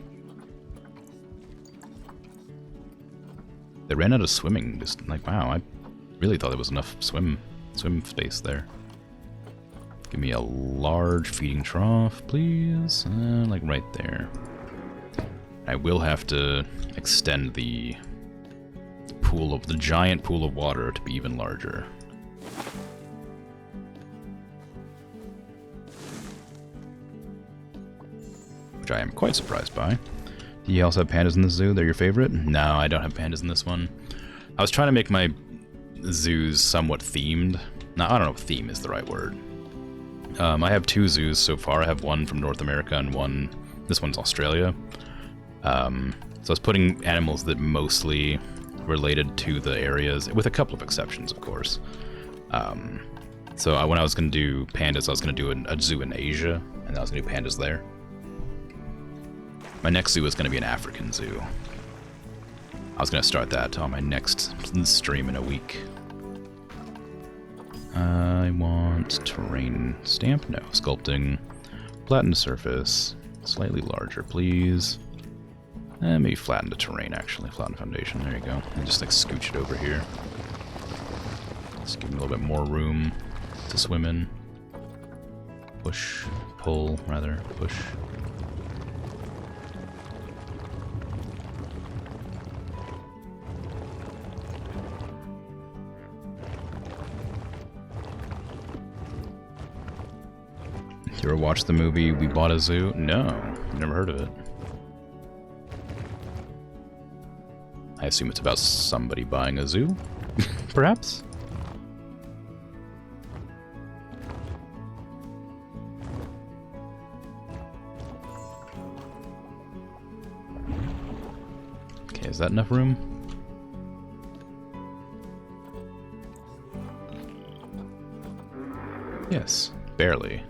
They ran out of swimming. Just like, wow, I really thought there was enough swim space there. Give me a large feeding trough, please. Like right there. I will have to extend the giant pool of water to be even larger. Which I am quite surprised by. Do you also have pandas in the zoo? They're your favorite? No, I don't have pandas in this one. I was trying to make my zoos somewhat themed. No, I don't know if theme is the right word. I have 2 zoos so far. I have one from North America and this one's Australia. So I was putting animals that mostly related to the areas, with a couple of exceptions, of course. So when I was going to do pandas, I was going to do a zoo in Asia, and I was going to do pandas there. My next zoo is going to be an African zoo. I was going to start that on my next stream in a week. I want terrain stamp? No. Sculpting. Flatten the surface. Slightly larger, please. Maybe flatten the terrain, actually. Flatten the foundation. There you go. And just, like, scooch it over here. Just give me a little bit more room to swim in. Push. Pull, rather. Push. You ever watched the movie We Bought a Zoo? No, never heard of it. I assume it's about somebody buying a zoo, perhaps? Okay, is that enough room? Yes, barely.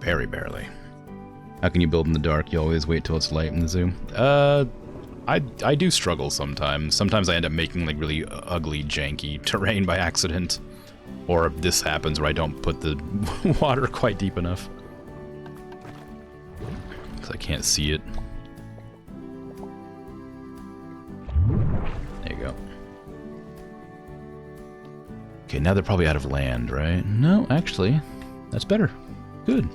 Very barely. How can you build in the dark? You always wait till it's light in the zoo. I do struggle sometimes. Sometimes I end up making like really ugly, janky terrain by accident. Or this happens where I don't put the water quite deep enough. Because I can't see it. There you go. Okay, now they're probably out of land, right? No, actually, that's better. Good.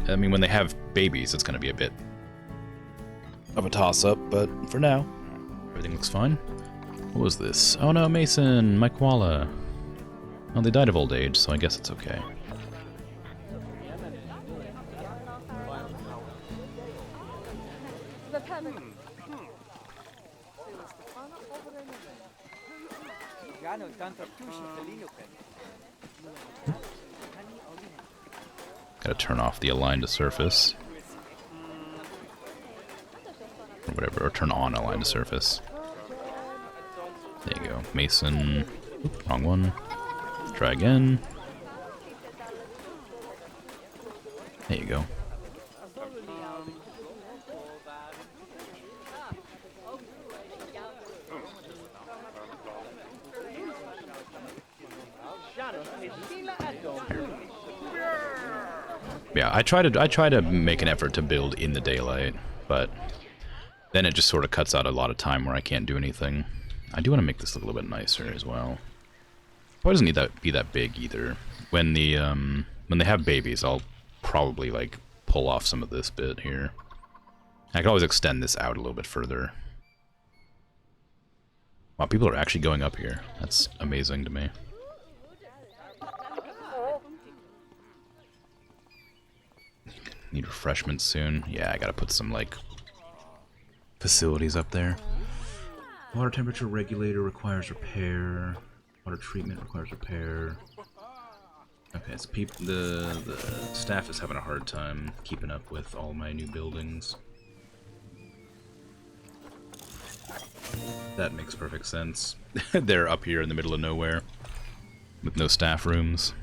I mean, when they have babies, it's going to be a bit of a toss-up, but for now, everything looks fine. What was this? Oh no, Mason, my koala. Oh, they died of old age, so I guess it's okay. Gotta turn off the align to surface. Or whatever, or turn on align to surface. There you go. Mason. Oop, wrong one. Try again. There you go. Yeah, I try to make an effort to build in the daylight, but then it just sort of cuts out a lot of time where I can't do anything. I do want to make this look a little bit nicer as well. Probably doesn't need that be that big either. When they have babies, I'll probably like pull off some of this bit here. I can always extend this out a little bit further. Wow, people are actually going up here. That's amazing to me. Need refreshments soon. Yeah, I gotta put some, like, facilities up there. Water temperature regulator requires repair. Water treatment requires repair. Okay, so the staff is having a hard time keeping up with all my new buildings. That makes perfect sense. They're up here in the middle of nowhere with no staff rooms.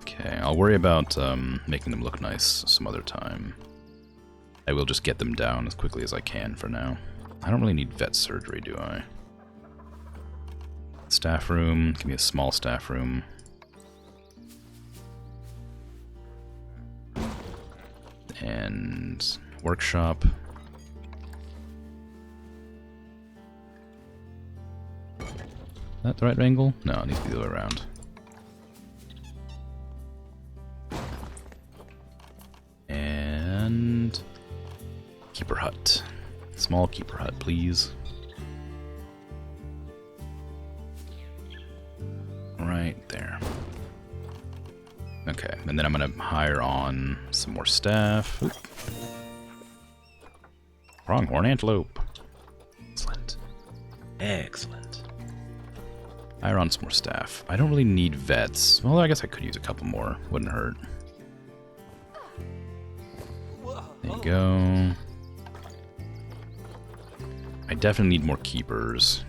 Okay, I'll worry about making them look nice some other time. I will just get them down as quickly as I can for now. I don't really need vet surgery, do I? Staff room. Give me a small staff room. And workshop. Is that the right angle? No, it needs to be the other way around. And keeper hut. Small keeper hut, please. Right there. Okay, and then I'm gonna hire on some more staff. Oop. Pronghorn antelope. Excellent. Excellent. Hire on some more staff. I don't really need vets. Well, I guess I could use a couple more. Wouldn't hurt. we go. I definitely need more keepers.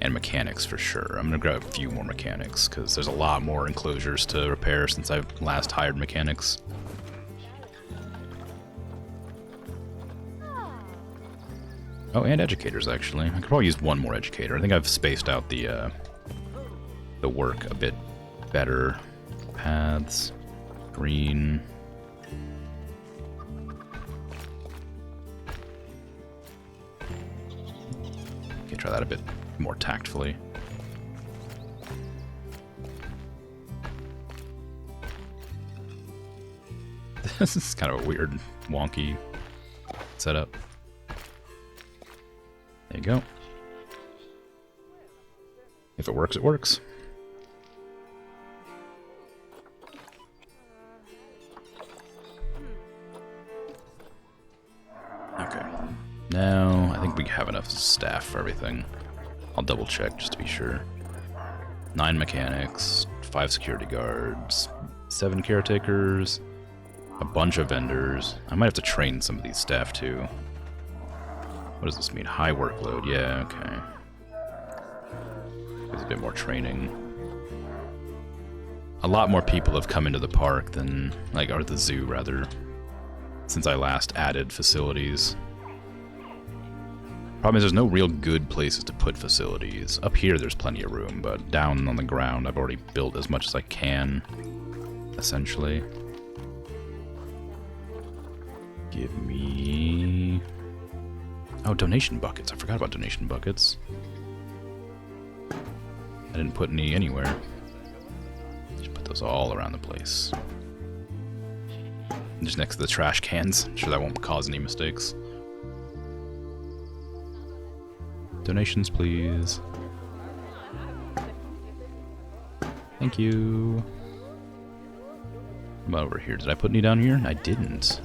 And mechanics for sure. I'm gonna grab a few more mechanics because there's a lot more enclosures to repair since I last hired mechanics. Oh, and educators actually. I could probably use one more educator. I think I've spaced out the work a bit better. Paths, green. Okay, try that a bit more tactfully. This is kind of a weird, wonky setup. There you go. If it works, it works. Okay. Now, I think we have enough staff for everything. I'll double check just to be sure. 9 mechanics, 5 security guards, 7 caretakers, a bunch of vendors. I might have to train some of these staff too. What does this mean? High workload. Yeah, okay. There's a bit more training. A lot more people have come into the park than, like, or the zoo rather, since I last added facilities. Problem is there's no real good places to put facilities. Up here there's plenty of room, but down on the ground I've already built as much as I can, essentially. Give me... Oh, donation buckets. I forgot about donation buckets. I didn't put any anywhere. Just put those all around the place. Just next to the trash cans. I'm sure that won't cause any mistakes. Donations, please. Thank you. What about over here? Did I put any down here? I didn't.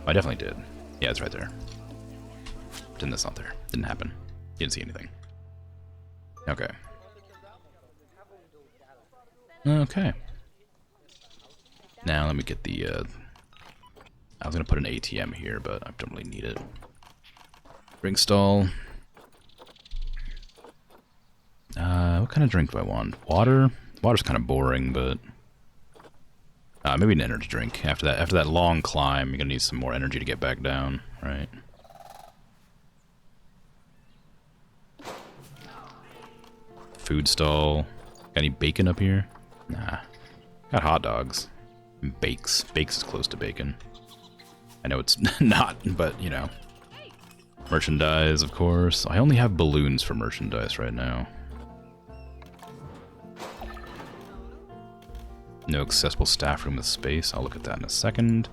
I definitely did. Yeah, it's right there. Didn't, that's not there. Didn't happen. Didn't see anything. Okay. Okay. Now let me get the, I was gonna put an ATM here, but I don't really need it. Drink stall. What kind of drink do I want? Water? Water's kind of boring, but... maybe an energy drink. After that long climb, you're gonna need some more energy to get back down, right? Food stall. Got any bacon up here? Nah. Got hot dogs. Bakes. Bakes is close to bacon. I know it's not, but, you know. Merchandise, of course. I only have balloons for merchandise right now. No accessible staff room with space. I'll look at that in a second.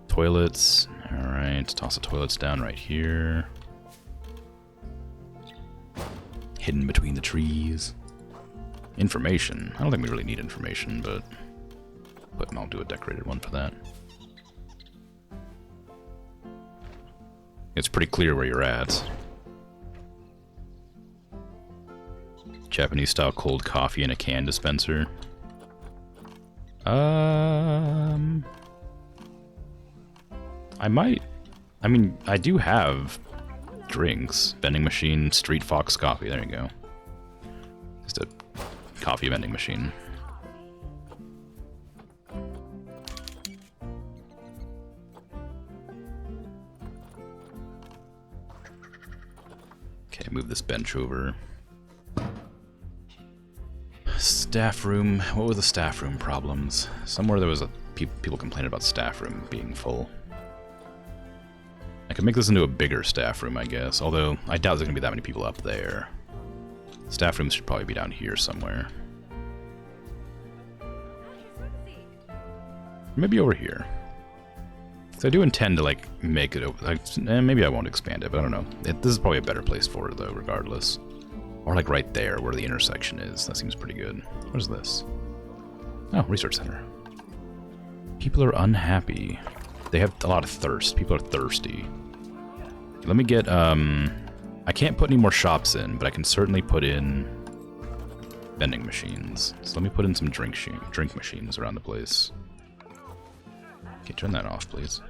Toilets. Alright, toss the toilets down right here. Hidden between the trees. Information. I don't think we really need information, but I'll do a decorated one for that. It's pretty clear where you're at. Japanese style cold coffee in a can dispenser. I do have drinks. Vending machine, Street Fox coffee, there you go. Just a coffee vending machine. Okay, move this bench over. Staff room. What were the staff room problems? Somewhere there was people complaining about staff room being full. I could make this into a bigger staff room, I guess. Although, I doubt there's going to be that many people up there. Staff rooms should probably be down here somewhere. Maybe over here. So I do intend to, like, make it over... Like, maybe I won't expand it, but I don't know. This is probably a better place for it, though, regardless. Or, like, right there, where the intersection is. That seems pretty good. What is this? Oh, research center. People are unhappy. They have a lot of thirst. People are thirsty. Let me get, I can't put any more shops in, but I can certainly put in vending machines. So let me put in some drink machines around the place. Okay, turn that off, please.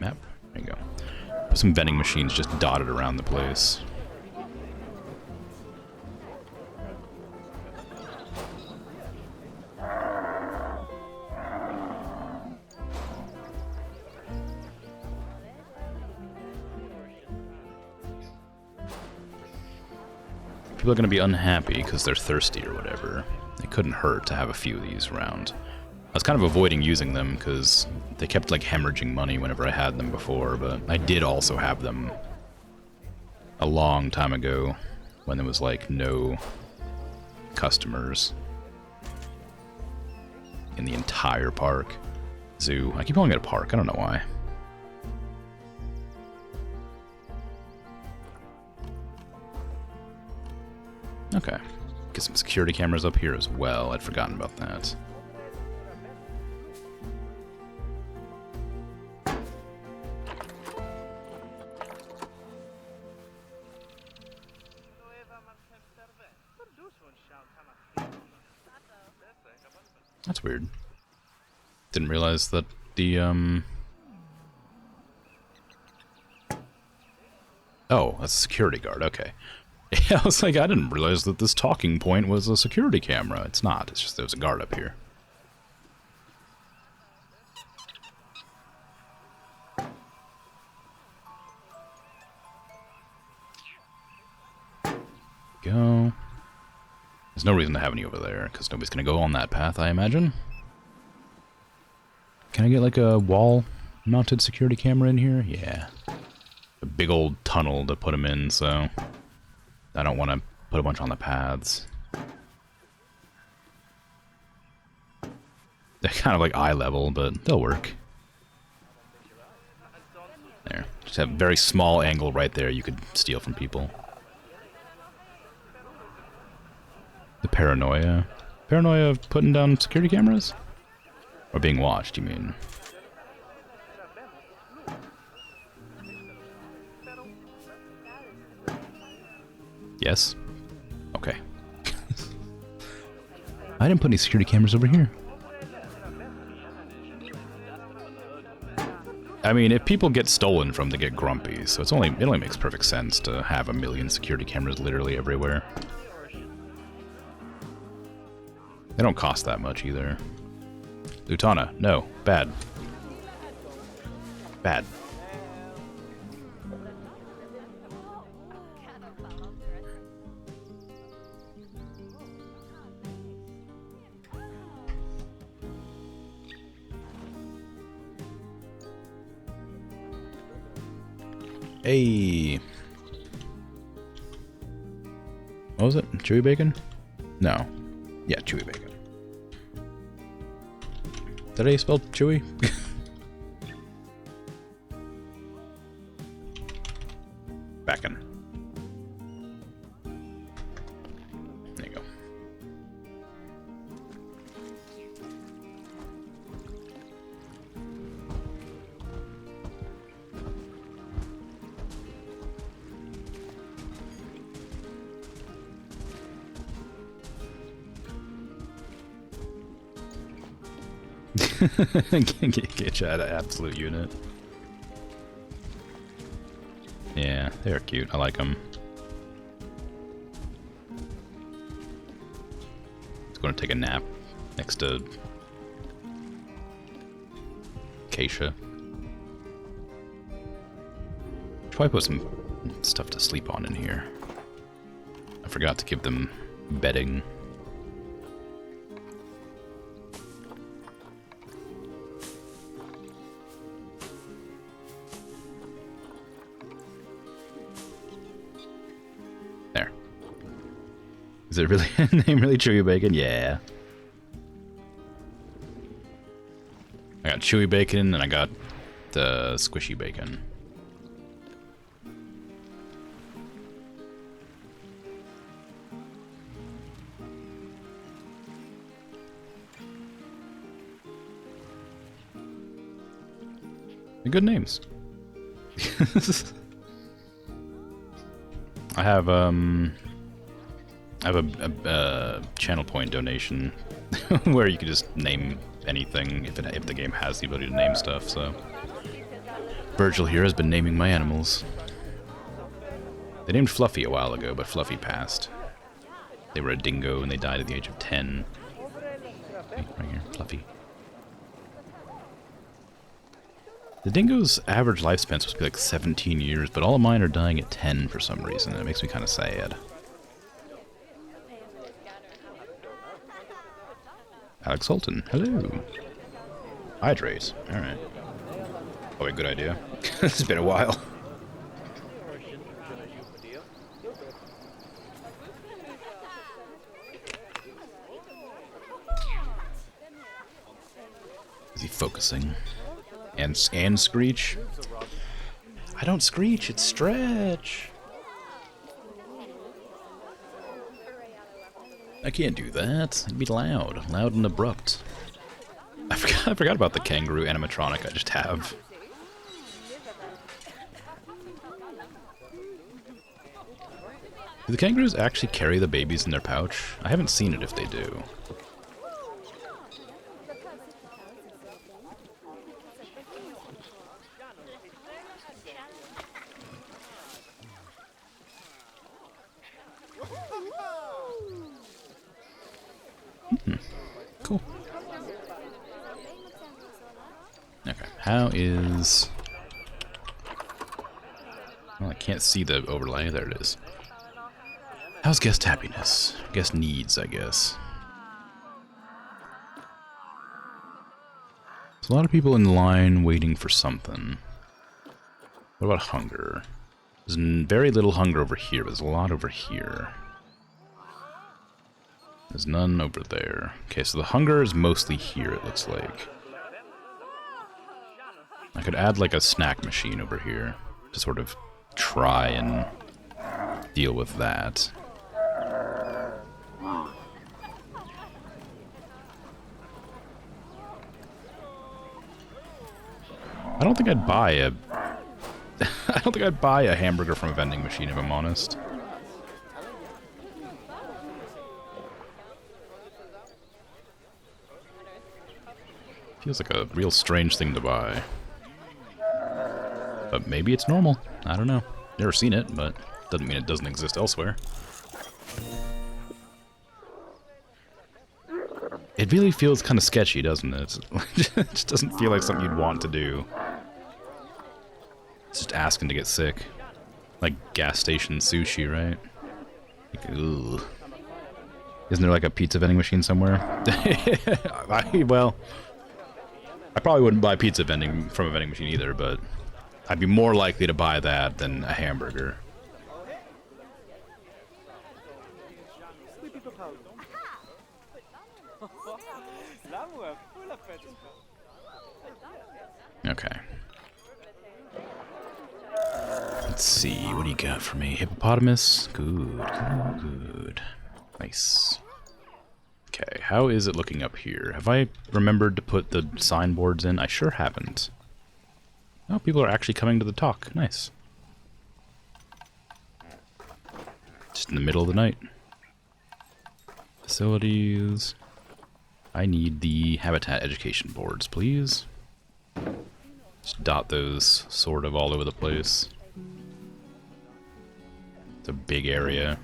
Map. There you go. Put some vending machines just dotted around the place. People are going to be unhappy because they're thirsty or whatever. It couldn't hurt to have a few of these around. I was kind of avoiding using them because they kept like hemorrhaging money whenever I had them before, but I did also have them a long time ago when there was like no customers in the entire park. Zoo. I keep calling it a park, I don't know why. Okay. Get some security cameras up here as well. I'd forgotten about that. That's weird. Didn't realize that the, Oh, that's a security guard, okay. Yeah, I was like, I didn't realize that this talking point was a security camera. It's not, it's just there's a guard up here. Go. There's no reason to have any over there, because nobody's going to go on that path, I imagine. Can I get like a wall-mounted security camera in here? Yeah. A big old tunnel to put them in, so I don't want to put a bunch on the paths. They're kind of like eye level, but they'll work. There. Just have a very small angle right there you could steal from people. The paranoia. Paranoia of putting down security cameras? Or being watched, you mean? Yes? Okay. I didn't put any security cameras over here. I mean, if people get stolen from, they get grumpy, so it only makes perfect sense to have a million security cameras literally everywhere. They don't cost that much either. Lutana, no. Bad. Bad. Hey. What was it? Chewy bacon? No. Yeah, chewy bacon. Did I spell chewy? Bacon. There you go. Get you out of absolute unit. Yeah, they're cute. I like them. It's going to take a nap next to Keisha. Should probably put some stuff to sleep on in here. I forgot to give them bedding. Is it really name really Chewy Bacon? Yeah. I got Chewy Bacon and I got the Squishy Bacon. They're good names. I have I have a channel point donation where you can just name anything if the game has the ability to name stuff. So Virgil here has been naming my animals. They named Fluffy a while ago, but Fluffy passed. They were a dingo and they died at the age of 10. Wait, right here, Fluffy. The dingo's average lifespan is supposed to be like 17 years, but all of mine are dying at 10 for some reason, and it makes me kind of sad. Alex Holton, hello. Hydrate, alright. Probably a good idea. It's been a while. Is he focusing? And screech? I don't screech, it's stretch. I can't do that. It'd be loud and abrupt. I forgot about the kangaroo animatronic I just have. Do the kangaroos actually carry the babies in their pouch? I haven't seen it if they do. Cool. Okay, how is... Well, I can't see the overlay. There it is. How's guest happiness? Guest needs, I guess. There's a lot of people in line waiting for something. What about hunger? There's very little hunger over here, but there's a lot over here. There's none over there. Okay, so the hunger is mostly here, it looks like. I could add like a snack machine over here to sort of try and deal with that. I don't think I'd buy a... I don't think I'd buy a hamburger from a vending machine, if I'm honest. Feels like a real strange thing to buy. But maybe it's normal. I don't know. Never seen it, but doesn't mean it doesn't exist elsewhere. It really feels kind of sketchy, doesn't it? It just doesn't feel like something you'd want to do. It's just asking to get sick. Like gas station sushi, right? Like, ugh. Isn't there like a pizza vending machine somewhere? Well, I probably wouldn't buy pizza vending from a vending machine either, but I'd be more likely to buy that than a hamburger. Okay. Let's see, what do you got for me? Hippopotamus? Good, good, good. Nice. Okay, how is it looking up here? Have I remembered to put the signboards in? I sure haven't. Oh, people are actually coming to the talk. Nice. Just in the middle of the night. Facilities. I need the habitat education boards, please. Just dot those sort of all over the place. It's a big area.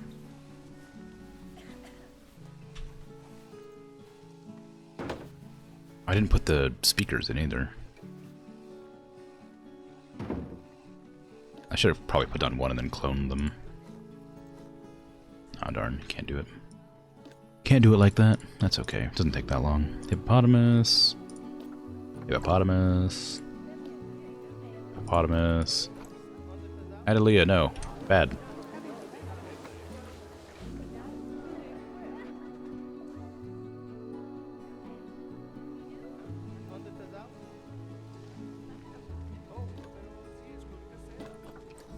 I didn't put the speakers in either. I should have probably put down one and then cloned them. Oh darn, can't do it. Can't do it like that. That's okay. It doesn't take that long. Hippopotamus. Hippopotamus. Hippopotamus. Adelia, no. Bad.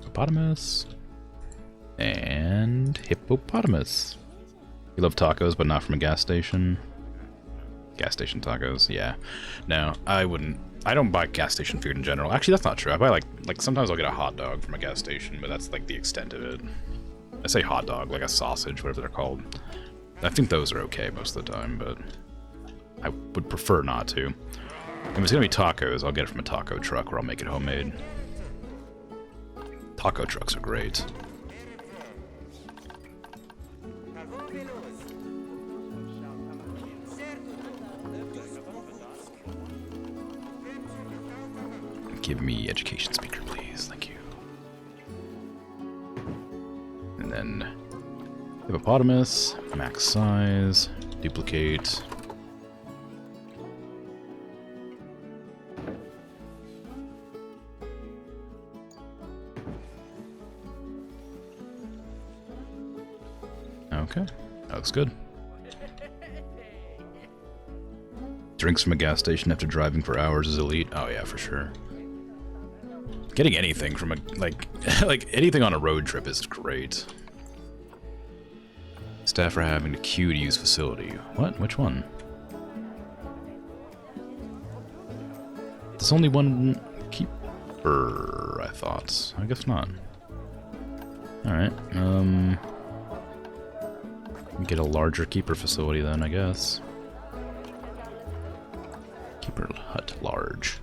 Hippopotamus. And hippopotamus. You love tacos, but not from a gas station. Gas station tacos, yeah. No, I wouldn't. I don't buy gas station food in general. Actually, that's not true. I buy like sometimes I'll get a hot dog from a gas station, but that's like the extent of it. I say hot dog, like a sausage, whatever they're called. I think those are okay most of the time, but I would prefer not to. If it's gonna be tacos, I'll get it from a taco truck or I'll make it homemade. Taco trucks are great. Give me education speaker, please. Thank you. And then hippopotamus, max size, duplicate. Okay, that looks good. Drinks from a gas station after driving for hours is elite. Oh yeah, for sure. Getting anything from a, like anything on a road trip is great. Staff are having to queue to use facility. What? Which one? There's only one keeper, I thought. I guess not. Alright, get a larger keeper facility then, I guess. Keeper hut large.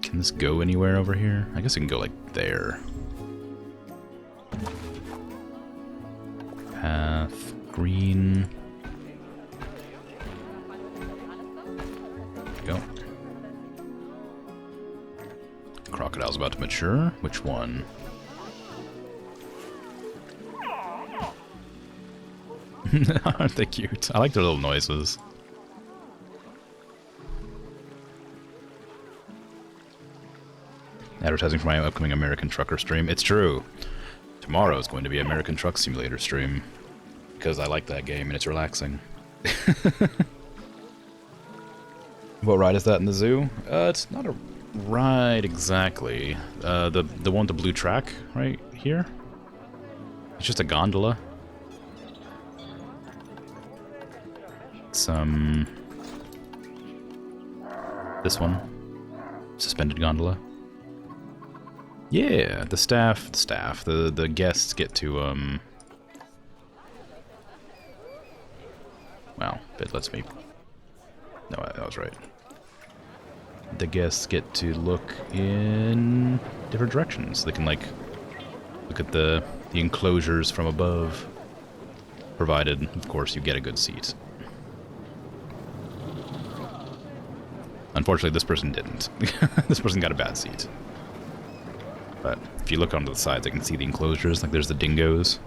Can this go anywhere over here? I guess it can go like there. Path, green. Go. Crocodile's about to mature. Which one? Aren't they cute? I like their little noises. Advertising for my upcoming American Trucker stream. It's true. Tomorrow is going to be American Truck Simulator stream. Because I like that game and it's relaxing. What ride is that in the zoo? It's not a ride exactly. The one with the blue track right here. It's just a gondola. It's this one. Suspended gondola. Yeah, the guests get to, well, it lets me, no, I was right. The guests get to look in different directions. They can, like, look at the enclosures from above, provided, of course, you get a good seat. Unfortunately, this person didn't. This person got a bad seat. But if you look onto the sides, I can see the enclosures. Like, there's the dingoes.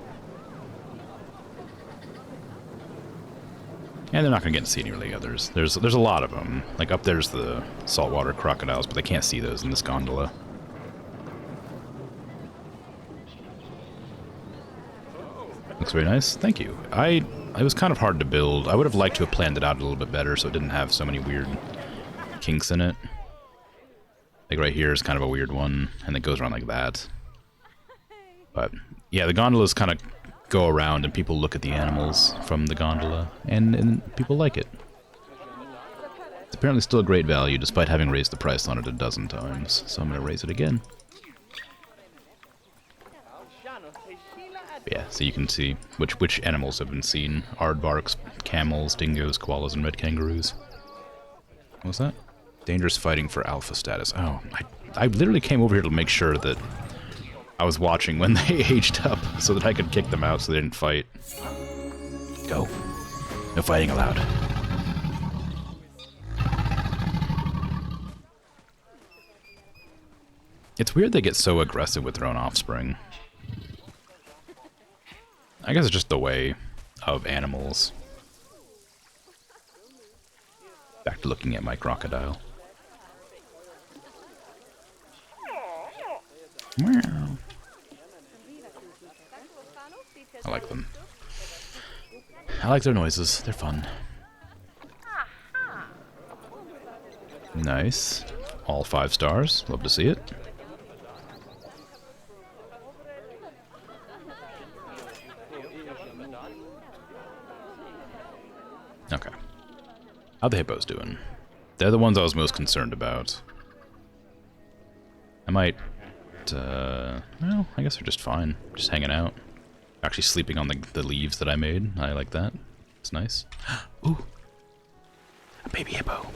And they're not going to get to see any of the others. There's a lot of them. Like, up there's the saltwater crocodiles, but they can't see those in this gondola. Looks very nice. Thank you. It was kind of hard to build. I would have liked to have planned it out a little bit better so it didn't have so many weird kinks in it. Like right here is kind of a weird one, and it goes around like that. But yeah, the gondolas kind of go around and people look at the animals from the gondola, and people like it. It's apparently still a great value despite having raised the price on it a dozen times, so I'm going to raise it again. But yeah, so you can see which animals have been seen. Aardvarks, camels, dingoes, koalas, and red kangaroos. What was that? Dangerous fighting for alpha status. Oh, I literally came over here to make sure that I was watching when they aged up so that I could kick them out so they didn't fight. Go. No fighting allowed. It's weird they get so aggressive with their own offspring. I guess it's just the way of animals. Back to looking at my crocodile. Meow. I like them. I like their noises. They're fun. Nice. All 5 stars. Love to see it. Okay. How the hippos doing? They're the ones I was most concerned about. I might But, well, I guess they're just fine. Just hanging out. Actually sleeping on the leaves that I made. I like that. It's nice. Ooh! A baby hippo.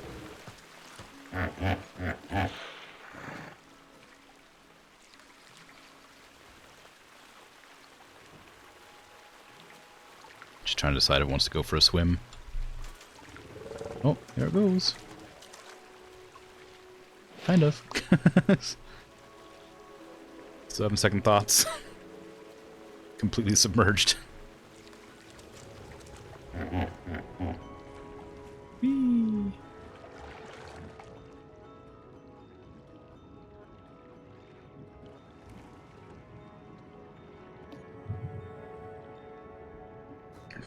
Just trying to decide if it wants to go for a swim. Oh, there it goes. Kind of. Still having second thoughts. Completely submerged. Whee!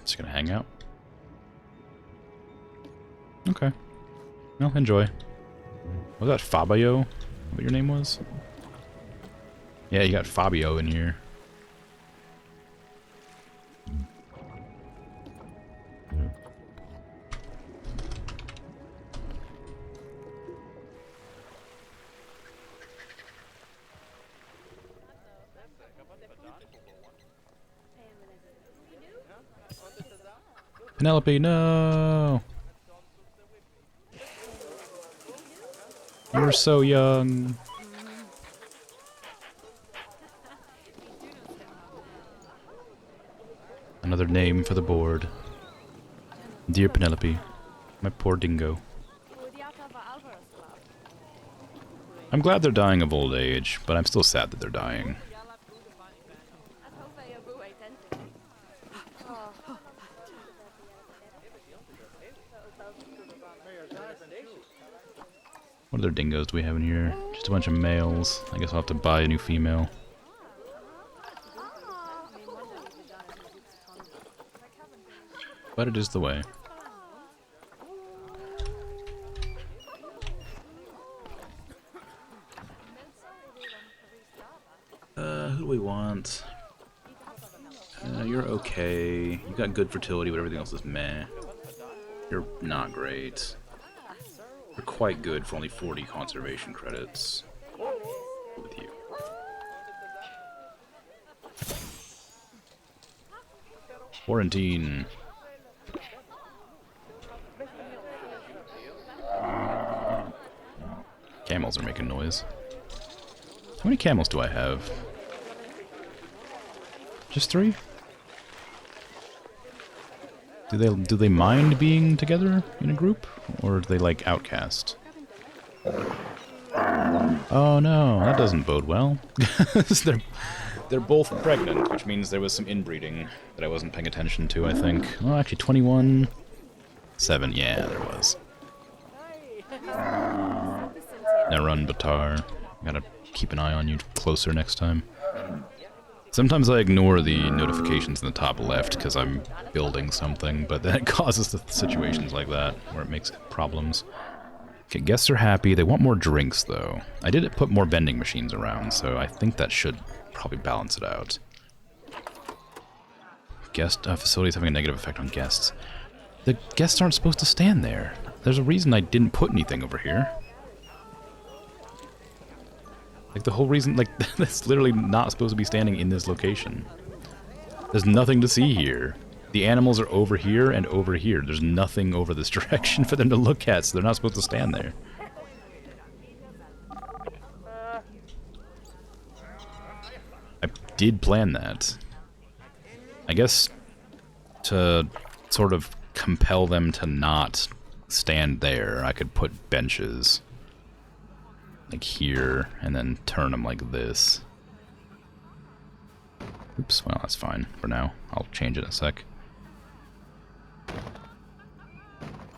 Just gonna hang out. Okay. Well, enjoy. Was that Fabio? What your name was? Yeah, you got Fabio in here. Penelope, no! You're so young. Another name for the board. Dear Penelope, my poor dingo. I'm glad they're dying of old age, but I'm still sad that they're dying. What other dingoes do we have in here? Just a bunch of males. I guess I'll have to buy a new female. But it is the way. Who do we want? You're okay. You got good fertility, but everything else is meh. You're not great. You're quite good for only 40 conservation credits. With you. Quarantine. Camels are making noise. How many camels do I have? Just 3? Do they mind being together in a group? Or do they like outcast? Oh no, that doesn't bode well. They're both pregnant, which means there was some inbreeding that I wasn't paying attention to, I think. Oh, actually 21... 7, yeah, there was. Now run, Batar. Gotta keep an eye on you closer next time. Sometimes I ignore the notifications in the top left because I'm building something, but then it causes the situations like that where it makes problems. Okay, guests are happy. They want more drinks, though. I did put more vending machines around, so I think that should probably balance it out. Guest facilities having a negative effect on guests. The guests aren't supposed to stand there. There's a reason I didn't put anything over here. Like, the whole reason, like, that's literally not supposed to be standing in this location. There's nothing to see here. The animals are over here and over here. There's nothing over this direction for them to look at, so they're not supposed to stand there. I did plan that. I guess to sort of compel them to not stand there, I could put benches. Like here, and then turn them like this. Oops, well, that's fine for now. I'll change it in a sec.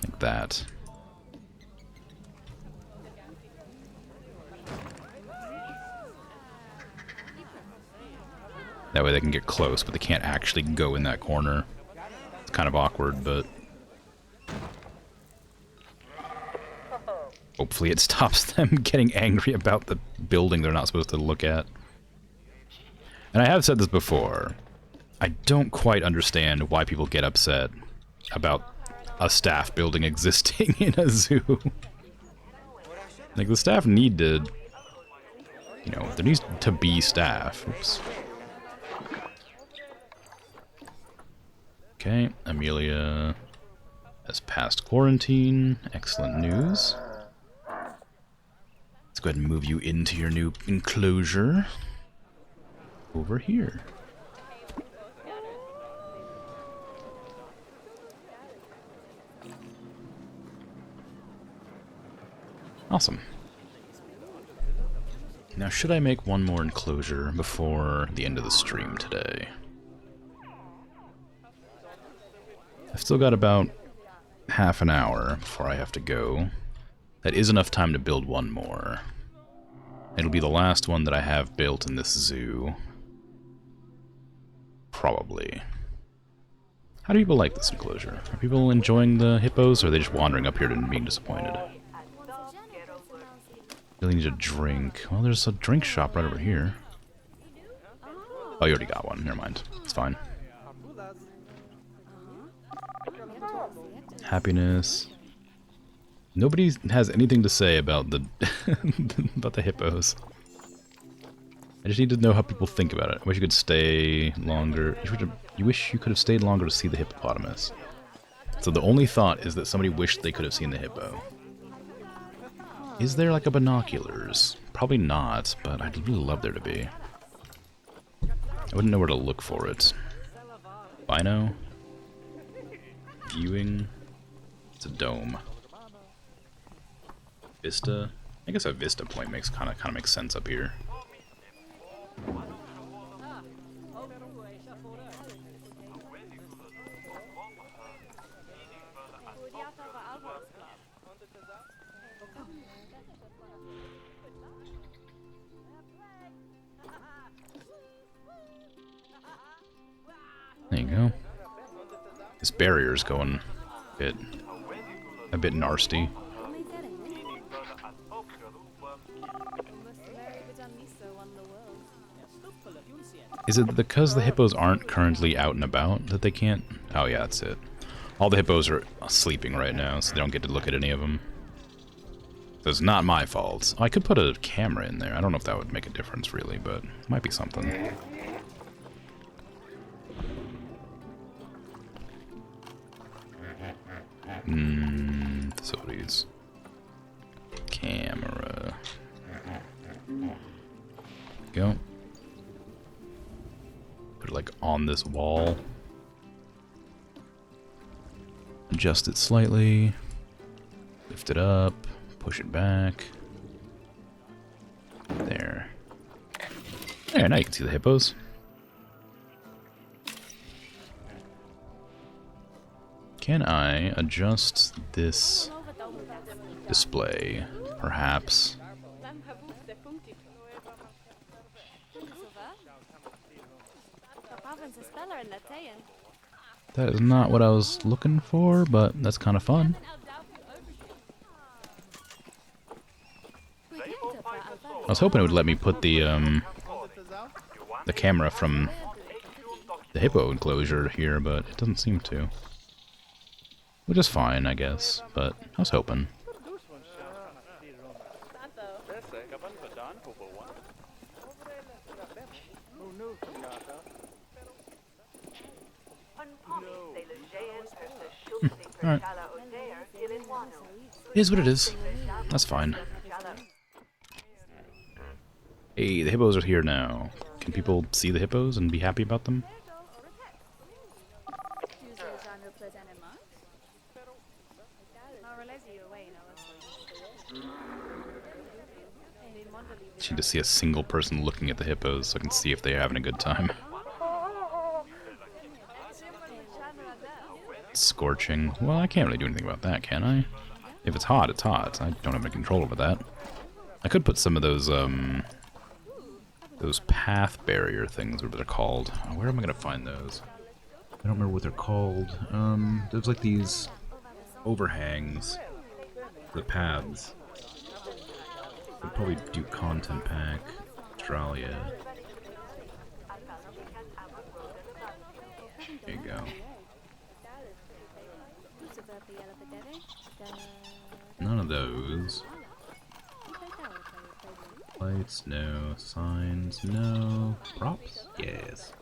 Like that. That way they can get close, but they can't actually go in that corner. It's kind of awkward, but... hopefully it stops them getting angry about the building they're not supposed to look at. And I have said this before. I don't quite understand why people get upset about a staff building existing in a zoo. Like, the staff need to You know, there needs to be staff. Oops. Okay, Amelia has passed quarantine. Excellent news. Let's go ahead and move you into your new enclosure. Over here. Awesome. Now, should I make one more enclosure before the end of the stream today? I've still got about half an hour before I have to go. That is enough time to build one more. It'll be the last one that I have built in this zoo. Probably. How do people like this enclosure? Are people enjoying the hippos, or are they just wandering up here and being disappointed? Really need a drink. Well, there's a drink shop right over here. Oh, you already got one. Never mind. It's fine. Happiness. Nobody has anything to say about the about the hippos. I just need to know how people think about it. I wish you could stay longer. You wish you could have stayed longer to see the hippopotamus. So the only thought is that somebody wished they could have seen the hippo. Is there like a binoculars? Probably not, but I'd really love there to be. I wouldn't know where to look for it. Bino? Viewing? It's a dome. Vista? I guess a vista point makes kind of makes sense up here. There you go. This barrier's going a bit nasty. Is it because the hippos aren't currently out and about that they can't? Oh yeah, that's it. All the hippos are sleeping right now, so they don't get to look at any of them. So it's not my fault. Oh, I could put a camera in there. I don't know if that would make a difference really, but it might be something. Facilities. Camera. Go. Put it like on this wall. Adjust it slightly. Lift it up. Push it back. There. There, now you can see the hippos. Can I adjust this display, perhaps? That is not what I was looking for, but that's kind of fun. I was hoping it would let me put the camera from the hippo enclosure here, but it doesn't seem to. Which is fine, I guess, but I was hoping. Alright. It is what it is. That's fine. Hey, the hippos are here now. Can people see the hippos and be happy about them? I need to see a single person looking at the hippos so I can see if they're having a good time. Scorching. Well, I can't really do anything about that, can I? If it's hot, it's hot. I don't have any control over that. I could put some of those path barrier things, what they're called. Where am I gonna find those? I don't remember what they're called. There's like these overhangs, the paths. I'd probably do content pack, Australia. There you go. None of those. Lights, no. Signs, no. Props? Yes.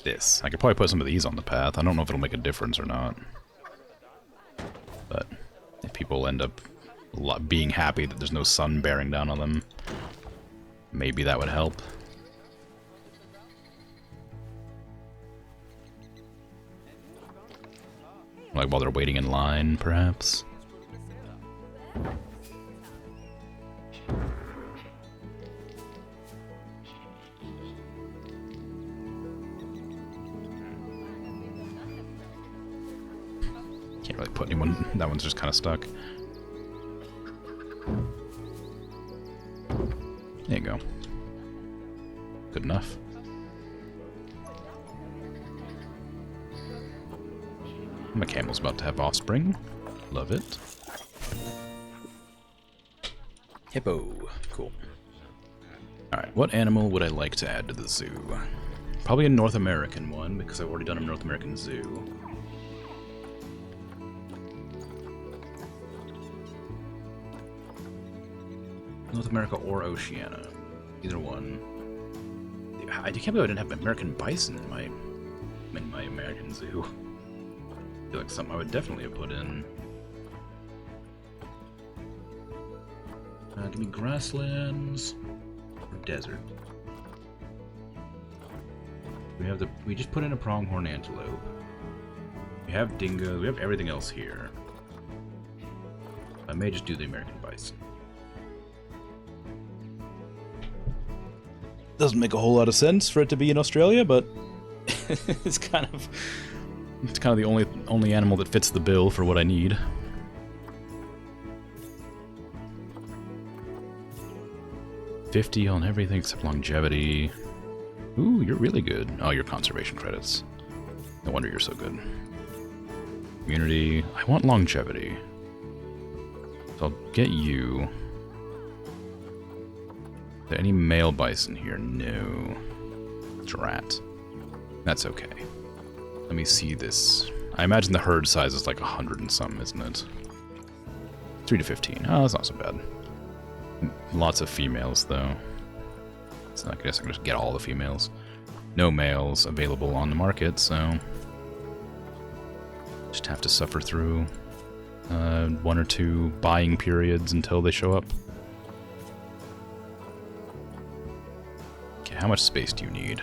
This. I could probably put some of these on the path. I don't know if it'll make a difference or not. But if people end up being happy that there's no sun bearing down on them, maybe that would help. Like while they're waiting in line, perhaps. Can't really put anyone. That one's just kind of stuck. There you go. Good enough. My camel's about to have offspring. Love it. Hippo. Cool. Alright, what animal would I like to add to the zoo? Probably a North American one, because I've already done a North American zoo. North America or Oceania. Either one. I can't believe I didn't have American bison in my American zoo. I feel like something I would definitely have put in. Give me grasslands or desert. We just put in a pronghorn antelope. We have dingo. We have everything else here. I may just do the American bison. Doesn't make a whole lot of sense for it to be in Australia, but it's kind of the only animal that fits the bill for what I need. $50 on everything except longevity. Ooh, you're really good. Oh, your conservation credits. No wonder you're so good. Community. I want longevity. So I'll get you. Is there any male bison here? No. Drat. That's okay. Let me see this. I imagine the herd size is like 100 and something, isn't it? 3 to 15. Oh, that's not so bad. Lots of females, though. So I guess I can just get all the females. No males available on the market, so just have to suffer through 1 or 2 buying periods until they show up. Okay, how much space do you need?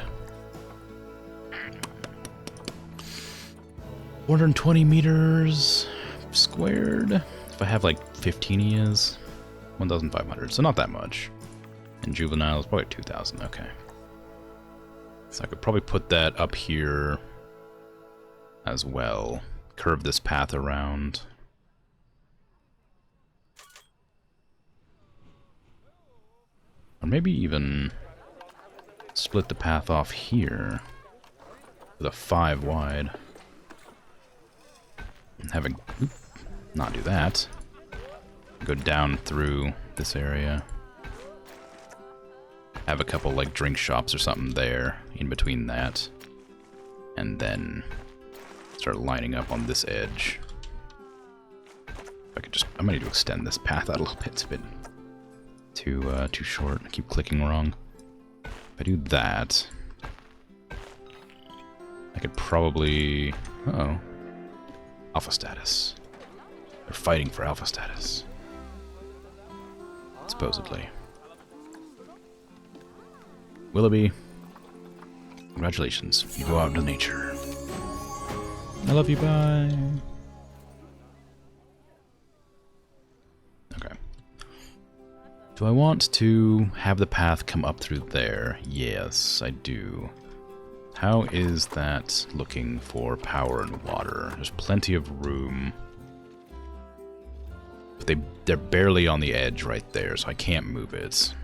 420 meters squared. If I have like 15 years, 1,500, so not that much. And juveniles, probably 2,000, okay. So I could probably put that up here as well. Curve this path around. Or maybe even split the path off here with a 5 wide. And having, not do that. Go down through this area. Have a couple like drink shops or something there in between that. And then start lining up on this edge. If I could just, I might need to extend this path out a little bit. It's a bit too short. I keep clicking wrong. If I do that, I could probably, uh-oh. Alpha status. They're fighting for alpha status. Supposedly. Willoughby, congratulations. You go out into nature. I love you, bye. Okay. Do I want to have the path come up through there? Yes, I do. How is that looking for power and water? There's plenty of room. But they're barely on the edge right there, so I can't move it. So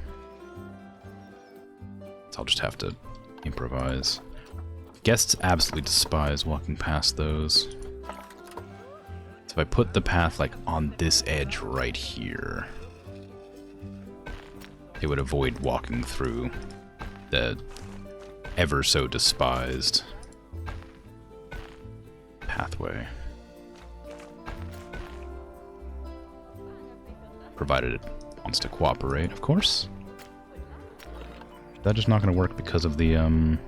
I'll just have to improvise. Guests absolutely despise walking past those. So if I put the path like on this edge right here, they would avoid walking through the ever so despised pathway. Provided it wants to cooperate, of course. That's just not going to work because of the,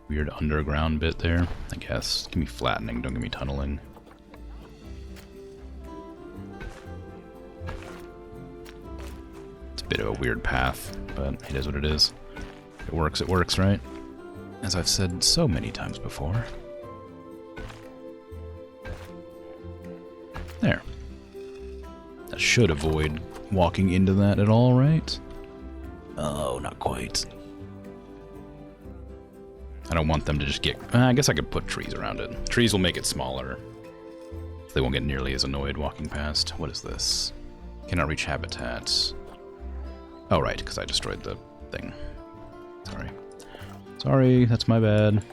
weird underground bit there, I guess. Give me flattening, don't give me tunneling. It's a bit of a weird path, but it is what it is. If it works, right? As I've said so many times before. There. That should avoid walking into that at all, right? Oh, not quite. I don't want them to just get... I guess I could put trees around it. Trees will make it smaller. They won't get nearly as annoyed walking past. What is this? Cannot reach habitat. Oh, right, because I destroyed the thing. Sorry. Sorry, that's my bad.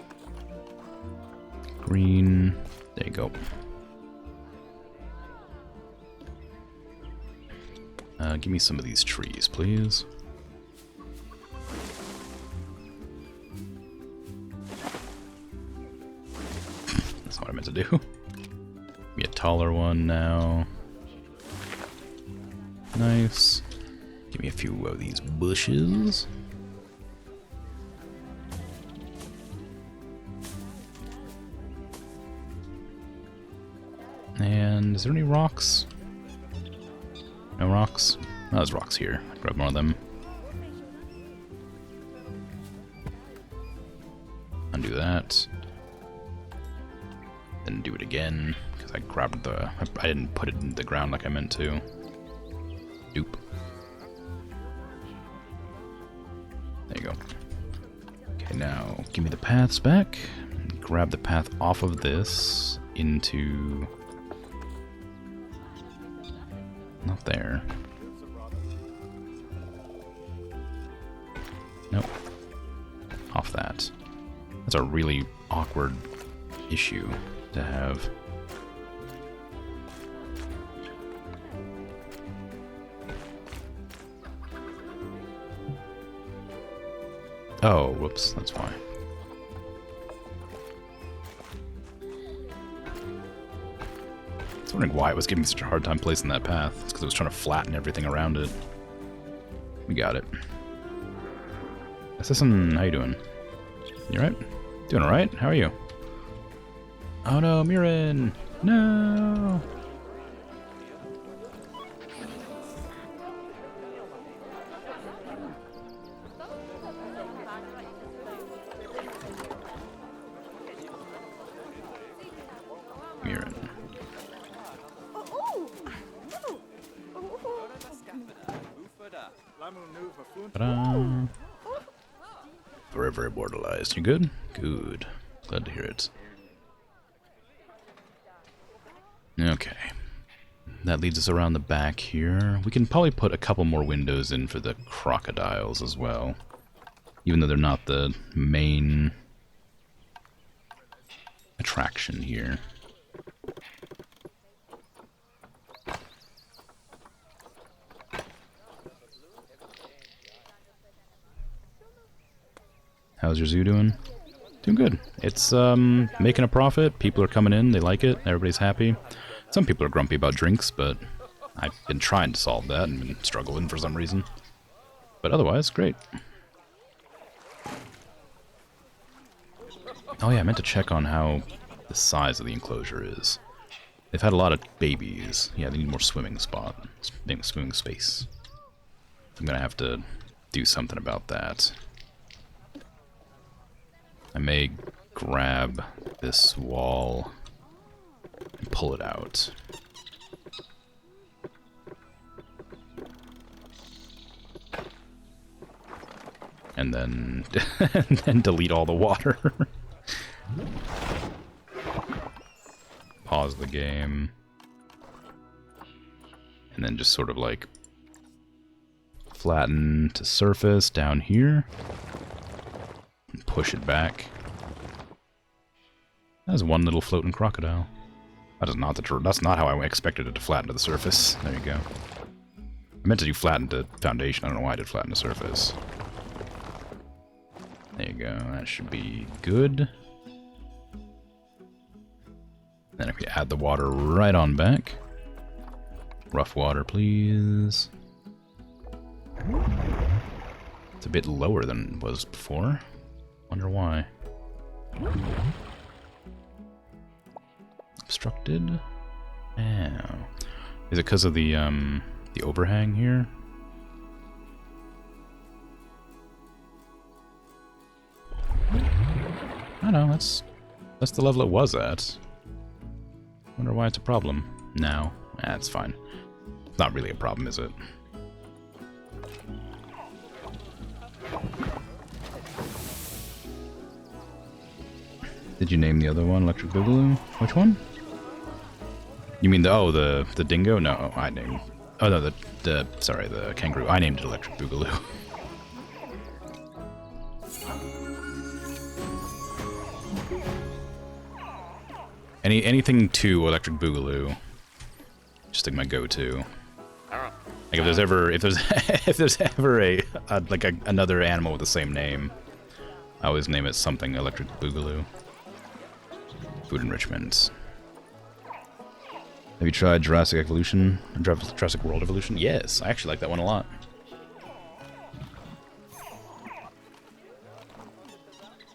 Green. There you go. Give me some of these trees, please. That's not what I meant to do. Give me a taller one now. Nice. Give me a few of these bushes. And is there any rocks? No rocks? Oh, there's rocks here. Grab more of them. Undo that. Then do it again, because I grabbed the... I didn't put it in the ground like I meant to. Doop. There you go. Okay, now give me the paths back. Grab the path off of this into... Not there. Nope. Off that. That's a really awkward issue to have. Oh, whoops, that's why. I was wondering why it was giving me such a hard time placing that path. It's because it was trying to flatten everything around it. We got it. Assassin, how you doing? You alright? Doing alright? How are you? Oh no, Mirren! No! Mirren. Ta-da! Very, very borderlized. You good? Good. Glad to hear it. Okay. That leads us around the back here. We can probably put a couple more windows in for the crocodiles as well. Even though they're not the main attraction here. How's your zoo doing? Doing good. It's making a profit. People are coming in. They like it. Everybody's happy. Some people are grumpy about drinks, but I've been trying to solve that and been struggling for some reason. But otherwise, great. Oh yeah, I meant to check on how the size of the enclosure is. They've had a lot of babies. Yeah, they need more swimming swimming space. I'm gonna have to do something about that. I may grab this wall and pull it out. And then, and then delete all the water. Pause the game. And then just sort of like flatten to surface down here. And push it back. That's one little floating crocodile. That is not that's not how I expected it to flatten to the surface. There you go. I meant to do flatten to foundation. I don't know why I did flatten to surface. There you go. That should be good. Then if we add the water right on back. Rough water, please. It's a bit lower than it was before. Wonder why. Obstructed? Oh. Is it because of the overhang here? I don't know, that's the level it was at. Wonder why it's a problem now. It's fine. It's not really a problem, is it? Did you name the other one Electric Boogaloo? Which one? You mean the dingo? No, I named. Oh no, sorry, the kangaroo. I named it Electric Boogaloo. Anything to Electric Boogaloo, just like my go-to. Like if there's ever another animal with the same name, I always name it something Electric Boogaloo. Food enrichment. Have you tried Jurassic Evolution? Jurassic World Evolution? Yes, I actually like that one a lot.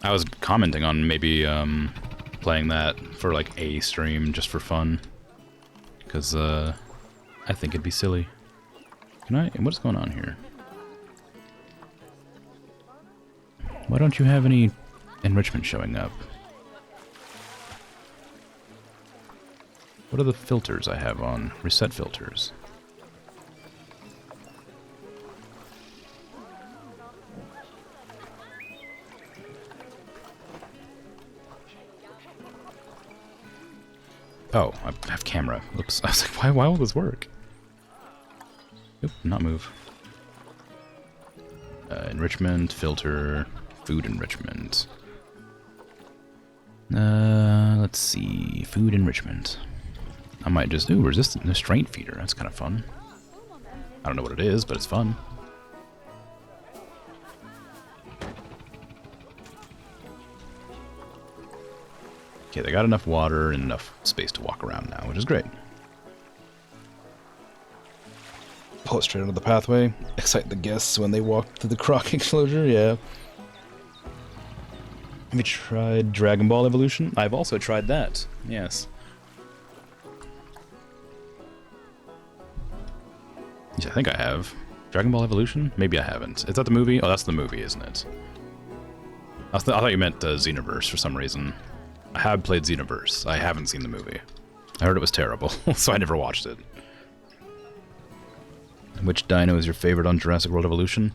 I was commenting on maybe playing that for like a stream just for fun, because I think it'd be silly. What's going on here? Why don't you have any enrichment showing up? What are the filters I have on? Reset filters. Oh, I have camera. Oops. I was like, why will this work? Oop, not move. Enrichment, filter, food enrichment. Let's see. Food enrichment. I might just do resistant restraint feeder. That's kind of fun. I don't know what it is, but it's fun. Okay, they got enough water and enough space to walk around now, which is great. Pull it straight onto the pathway. Excite the guests when they walk through the croc enclosure, yeah. Have you tried Dragon Ball Evolution? I've also tried that, yes. Yes, I think I have. Dragon Ball Evolution? Maybe I haven't. Is that the movie? Oh, that's the movie, isn't it? I thought you meant Xenoverse for some reason. I have played Xenoverse. I haven't seen the movie. I heard it was terrible, so I never watched it. Which dino is your favorite on Jurassic World Evolution?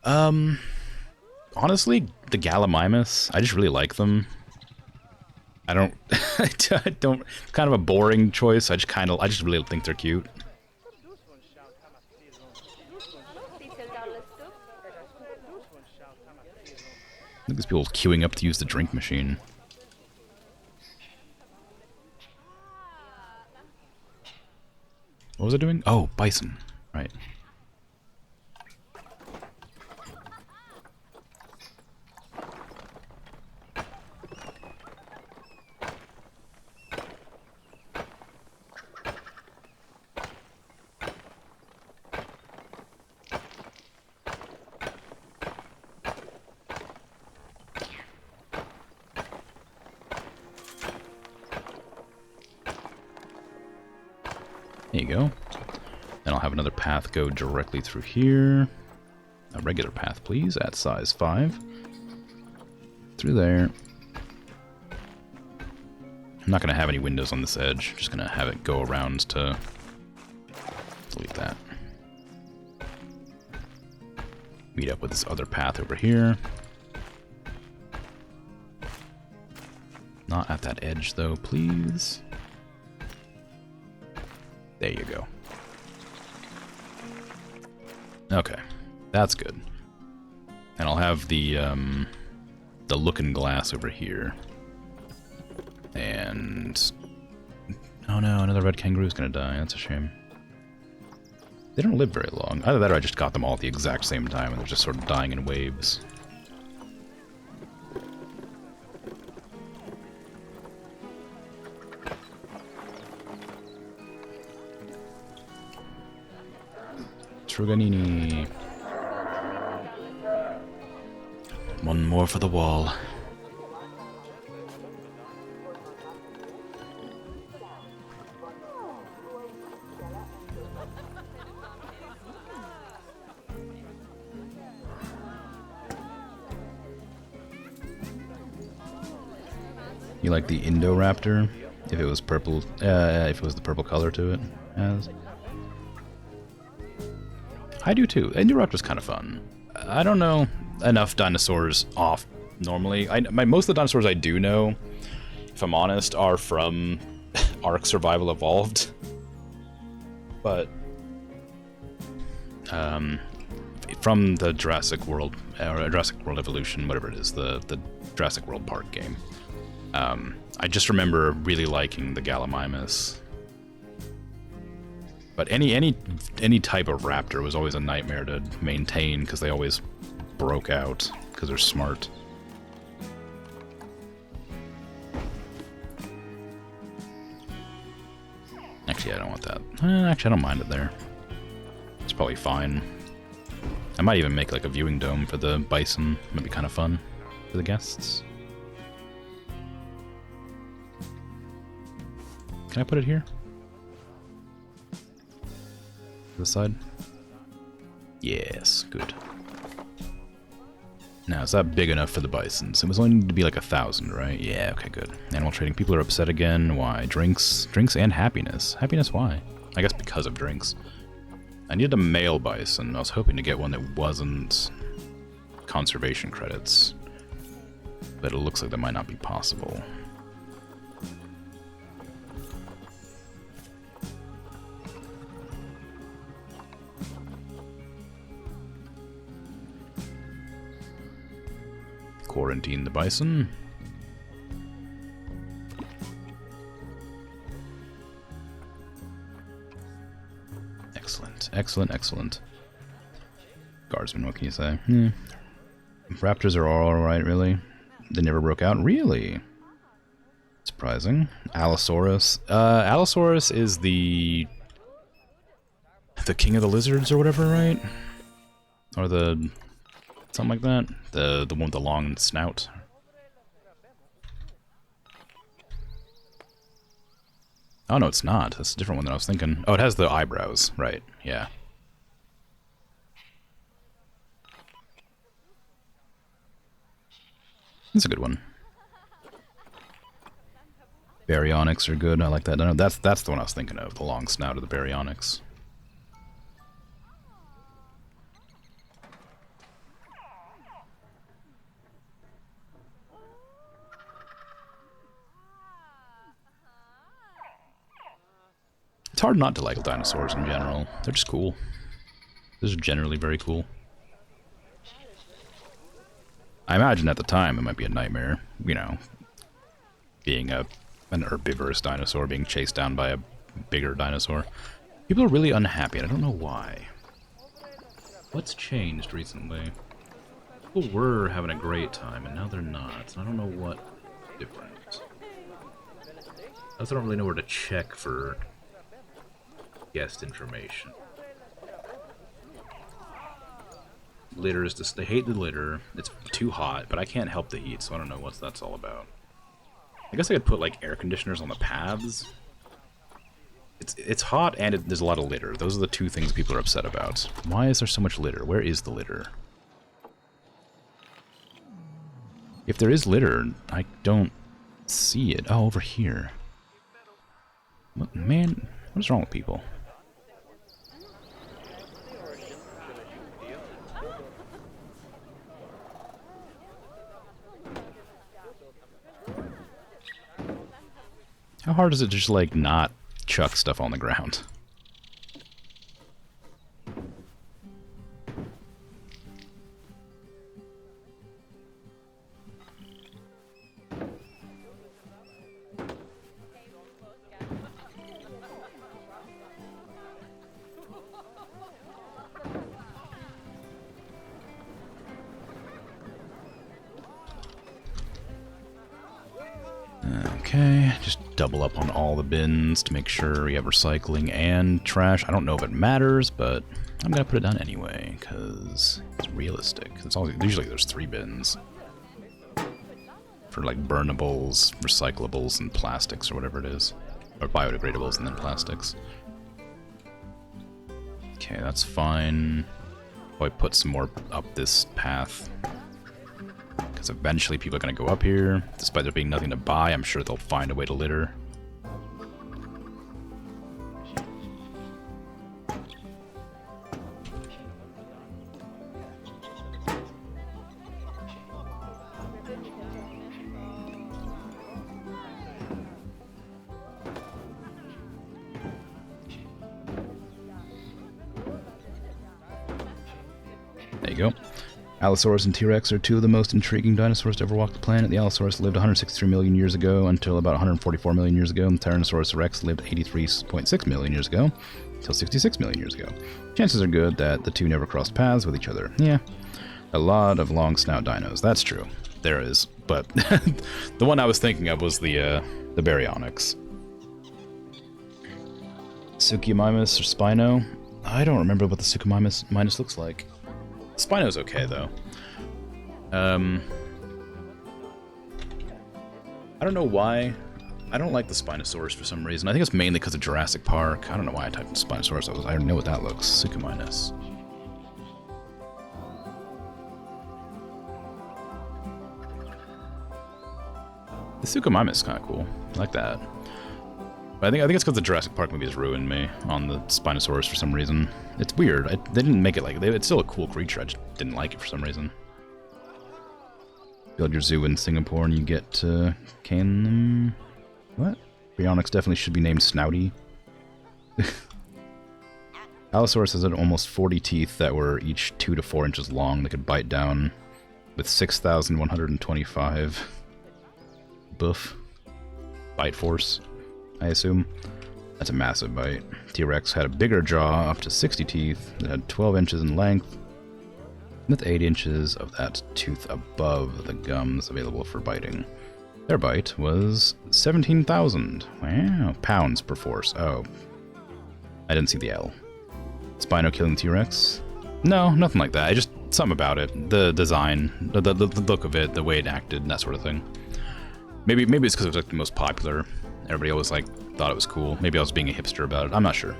Honestly, the Gallimimus. I just really like them. I don't... I don't... Kind of a boring choice. I just really think they're cute. Look at these people queuing up to use the drink machine. What was it doing? Oh, bison. Right. There you go. Then I'll have another path go directly through here. A regular path, please, at size 5. Through there. I'm not going to have any windows on this edge. Just going to have it go around to... delete that. Meet up with this other path over here. Not at that edge, though, please. There you go. Okay, that's good. And I'll have the looking glass over here. And... oh no, another red kangaroo's gonna die. That's a shame. They don't live very long. Either that or I just got them all at the exact same time and they're just sort of dying in waves. Truganini. One more for the wall. You like the Indoraptor? If it was purple, if it was the purple color to it, as I do too. Indoraptor's kind of fun. I don't know enough dinosaurs off normally. Most of the dinosaurs I do know, if I'm honest, are from Ark Survival Evolved. But from the Jurassic World, or Jurassic World Evolution, whatever it is, the Jurassic World Park game. I just remember really liking the Gallimimus. But any type of raptor was always a nightmare to maintain because they always broke out because they're smart. Actually, I don't want that. Actually, I don't mind it there. It's probably fine. I might even make like a viewing dome for the bison. Might be kind of fun for the guests. Can I put it here? This side? Yes, good. Now, is that big enough for the bisons? It was only need to be like 1,000, right? Yeah, okay, good. Animal trading. People are upset again. Why? Drinks. Drinks and happiness. Happiness, why? I guess because of drinks. I needed a male bison. I was hoping to get one that wasn't conservation credits. But it looks like that might not be possible. Quarantine the bison. Excellent, excellent, excellent. Guardsman, what can you say? Raptors are all alright, really? They never broke out? Really? Surprising. Allosaurus. Allosaurus is the king of the lizards or whatever, right? Or the... something like that. The one with the long snout. Oh no, it's not. That's a different one than I was thinking. Oh, it has the eyebrows. Right, yeah. That's a good one. Baryonyx are good. I like that. No, that's the one I was thinking of. The long snout of the Baryonyx. It's hard not to like dinosaurs in general. They're just cool. They're just generally very cool. I imagine at the time it might be a nightmare, you know, being an herbivorous dinosaur being chased down by a bigger dinosaur. People are really unhappy, and I don't know why. What's changed recently? People were having a great time, and now they're not. I don't know what different. I also don't really know where to check for guest information. Litter is just, they hate the litter. It's too hot, but I can't help the heat, so I don't know what that's all about. I guess I could put like air conditioners on the paths. It's hot and there's a lot of litter. Those are the two things people are upset about. Why is there so much litter? Where is the litter? If there is litter, I don't see it. Oh, over here. What, man, what is wrong with people? How hard is it to just, like, not chuck stuff on the ground? Okay, just double up on all the bins to make sure we have recycling and trash. I don't know if it matters, but I'm gonna put it down anyway, because it's realistic. It's always, usually there's 3 bins. For like burnables, recyclables, and plastics, or whatever it is. Or biodegradables and then plastics. Okay, that's fine. Oh, I put some more up this path. Because eventually people are going to go up here. Despite there being nothing to buy, I'm sure they'll find a way to litter. There you go. Allosaurus and T-Rex are 2 of the most intriguing dinosaurs to ever walk the planet. The Allosaurus lived 163 million years ago until about 144 million years ago, and Tyrannosaurus rex lived 83.6 million years ago until 66 million years ago. Chances are good that the 2 never crossed paths with each other. Yeah, a lot of long snout dinos. That's true. There is, but the one I was thinking of was the Baryonyx. Suchomimus or Spino? I don't remember what the Suchomimus looks like. Spino's okay, though. I don't know why. I don't like the Spinosaurus for some reason. I think it's mainly because of Jurassic Park. I don't know why I typed in Spinosaurus. I don't know what that looks. Suchomimus. The Suchomimus is kind of cool. I like that. But I think it's because the Jurassic Park movies ruined me on the Spinosaurus for some reason. It's weird. They didn't make it like... It's still a cool creature. I just didn't like it for some reason. Build your zoo in Singapore and you get can them... What? Baryonyx definitely should be named Snouty. Allosaurus has almost 40 teeth that were each 2 to 4 inches long. They could bite down with 6,125 boof. Bite force, I assume. That's a massive bite. T-Rex had a bigger jaw, up to 60 teeth, that had 12 inches in length, with 8 inches of that tooth above the gums available for biting. Their bite was 17,000. Wow, pounds per force. Oh. I didn't see the L. Spino killing T-Rex? No, nothing like that. Just something about it. The design, the look of it, the way it acted, that sort of thing. Maybe it's because it was like the most popular. Everybody always like thought it was cool. Maybe I was being a hipster about it. I'm not sure.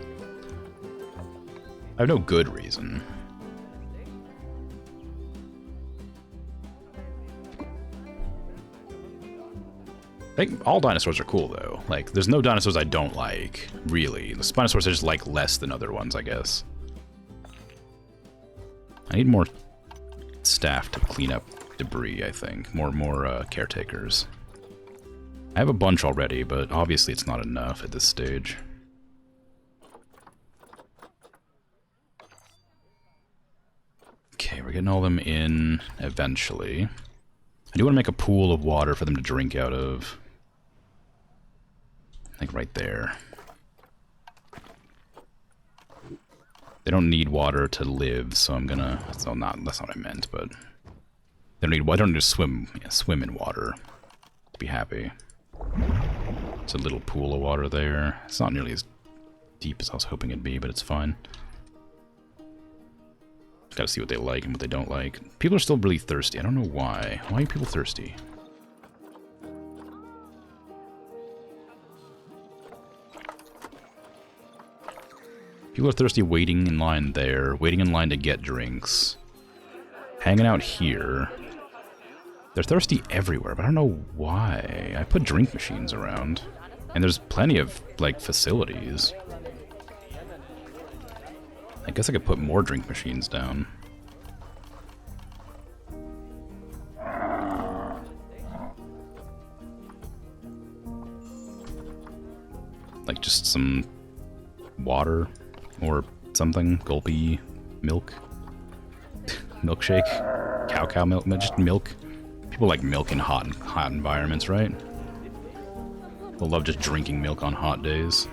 I have no good reason. I think all dinosaurs are cool, though. Like, there's no dinosaurs I don't like, really. The Spinosaurus I just like less than other ones, I guess. I need more staff to clean up debris, I think. More caretakers. I have a bunch already, but obviously it's not enough at this stage. Okay, we're getting all of them in eventually. I do want to make a pool of water for them to drink out of. I think right there. They don't need water to live, so I'm gonna... that's not what I meant, but... They don't need to swim in water to be happy. It's a little pool of water there. It's not nearly as deep as I was hoping it'd be, but it's fine. Gotta see what they like and what they don't like. People are still really thirsty. I don't know why. Why are people thirsty? People are thirsty waiting in line there, waiting in line to get drinks. Hanging out here. They're thirsty everywhere, but I don't know why. I put drink machines around. And there's plenty of, like, facilities. I guess I could put more drink machines down. Like just some water or something. Gulpy milk. Milkshake. Cow milk. Just milk. People like milk in hot environments, right? People love just drinking milk on hot days.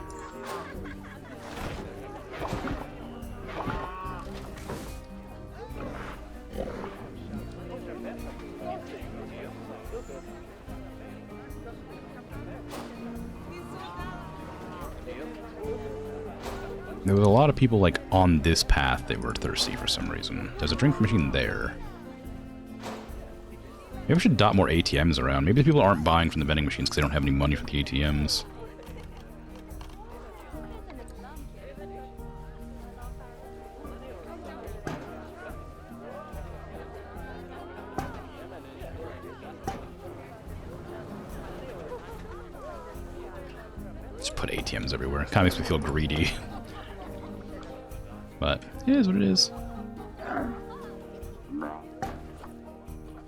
There was a lot of people, like, on this path that were thirsty for some reason. There's a drink machine there. Maybe we should dot more ATMs around. Maybe people aren't buying from the vending machines because they don't have any money for the ATMs. Just put ATMs everywhere. Kind of makes me feel greedy. But it is what it is.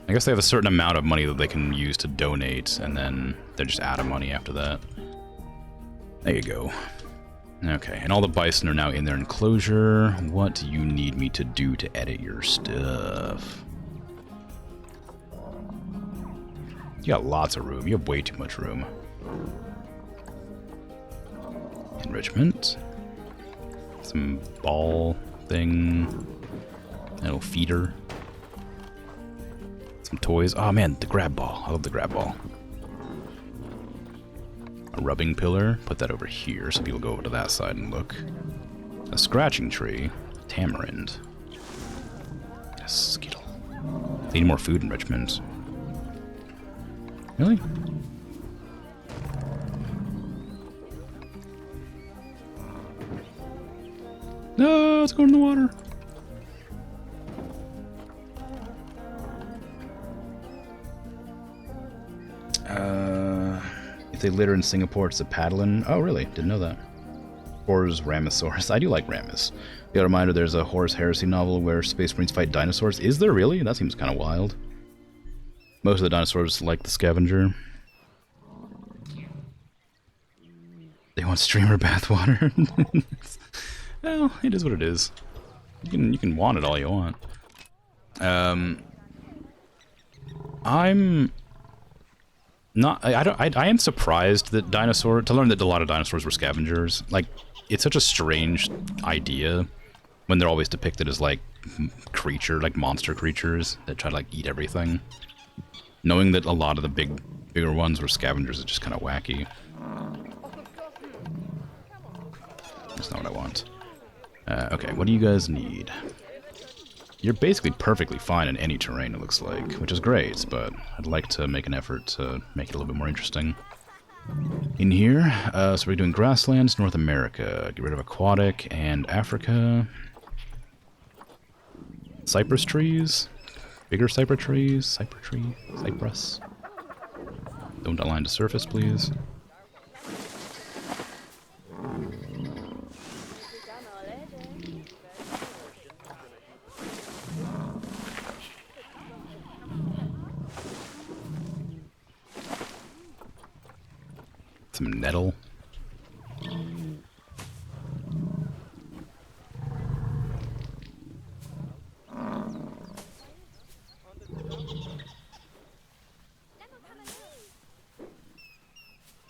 I guess they have a certain amount of money that they can use to donate, and then they're just out of money after that. There you go. Okay, and all the bison are now in their enclosure. What do you need me to do to edit your stuff? You got lots of room. You have way too much room. Enrichment. Some ball thing. A little feeder. Some toys. Oh man, the grab ball. I love the grab ball. A rubbing pillar. Put that over here so people go over to that side and look. A scratching tree. Tamarind. A skittle. They need more food enrichment. Really? No, it's going in the water. If they litter in Singapore, it's a paddling. Oh, really? Didn't know that. Horus Ramosaurus. I do like Ramus. The other reminder, there's a Horus Heresy novel where Space Marines fight dinosaurs. Is there really? That seems kind of wild. Most of the dinosaurs like the scavenger. They want streamer bathwater. Well, it is what it is. You can want it all you want. I'm not. I am surprised that to learn that a lot of dinosaurs were scavengers. Like, it's such a strange idea when they're always depicted as like monster creatures that try to like eat everything. Knowing that a lot of the bigger ones were scavengers is just kind of wacky. That's not what I want. Okay, what do you guys need? You're basically perfectly fine in any terrain, it looks like, which is great, but I'd like to make an effort to make it a little bit more interesting. In here, so we're doing grasslands, North America, get rid of aquatic, and Africa. Cypress trees, bigger cypress trees, cypress. Don't align to surface, please. Some nettle.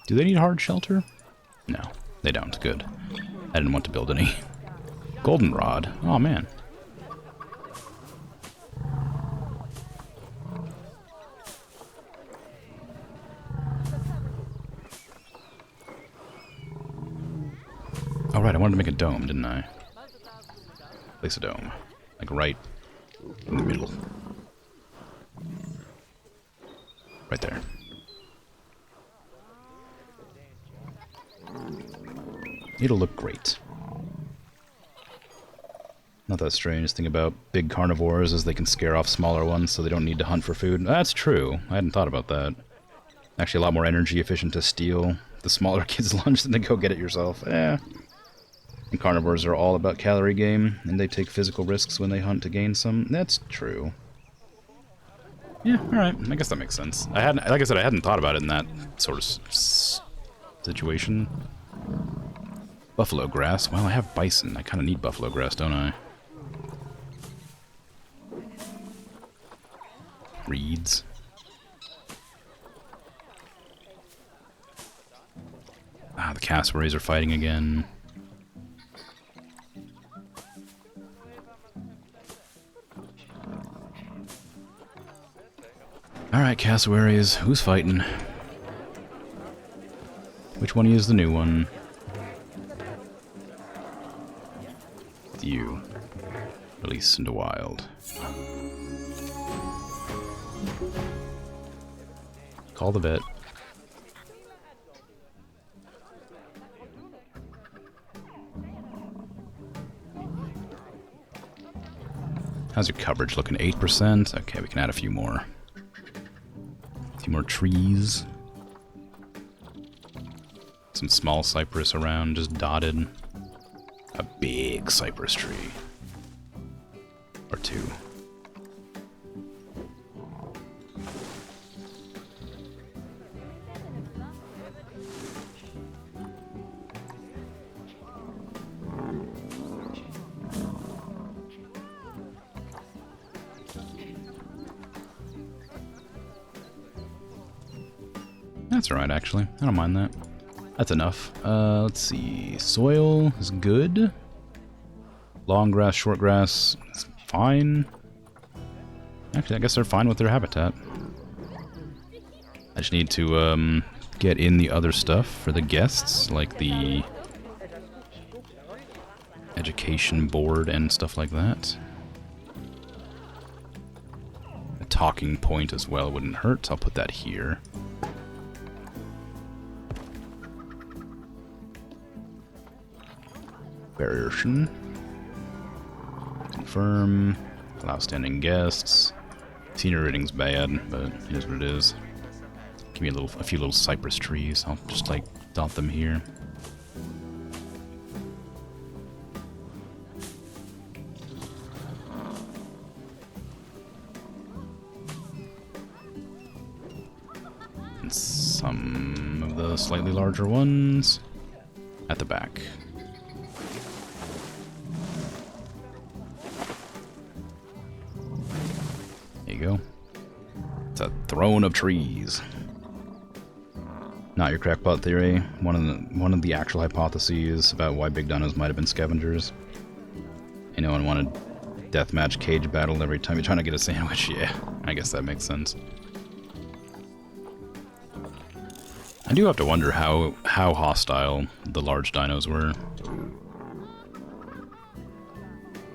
Do they need hard shelter? No, they don't. Good. I didn't want to build any. Goldenrod. Oh man. Oh right, I wanted to make a dome, didn't I? Place a dome. Like right in the middle. Right there. It'll look great. Not that strange. Thing about big carnivores is they can scare off smaller ones so they don't need to hunt for food. That's true. I hadn't thought about that. Actually a lot more energy efficient to steal the smaller kid's lunch than to go get it yourself. Eh. And carnivores are all about calorie gain, and they take physical risks when they hunt to gain some. That's true. Yeah, alright. I guess that makes sense. Like I said, I hadn't thought about it in that sort of situation. Buffalo grass. Well, I have bison. I kind of need buffalo grass, don't I? Reeds. Ah, the cassowaries are fighting again. Alright, cassowaries. Who's fighting? Which one is the new one? with you. Release into wild. Call the vet. How's your coverage looking? 8%? Okay, we can add a few more. A few more trees. Some small cypress around, just dotted. A big cypress tree. Or two. That's alright, actually. I don't mind that. That's enough. Let's see. Soil is good. Long grass, short grass is fine. Actually, I guess they're fine with their habitat. I just need to get in the other stuff for the guests, like the education board and stuff like that. A talking point as well wouldn't hurt. I'll put that here. Variation. Confirm. Allow standing guests. Senior rating's bad, but it is what it is. Give me a few little cypress trees. I'll just like dot them here. And some of the slightly larger ones at the back. Go. It's a throne of trees. Not your crackpot theory. One of the actual hypotheses about why big dinos might have been scavengers. You know, and wanted deathmatch cage battle every time you're trying to get a sandwich. Yeah, I guess that makes sense. I do have to wonder how hostile the large dinos were.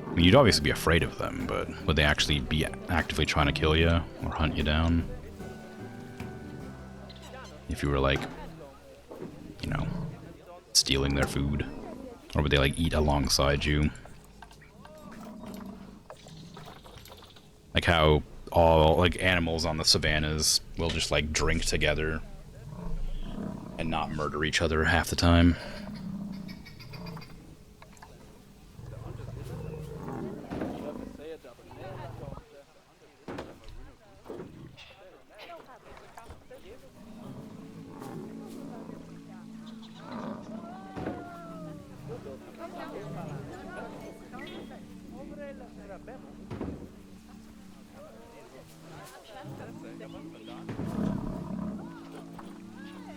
I mean, you'd obviously be afraid of them, but would they actually be actively trying to kill you or hunt you down? If you were like, you know, stealing their food? Or would they like eat alongside you? Like how all like animals on the savannas will just like drink together and not murder each other half the time.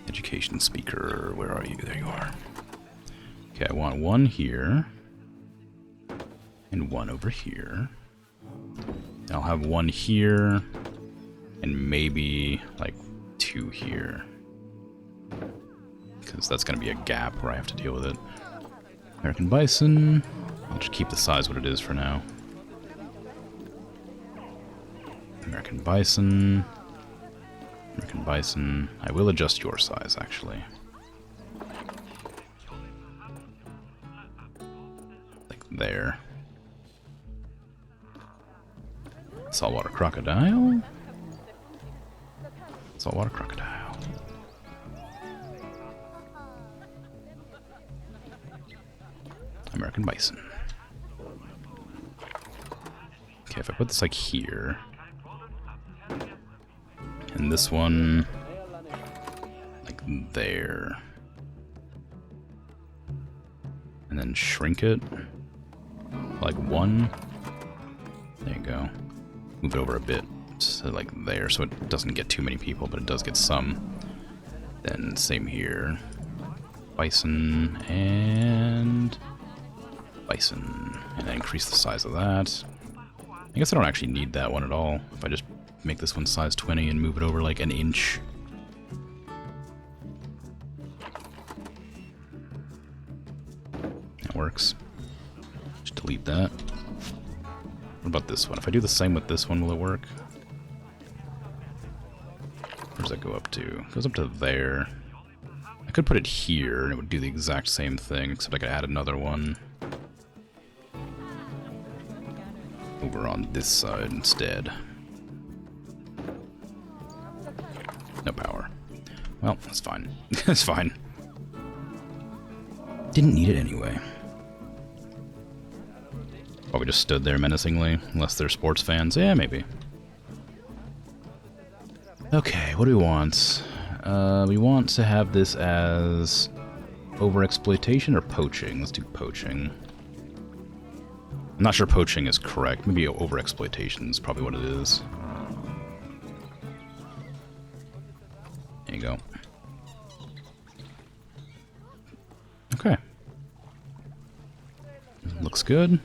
Education speaker, where are you? There you are. Okay, I want one here. And one over here. And I'll have one here. And maybe, like, two here. Because that's going to be a gap where I have to deal with it. American bison. I'll just keep the size what it is for now. American bison. American bison. I will adjust your size, actually. Like there. Saltwater crocodile. Saltwater crocodile. American bison. Okay, if I put this like here. And this one, like there. And then shrink it, like one. There you go. Move it over a bit, so like there, so it doesn't get too many people, but it does get some. Then same here. Bison and bison. And then increase the size of that. I guess I don't actually need that one at all. If I just make this one size 20 and move it over like an inch. That works. Just Delete that. What about this one? If I do the same with this one, will it work? Where does that go up to? It goes up to there. I could put it here, and it would do the exact same thing, except I could add another one over on this side instead. No power. Well, that's fine. That's fine. Didn't need it anyway. Probably just stood there menacingly, unless they're sports fans. Yeah, maybe. Okay, what do we want? We want to have this as overexploitation or poaching. Let's do poaching. I'm not sure poaching is correct. Maybe overexploitation is probably what it is. There you go. Okay. Looks good.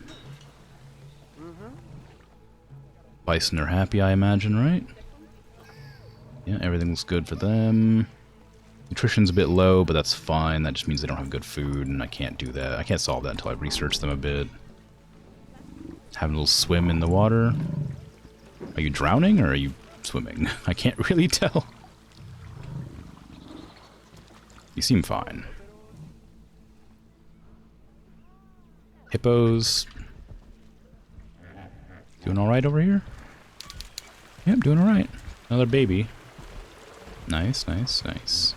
Bison are happy, I imagine, right? Yeah, everything looks good for them. Nutrition's a bit low, but that's fine. That just means they don't have good food, and I can't do that. I can't solve that until I research them a bit. Having a little swim in the water. Are you drowning, or are you swimming? I can't really tell. You seem fine. Hippos. Doing alright over here? Yep, doing alright. Another baby. Nice, nice, nice.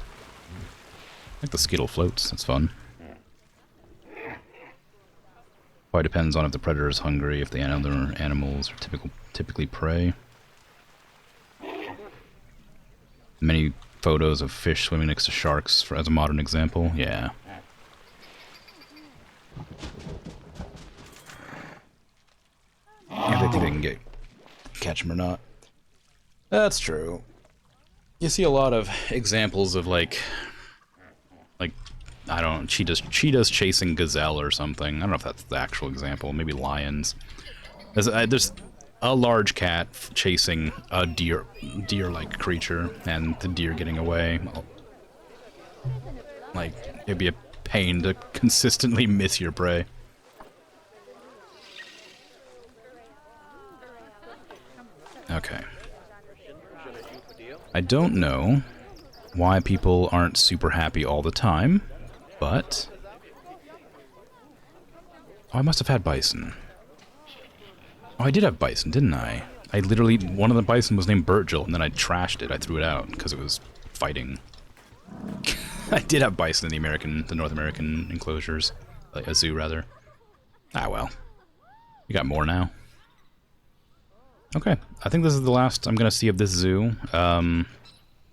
I like the skittle floats, that's fun. Probably depends on if the predator is hungry, if the other animals are typically prey. Many photos of fish swimming next to sharks as a modern example, yeah. Yeah, they think they can catch them or not. That's true. You see a lot of examples of like I don't know, cheetahs chasing gazelle or something. I don't know if that's the actual example. Maybe lions. There's a large cat chasing a deer-like creature, and the deer getting away. Like, it'd be a pain to consistently miss your prey. Okay. I don't know why people aren't super happy all the time, but... Oh, I must have had bison. Oh, I did have bison, didn't I? I literally... One of the bison was named Burtgel, and then I trashed it. I threw it out, because it was fighting. I did have bison in the North American enclosures. Like, a zoo, rather. Ah, well. You got more now. Okay, I think this is the last I'm going to see of this zoo.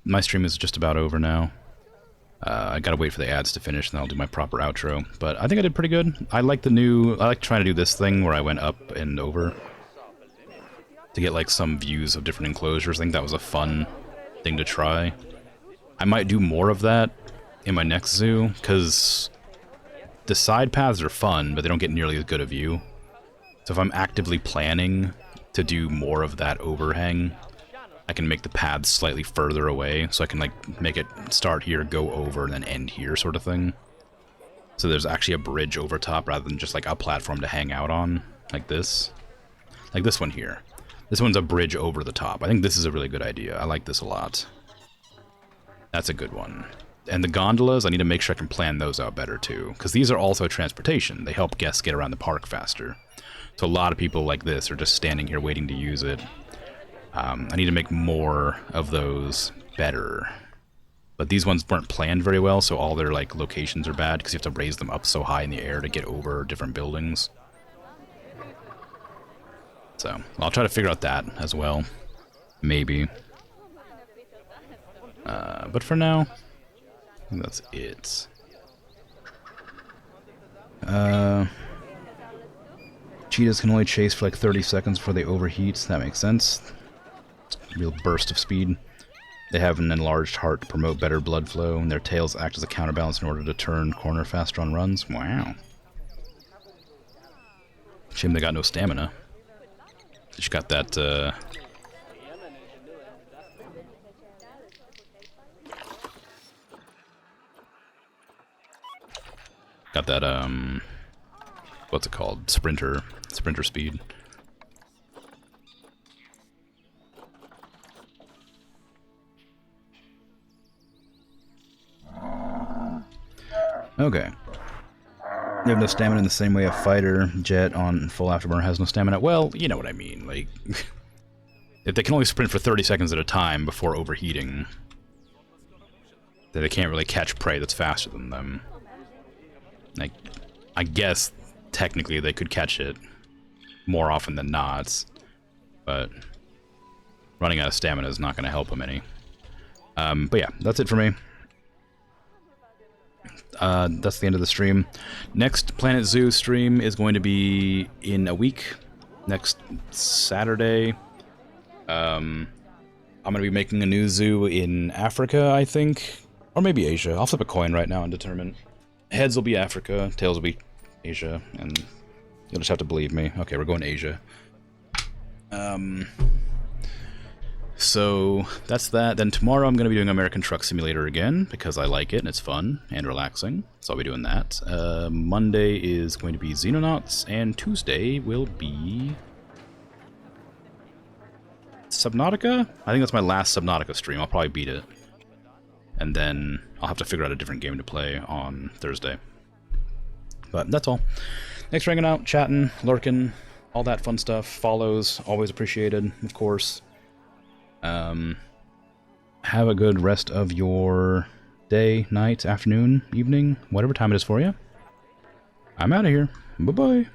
My stream is just about over now. I gotta wait for the ads to finish, and then I'll do my proper outro. But I think I did pretty good. I like trying to do this thing where I went up and over to get like some views of different enclosures. I think that was a fun thing to try. I might do more of that in my next zoo, because the side paths are fun, but they don't get nearly as good a view. So if I'm actively planning to do more of that overhang, I can make the paths slightly further away, so I can like make it start here, go over, and then end here sort of thing. So there's actually a bridge over top rather than just like a platform to hang out on, like this. Like this one here. This one's a bridge over the top. I think this is a really good idea. I like this a lot. That's a good one. And the gondolas, I need to make sure I can plan those out better too, because these are also transportation. They help guests get around the park faster. So a lot of people like this are just standing here waiting to use it. I need to make more of those better. But these ones weren't planned very well, so all their like locations are bad because you have to raise them up so high in the air to get over different buildings. So I'll try to figure out that as well. Maybe. But for now, I think that's it. Cheetahs can only chase for like 30 seconds before they overheat. That makes sense. Real burst of speed. They have an enlarged heart to promote better blood flow, and their tails act as a counterbalance in order to turn corner faster on runs. Wow. Shame they got no stamina. Just got that, what's it called? Sprinter speed. Okay. You have no stamina in the same way a fighter jet on full afterburner has no stamina. Well, you know what I mean. Like, if they can only sprint for 30 seconds at a time before overheating, then they can't really catch prey that's faster than them. Like, I guess technically they could catch it more often than not, but running out of stamina is not going to help them any. But yeah, that's it for me. That's the end of the stream. Next Planet Zoo stream is going to be in a week. Next Saturday. I'm going to be making a new zoo in Africa, I think. Or maybe Asia. I'll flip a coin right now and determine. Heads will be Africa, tails will be Asia, and you'll just have to believe me. Okay, we're going to Asia. So that's that. Then tomorrow I'm going to be doing American Truck Simulator again, because I like it and it's fun and relaxing. So I'll be doing that. Monday is going to be Xenonauts, and Tuesday will be Subnautica? I think that's my last Subnautica stream. I'll probably beat it. And then I'll have to figure out a different game to play on Thursday. But that's all. Thanks for hanging out, chatting, lurking, all that fun stuff. Follows, always appreciated, of course. Have a good rest of your day, night, afternoon, evening, whatever time it is for you. I'm out of here. Bye-bye.